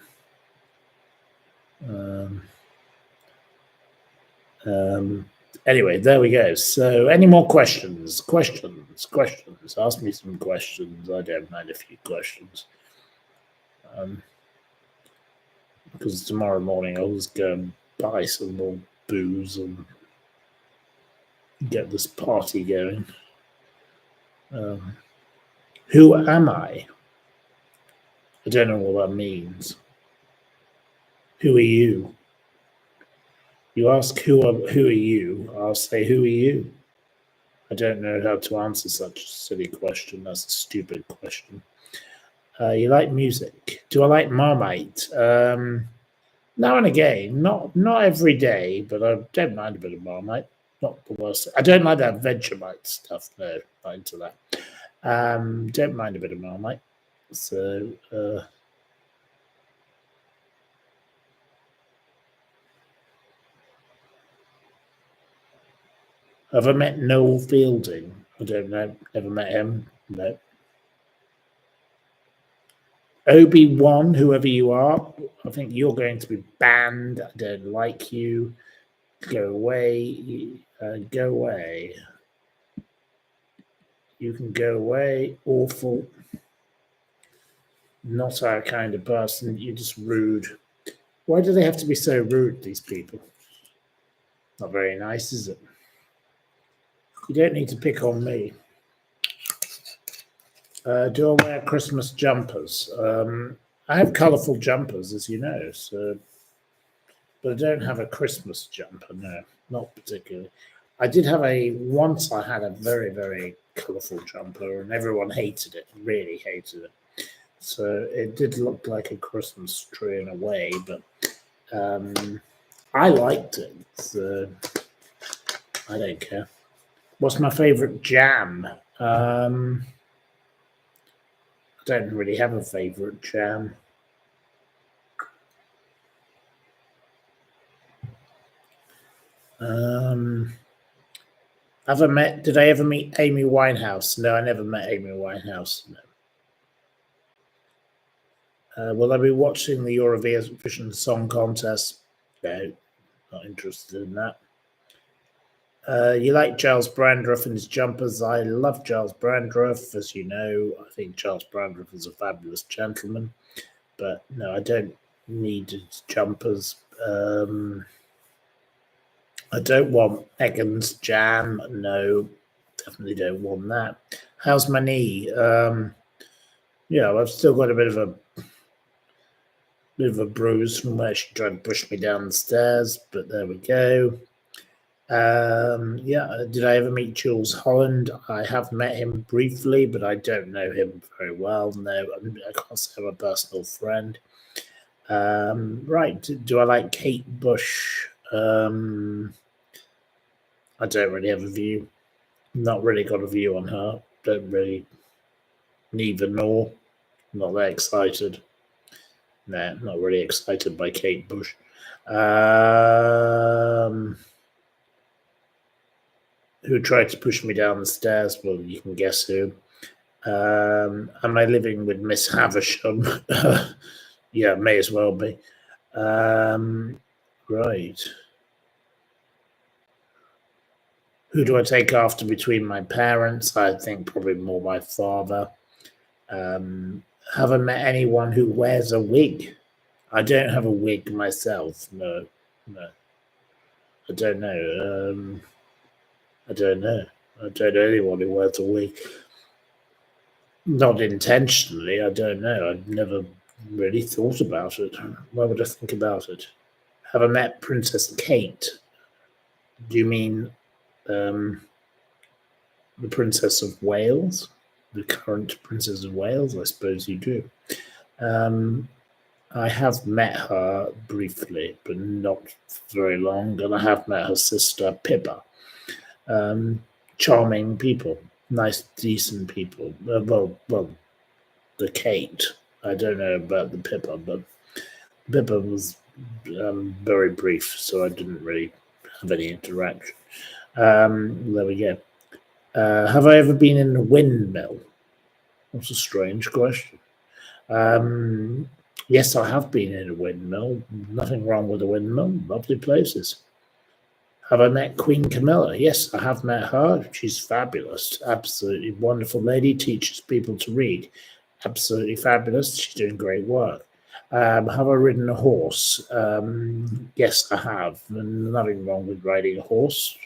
anyway, there we go. So any more questions? Questions. Ask me some questions. I don't mind a few questions. Because tomorrow morning I'll just go and buy some more booze and get this party going. Who am I? I don't know what that means. Who are you? You ask who are you, I'll say who are you? I don't know how to answer such a silly question. That's a stupid question. You like music? Do I like Marmite? Now and again, not every day, but I don't mind a bit of Marmite. Not the worst. I don't like that Vegemite stuff. No, not into that. Don't mind a bit of Marmite. So have I met Noel Fielding? I don't know. Never met him. No. Obi-Wan, whoever you are, I think you're going to be banned. I don't like you. Go away. Go away. You can go away. Awful. Not our kind of person. You're just rude. Why do they have to be so rude, these people? Not very nice, is it? You don't need to pick on me. Do I wear Christmas jumpers? I have colourful jumpers, as you know, so, but I don't have a Christmas jumper. No, not particularly. I did have once I had a very, very colourful jumper, and everyone hated it, really hated it. So it did look like a Christmas tree in a way, but I liked it. So I don't care. What's my favourite jam? I don't really have a favourite jam. Did I ever meet Amy Winehouse? No, I never met Amy Winehouse. No. Will I be watching the Eurovision Song Contest? No, not interested in that. You like Giles Brandreth and his jumpers? I love Giles Brandreth, as you know. I think Giles Brandreth is a fabulous gentleman. But no, I don't need his jumpers. I don't want Egan's jam. No, definitely don't want that. How's my knee? Yeah, I've still got a bit of a bruise from where she tried to push me down the stairs, but there we go. Yeah, did I ever meet Jules Holland? I have met him briefly, but I don't know him very well. No, I can't say I'm a personal friend. Right, do I like Kate Bush? I don't really have a view. Not really got a view on her. Don't really. Neither nor. Not that excited. Nah, not really excited by Kate Bush. Who tried to push me down the stairs? Well, you can guess who. Am I living with Miss Havisham? Yeah, may as well be. Right. Who do I take after between my parents? I think probably more my father. Have I met anyone who wears a wig? I don't have a wig myself. No. I don't know. I don't know. I don't know anyone who wears a wig. Not intentionally. I don't know. I've never really thought about it. Why would I think about it? Have I met Princess Kate? Do you mean the Princess of Wales? The current Princess of Wales? I suppose you do. I have met her briefly, but not very long, and I have met her sister Pippa. Charming people, nice, decent people. Well, the Kate. I don't know about the Pippa, but Pippa was very brief, so I didn't really have any interaction. There we go. Have I ever been in a windmill? That's a strange question. Yes, I have been in a windmill. Nothing wrong with a windmill. Lovely places. Have I met Queen Camilla? Yes, I have met her. She's fabulous. Absolutely wonderful lady. Teaches people to read. Absolutely fabulous. She's doing great work. Have I ridden a horse? Yes, I have. Nothing wrong with riding a horse.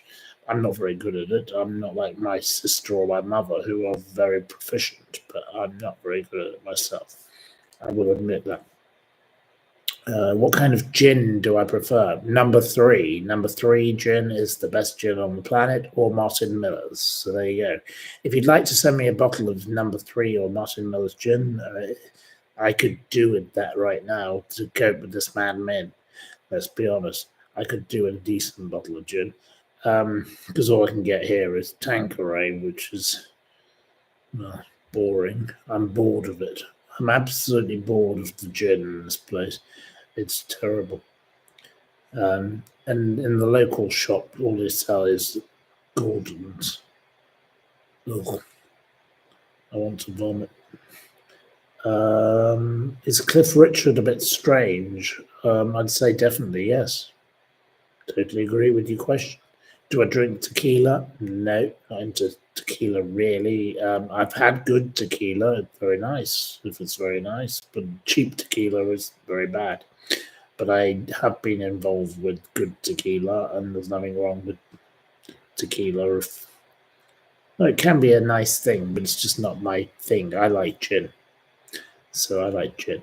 I'm not very good at it. I'm not like my sister or my mother, who are very proficient, but I'm not very good at it myself. I will admit that. What kind of gin do I prefer? Number 3. Number 3 gin is the best gin on the planet, or Martin Miller's. So there you go. If you'd like to send me a bottle of number 3 or Martin Miller's gin, I could do with that right now to cope with this Mad Men. Let's be honest. I could do a decent bottle of gin. Because all I can get here is Tanqueray, which is boring. I'm bored of it. I'm absolutely bored of the gin in this place. It's terrible. And in the local shop, all they sell is Gordon's. Ugh. I want to vomit. Is Cliff Richard a bit strange? I'd say definitely yes. Totally agree with your question. Do I drink tequila? No, not into tequila really. I've had good tequila. It's very nice if it's very nice, but cheap tequila is very bad. But I have been involved with good tequila, and there's nothing wrong with tequila. It can be a nice thing, but it's just not my thing. I like gin, so I like gin.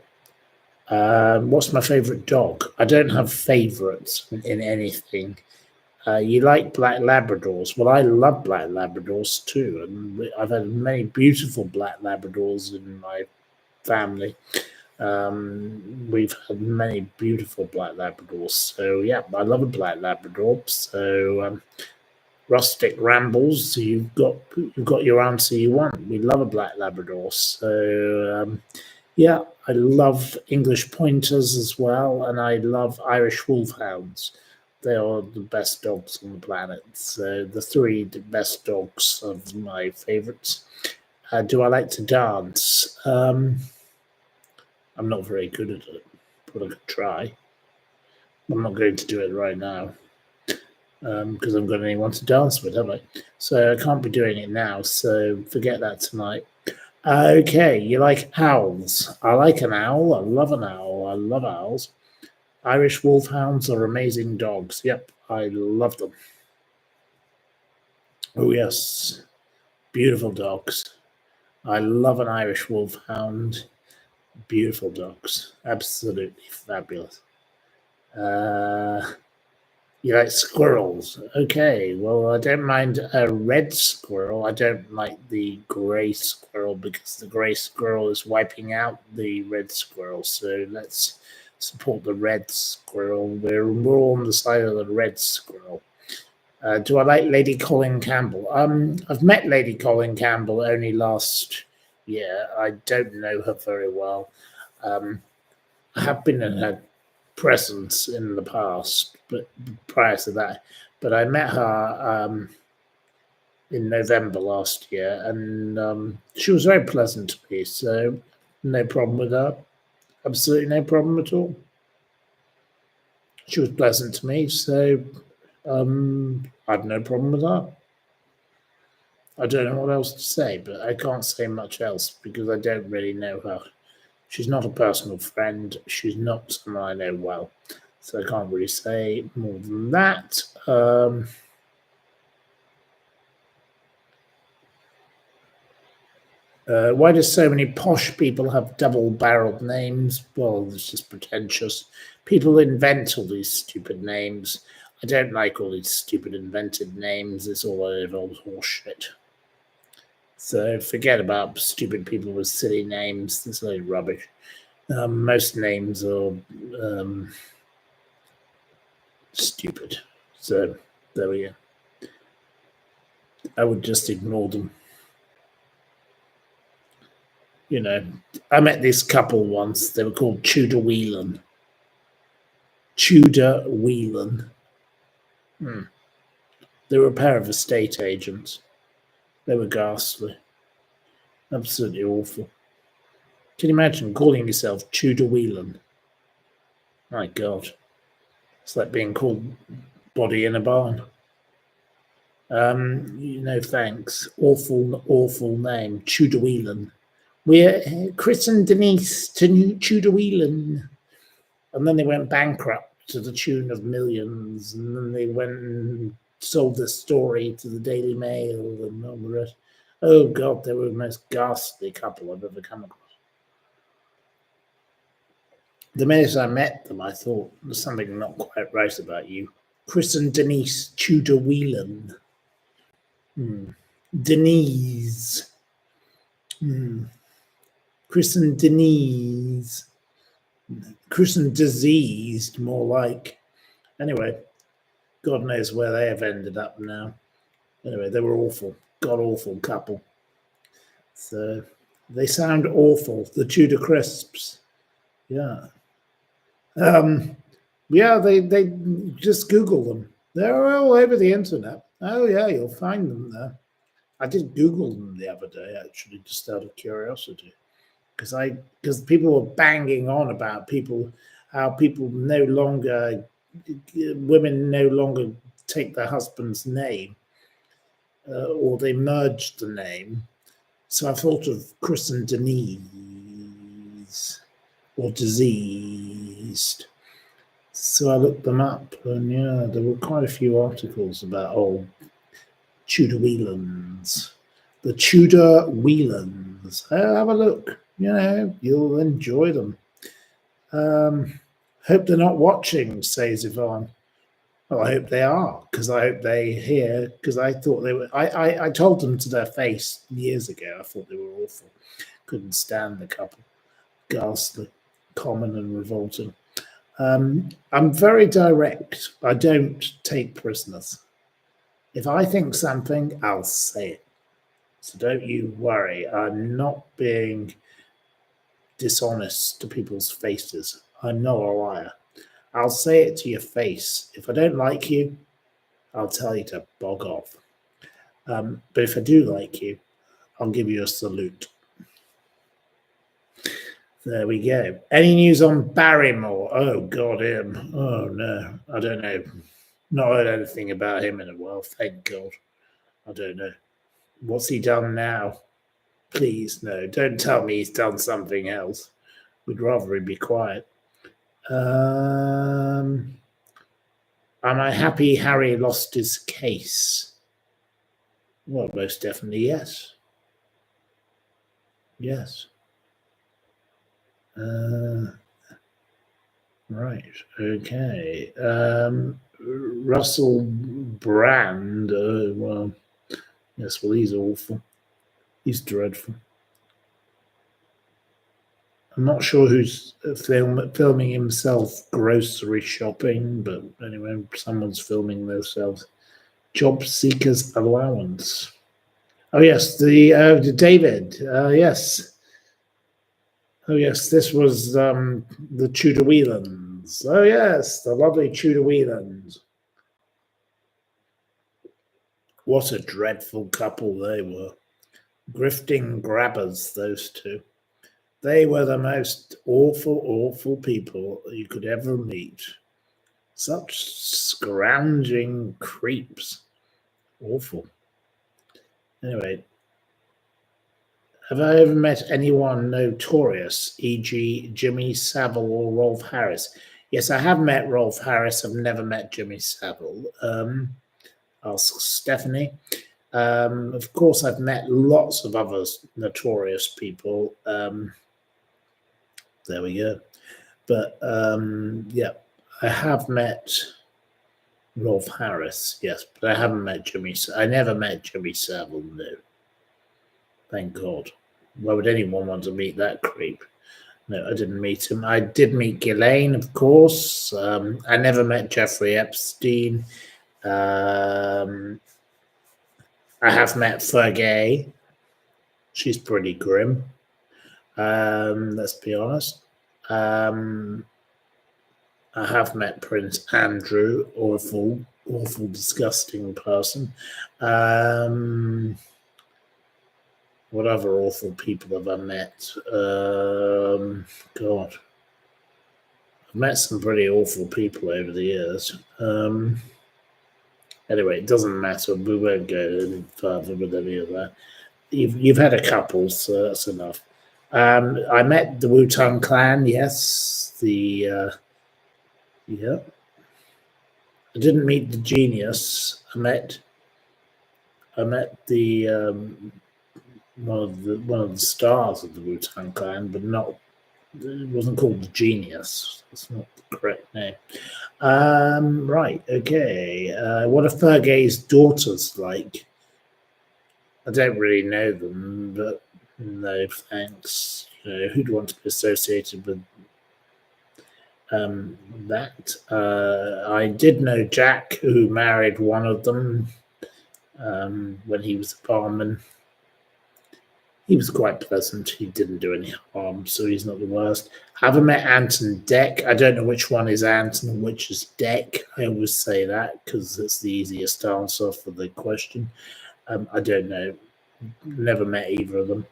What's my favorite dog? I don't have favorites in anything. You like black Labradors? Well, I love black Labradors too, and I've had many beautiful black Labradors in my family. We've had many beautiful black Labradors, so yeah, I love a black Labrador. So rustic rambles. So you've got your answer you want. We love a black Labrador. So yeah, I love English pointers as well, and I love Irish wolfhounds. They are the best dogs on the planet. So the 3 best dogs of my favorites. Do I like to dance? I'm not very good at it, but I could try. I'm not going to do it right now because I've got anyone to dance with, have I? So I can't be doing it now. So forget that tonight. Okay, you like owls? I like an owl. I love an owl. I love owls. Irish wolfhounds are amazing dogs. Yep, I love them. Oh, yes. Beautiful dogs. I love an Irish wolfhound. Beautiful dogs. Absolutely fabulous. You like squirrels? Okay, well, I don't mind a red squirrel. I don't like the grey squirrel because the grey squirrel is wiping out the red squirrel. So let's support the red squirrel. We're more on the side of the red squirrel. Do I like Lady Colin Campbell? I've met Lady Colin Campbell only last year. I don't know her very well. I have been in her presence in the past, but prior to that. But I met her in November last year, and she was very pleasant to me. So no problem with her. Absolutely no problem at all. She was pleasant to me, so I had no problem with her. I don't know what else to say, but I can't say much else because I don't really know her. She's not a personal friend. She's not someone I know well. So I can't really say more than that. Why do so many posh people have double-barreled names? Well, it's just pretentious. People invent all these stupid names. I don't like all these stupid invented names. It's all old horseshit. So forget about stupid people with silly names. It's only rubbish. Most names are stupid. So there we go. I would just ignore them. You know, I met this couple once. They were called Tudor Whelan. Tudor Whelan. They were a pair of estate agents. They were ghastly. Absolutely awful. Can you imagine calling yourself Tudor Whelan? My God. It's like being called Body in a Barn. Thanks. Awful name. Tudor Whelan. We're Chris and Denise Tudor Whelan. And then they went bankrupt to the tune of millions. And then they went and sold the story to the Daily Mail and all the rest. Oh, God, they were the most ghastly couple I've ever come across. The minute I met them, I thought there's something not quite right about you. Chris and Denise Tudor Whelan. Denise. Chris and Denise. Chris and diseased, more like. Anyway, God knows where they have ended up now. Anyway, they were awful. God-awful couple. So they sound awful. The Tudor Crisps. Yeah. They just Google them. They're all over the internet. Oh yeah, you'll find them there. I did Google them the other day, actually, just out of curiosity, because people were banging on about how women no longer take their husband's name, or they merged the name. So I thought of Chris and Denise, or diseased. So I looked them up, and yeah, there were quite a few articles about Tudor Whelans. The Tudor Whelans. Have a look. You'll enjoy them. Hope they're not watching, says Yvonne. Well, I hope they are, because I hope they hear, because I thought they were. I told them to their face years ago. I thought they were awful. Couldn't stand the couple. Ghastly, common and revolting. I'm very direct. I don't take prisoners. If I think something, I'll say it. So don't you worry. I'm not being dishonest to people's faces. I'm not a liar. I'll say it to your face. If I don't like you, I'll tell you to bog off. But if I do like you, I'll give you a salute. There we go. Any news on Barrymore? Oh, God, him. Oh, no. I don't know. Not heard anything about him in a while. Thank God. I don't know. What's he done now? Please, no. Don't tell me he's done something else. We'd rather he be quiet. Am I happy Harry lost his case? Well, most definitely, yes. Yes. Right. Okay. Russell Brand. Well, yes. Well, he's awful. He's dreadful. I'm not sure who's filming himself grocery shopping, but anyway, someone's filming themselves. Job seekers allowance. Oh yes, the David. Yes. Oh yes, this was the Tudor Whelans. Whelans. Oh, yes, the lovely Tudor Whelans. What a dreadful couple they were. Grifting grabbers, those two. They were the most awful, awful people you could ever meet. Such scrounging creeps. Awful. Anyway, have I ever met anyone notorious, e.g., Jimmy Savile or Rolf Harris? Yes, I have met Rolf Harris. I've never met Jimmy Savile. Ask Stephanie. Of course, I've met lots of other notorious people. There we go. But yeah, I have met Rolf Harris, yes, but I haven't met Jimmy. I never met Jimmy Savile, no. Thank God. Why would anyone want to meet that creep? No, I didn't meet him. I did meet Ghislaine, of course. I never met Jeffrey Epstein. I have met Fergie. She's pretty grim. Let's be honest. I have met Prince Andrew, awful, disgusting person. What other awful people have I met? God. I've met some pretty awful people over the years. Anyway, it doesn't matter. We won't go any further with any of that. You've had a couple, so that's enough. I met the Wu-Tang Clan, yes. Yeah. I didn't meet the genius. I met the one of the stars of the Wu-Tang Clan, but not. It wasn't called the genius. That's not the correct name. Right. Okay. What are Fergie's daughters like? I don't really know them, but no thanks. Who'd want to be associated with that? I did know Jack, who married one of them when he was a barman. He was quite pleasant. He didn't do any harm, so he's not the worst. Haven't met Anton Deck. I don't know which one is Anton and which is Deck. I always say that because it's the easiest answer for the question. I don't know. Never met either of them.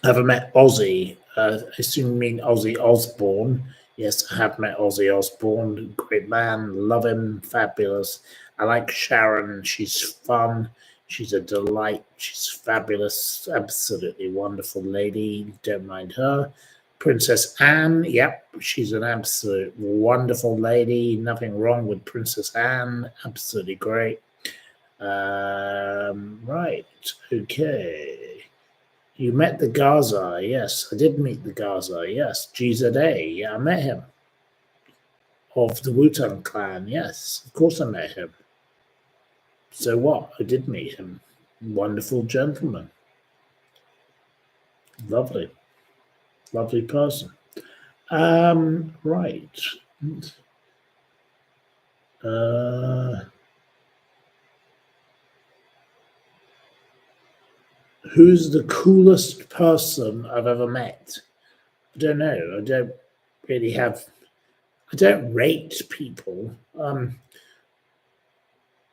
Have I met Ozzy? I assume you mean Ozzy Osbourne. Yes, I have met Ozzy Osbourne. Great man. Love him. Fabulous. I like Sharon. She's fun. She's a delight. She's fabulous. Absolutely wonderful lady. Don't mind her. Princess Anne. Yep, she's an absolute wonderful lady. Nothing wrong with Princess Anne. Absolutely great. Right. Okay. You met the Gaza. Yes, I did meet the Gaza. Yes. GZA. Yeah, I met him. Of the Wu-Tang Clan. Yes, of course I met him. So what? I did meet him. Wonderful gentleman. Lovely. Lovely person. Right. Who's the coolest person I've ever met? I don't know. I don't really have. I don't rate people.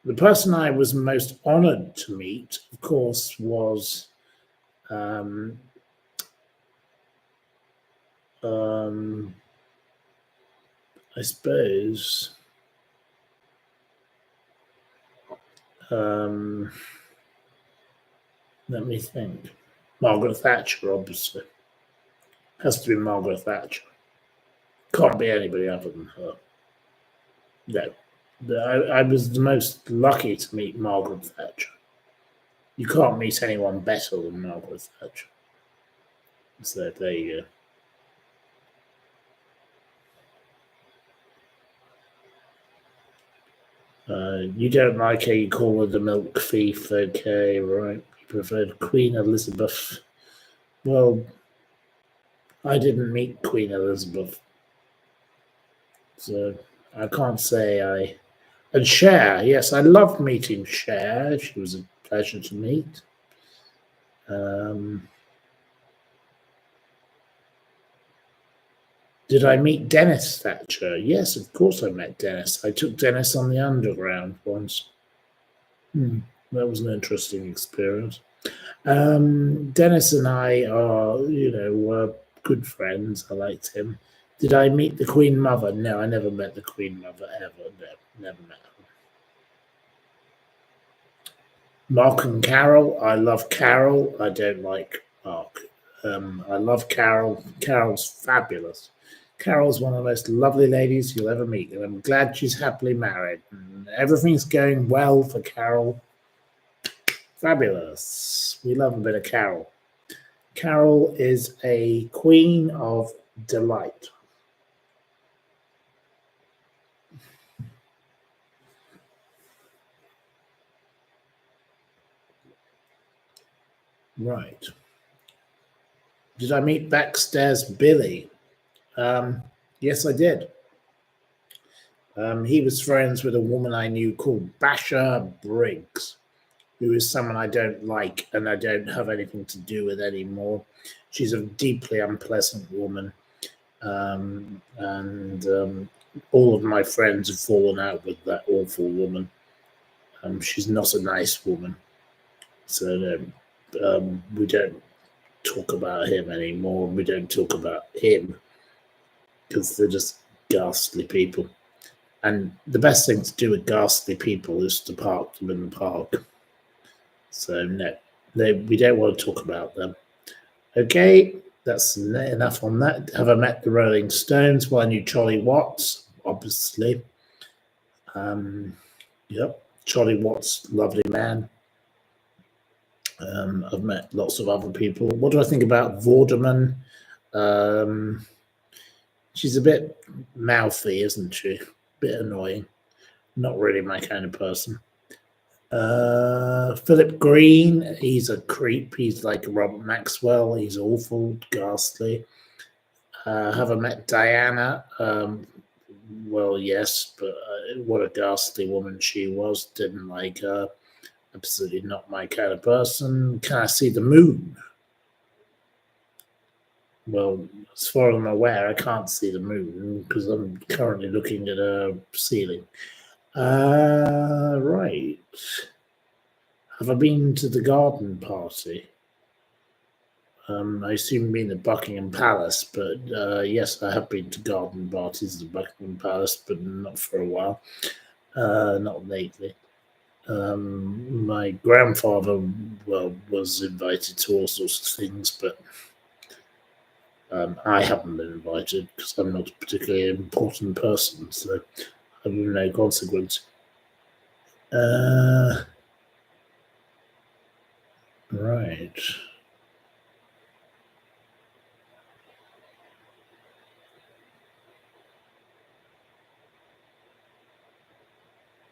The person I was most honored to meet, of course, was I suppose let me think. Margaret Thatcher, obviously. Has to be Margaret Thatcher. Can't be anybody other than her. No. I was the most lucky to meet Margaret Thatcher. You can't meet anyone better than Margaret Thatcher. So there you go. You don't like her, you call her the milk thief, okay, right. You preferred Queen Elizabeth. Well, I didn't meet Queen Elizabeth. So I can't say I... And Cher, yes, I loved meeting Cher. She was a pleasure to meet. Did I meet Dennis Thatcher? Yes, of course I met Dennis. I took Dennis on the underground once. That was an interesting experience. Dennis and I are, were good friends. I liked him. Did I meet the Queen Mother? No, I never met the Queen Mother ever. No, never met her. Mark and Carol. I love Carol. I don't like Mark. I love Carol. Carol's fabulous. Carol's one of the most lovely ladies you'll ever meet, and I'm glad she's happily married. And everything's going well for Carol. Fabulous. We love a bit of Carol. Carol is a queen of delight. Right. Did I meet backstairs Billy? Yes, I did. He was friends with a woman I knew called Basha Briggs, who is someone I don't like and I don't have anything to do with anymore. She's a deeply unpleasant woman. And all of my friends have fallen out with that awful woman. She's not a nice woman. So we don't talk about him anymore. We don't talk about him because they're just ghastly people. And the best thing to do with ghastly people is to park them in the park. So no, we don't want to talk about them. Okay, that's enough on that. Have I met the Rolling Stones? Well, I knew Charlie Watts, obviously. Yep, Charlie Watts, lovely man. I've met lots of other people. What do I think about Vorderman? She's a bit mouthy, isn't she? A bit annoying. Not really my kind of person. Philip Green, he's a creep. He's like Robert Maxwell. He's awful, ghastly. Have I met Diana? Well, yes, but what a ghastly woman she was. Didn't like her. Absolutely not my kind of person. Can I see the moon? Well, as far as I'm aware, I can't see the moon because I'm currently looking at a ceiling. Right. Have I been to the garden party? I assume you mean the Buckingham Palace, but yes, I have been to garden parties at Buckingham Palace, but not for a while. Not lately. My grandfather, was invited to all sorts of things, but I haven't been invited because I'm not a particularly important person, so I have no consequence. Right.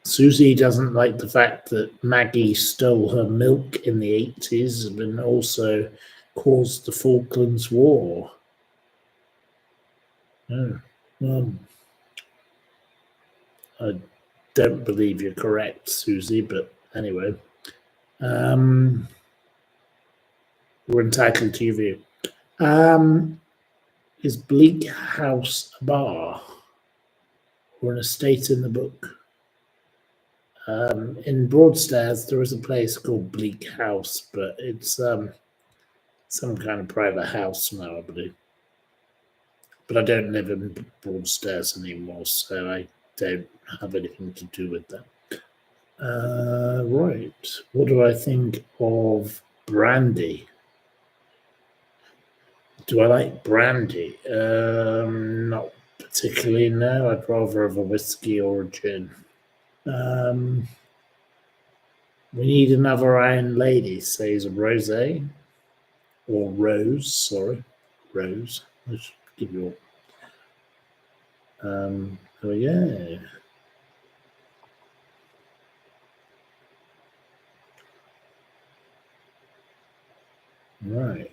Susie doesn't like the fact that Maggie stole her milk in the 80s and also caused the Falklands War. Oh, I don't believe you're correct, Susie, but anyway. We're entitled to your view. Is Bleak House a bar or an estate in the book? In Broadstairs, there is a place called Bleak House, but it's some kind of private house now, I believe. But I don't live in Broadstairs anymore, so I don't have anything to do with that. Right. What do I think of brandy? Do I like brandy? Not particularly, no. I'd rather have a whiskey or a gin. We need another Iron Lady, says Rosé. Or Rose, sorry. Rose. I should give you oh yeah. Right.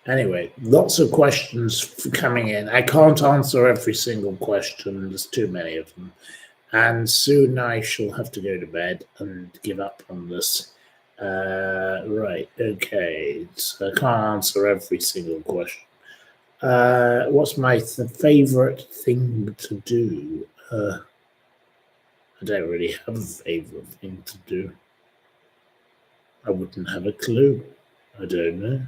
Anyway, lots of questions coming in. I can't answer every single question. There's too many of them. And soon I shall have to go to bed and give up on this. Right, okay. So I can't answer every single question. What's my favorite thing to do? I don't really have a favorite thing to do. I wouldn't have a clue. I don't know.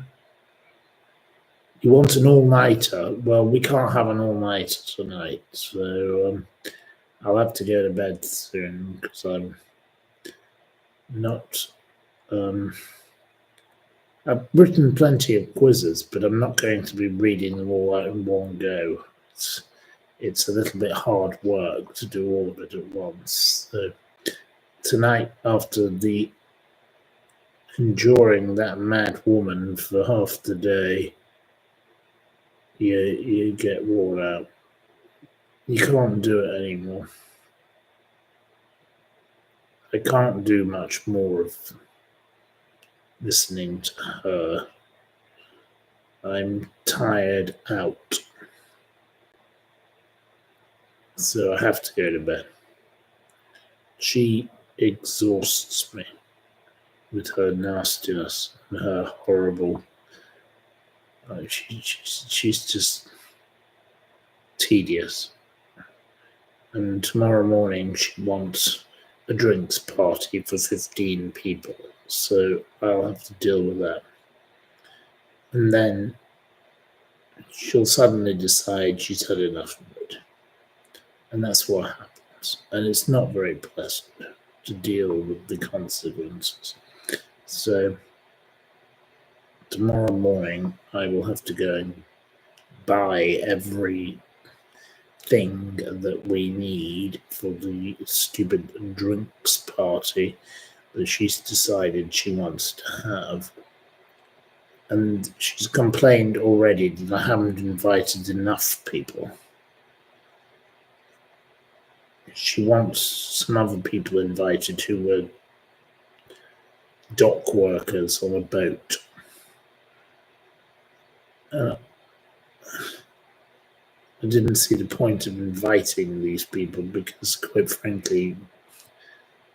You want an all-nighter? Well, we can't have an all-nighter tonight, so I'll have to go to bed soon because I'm not. I've written plenty of quizzes, but I'm not going to be reading them all out in one go. It's a little bit hard work to do all of it at once. So tonight, after the enduring that mad woman for half the day, you get worn out. You can't do it anymore. I can't do much more of listening to her. I'm tired out. So I have to go to bed. She exhausts me with her nastiness and her horrible. She's just tedious. And tomorrow morning she wants a drinks party for 15 people. So I'll have to deal with that. And then she'll suddenly decide she's had enough of it. And that's what happens. And it's not very pleasant to deal with the consequences. So tomorrow morning I will have to go and buy every thing that we need for the stupid drinks party that she's decided she wants to have. And she's complained already that I haven't invited enough people. She wants some other people invited who were dock workers on a boat. I didn't see the point of inviting these people because, quite frankly,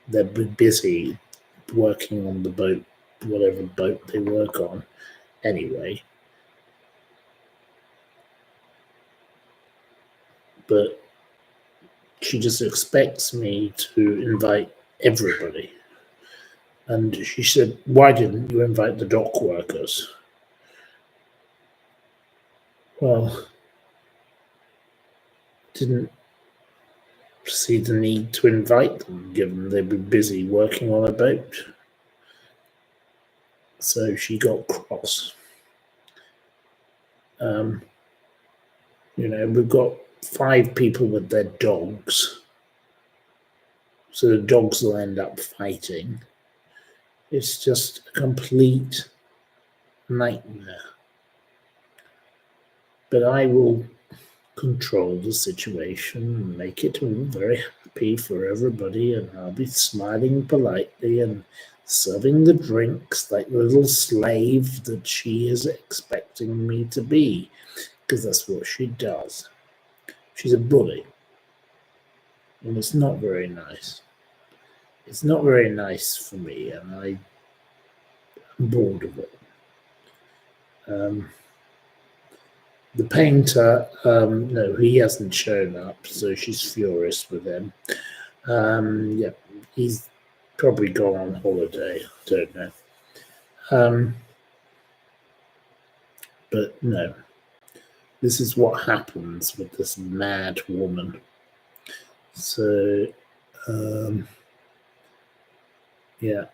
they're busy working on the boat, whatever boat they work on, anyway. But she just expects me to invite everybody. And she said, "Why didn't you invite the dock workers?" Well, didn't see the need to invite them, given they'd be busy working on a boat. So she got cross. We've got 5 people with their dogs. So the dogs will end up fighting. It's just a complete nightmare. But I will control the situation and make it all very happy for everybody, and I'll be smiling politely and serving the drinks like the little slave that she is expecting me to be, because that's what she does. She's a bully, and it's not very nice. It's not very nice for me, and I'm bored of it. The painter, no, he hasn't shown up, so she's furious with him. Yeah, he's probably gone on holiday. I don't know. But no, this is what happens with this mad woman. So, yeah,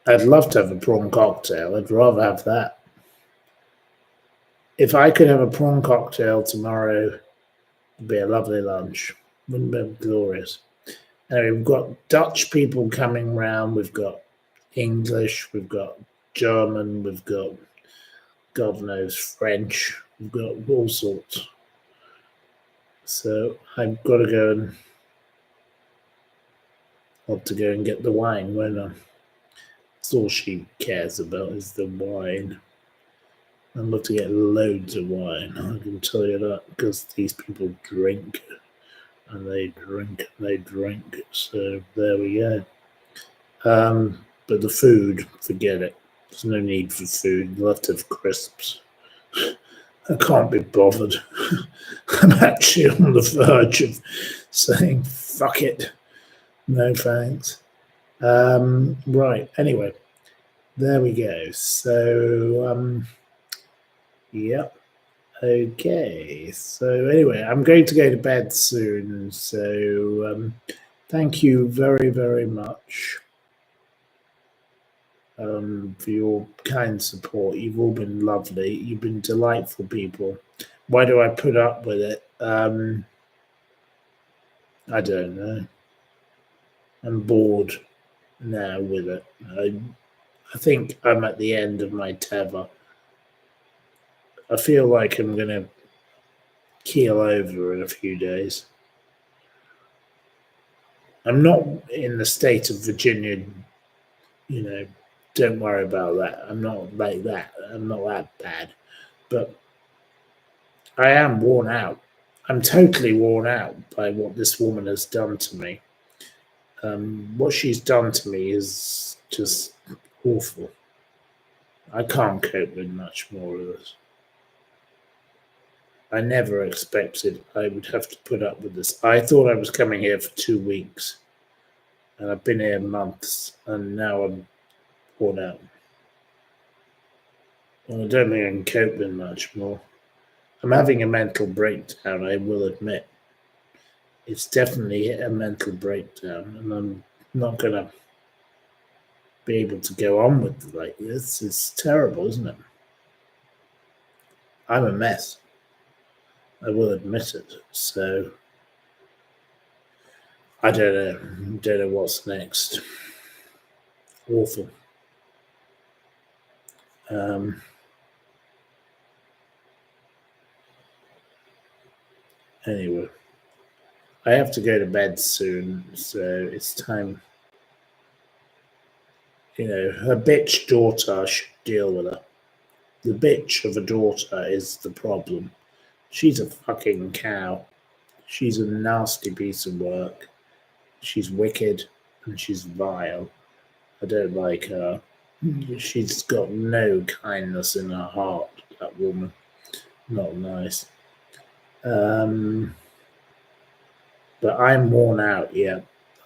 I'd love to have a prawn cocktail. I'd rather have that. If I could have a prawn cocktail tomorrow, it'd be a lovely lunch. Wouldn't it be glorious? Anyway, we've got Dutch people coming round. We've got English. We've got German. We've got, God knows, French. We've got all sorts. So I've got to go and have to go and get the wine, won't I? That's all she cares about is the wine. I'd love to get loads of wine, I can tell you that, because these people drink, and they drink, and they drink. So there we go. But the food, forget it. There's no need for food. You'll have to have crisps. I can't be bothered. I'm actually on the verge of saying, fuck it. No thanks. Right. Anyway, there we go. So, yep. Okay. So, anyway, I'm going to go to bed soon. So, thank you very, very much for your kind support. You've all been lovely. You've been delightful people. Why do I put up with it? I don't know. I'm bored now with it. I think I'm at the end of my tether. I feel like I'm going to keel over in a few days. I'm not in the state of Virginia, don't worry about that. I'm not like that. I'm not that bad. But I am worn out. I'm totally worn out by what this woman has done to me. What she's done to me is just awful. I can't cope with much more of this. I never expected I would have to put up with this. I thought I was coming here for 2 weeks, and I've been here months, and now I'm worn out. And I don't think I can cope with much more. I'm having a mental breakdown, I will admit. It's definitely a mental breakdown, and I'm not going to be able to go on with it like this. It's terrible, isn't it? I'm a mess. I will admit it. So I don't know what's next. Awful. Anyway, I have to go to bed soon, so it's time. Her bitch daughter, I should deal with her. The bitch of a daughter is the problem. She's a fucking cow. She's a nasty piece of work. She's wicked and she's vile. I don't like her. She's got no kindness in her heart, that woman. Not nice. But I'm worn out, yeah.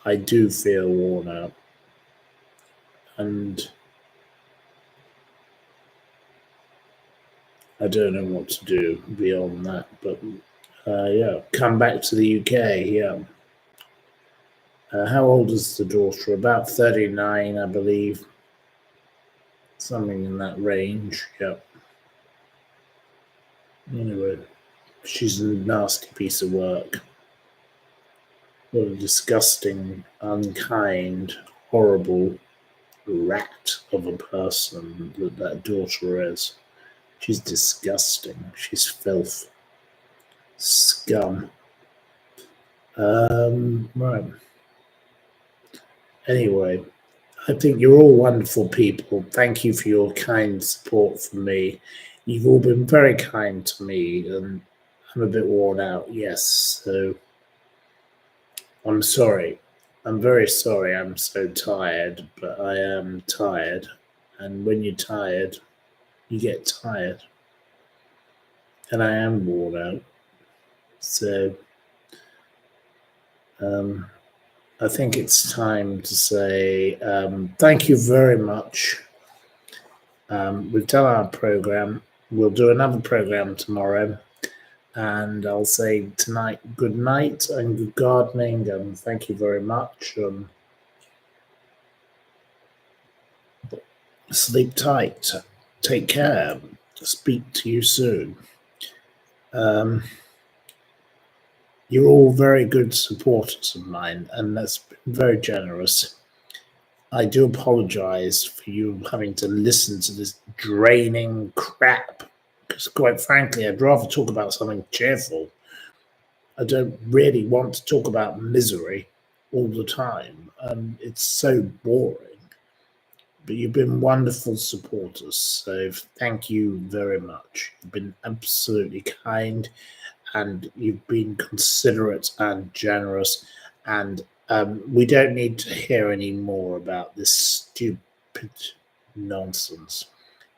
I do feel worn out. And I don't know what to do beyond that. But yeah, come back to the UK, yeah. How old is the daughter? About 39, I believe. Something in that range, yeah. Anyway, she's a nasty piece of work. What a disgusting, unkind, horrible rat of a person that daughter is. She's disgusting. She's filth. Scum. Right. Anyway, I think you're all wonderful people. Thank you for your kind support for me. You've all been very kind to me, and I'm a bit worn out, yes. So I'm sorry. I'm very sorry I'm so tired, but I am tired. And when you're tired, you get tired. And I am worn out. So I think it's time to say thank you very much. We've done our program. We'll do another program tomorrow. And I'll say tonight, good night and good gardening. And thank you very much. Sleep tight. Take care. Speak to you soon. You're all very good supporters of mine, and that's been very generous. I do apologize for you having to listen to this draining crap, because quite frankly, I'd rather talk about something cheerful. I don't really want to talk about misery all the time. It's so boring. But you've been wonderful supporters, so thank you very much. You've been absolutely kind, and you've been considerate and generous, and we don't need to hear any more about this stupid nonsense.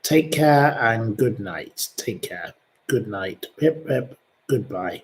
Take care and good night. Take care. Good night. Pip, pip. Goodbye.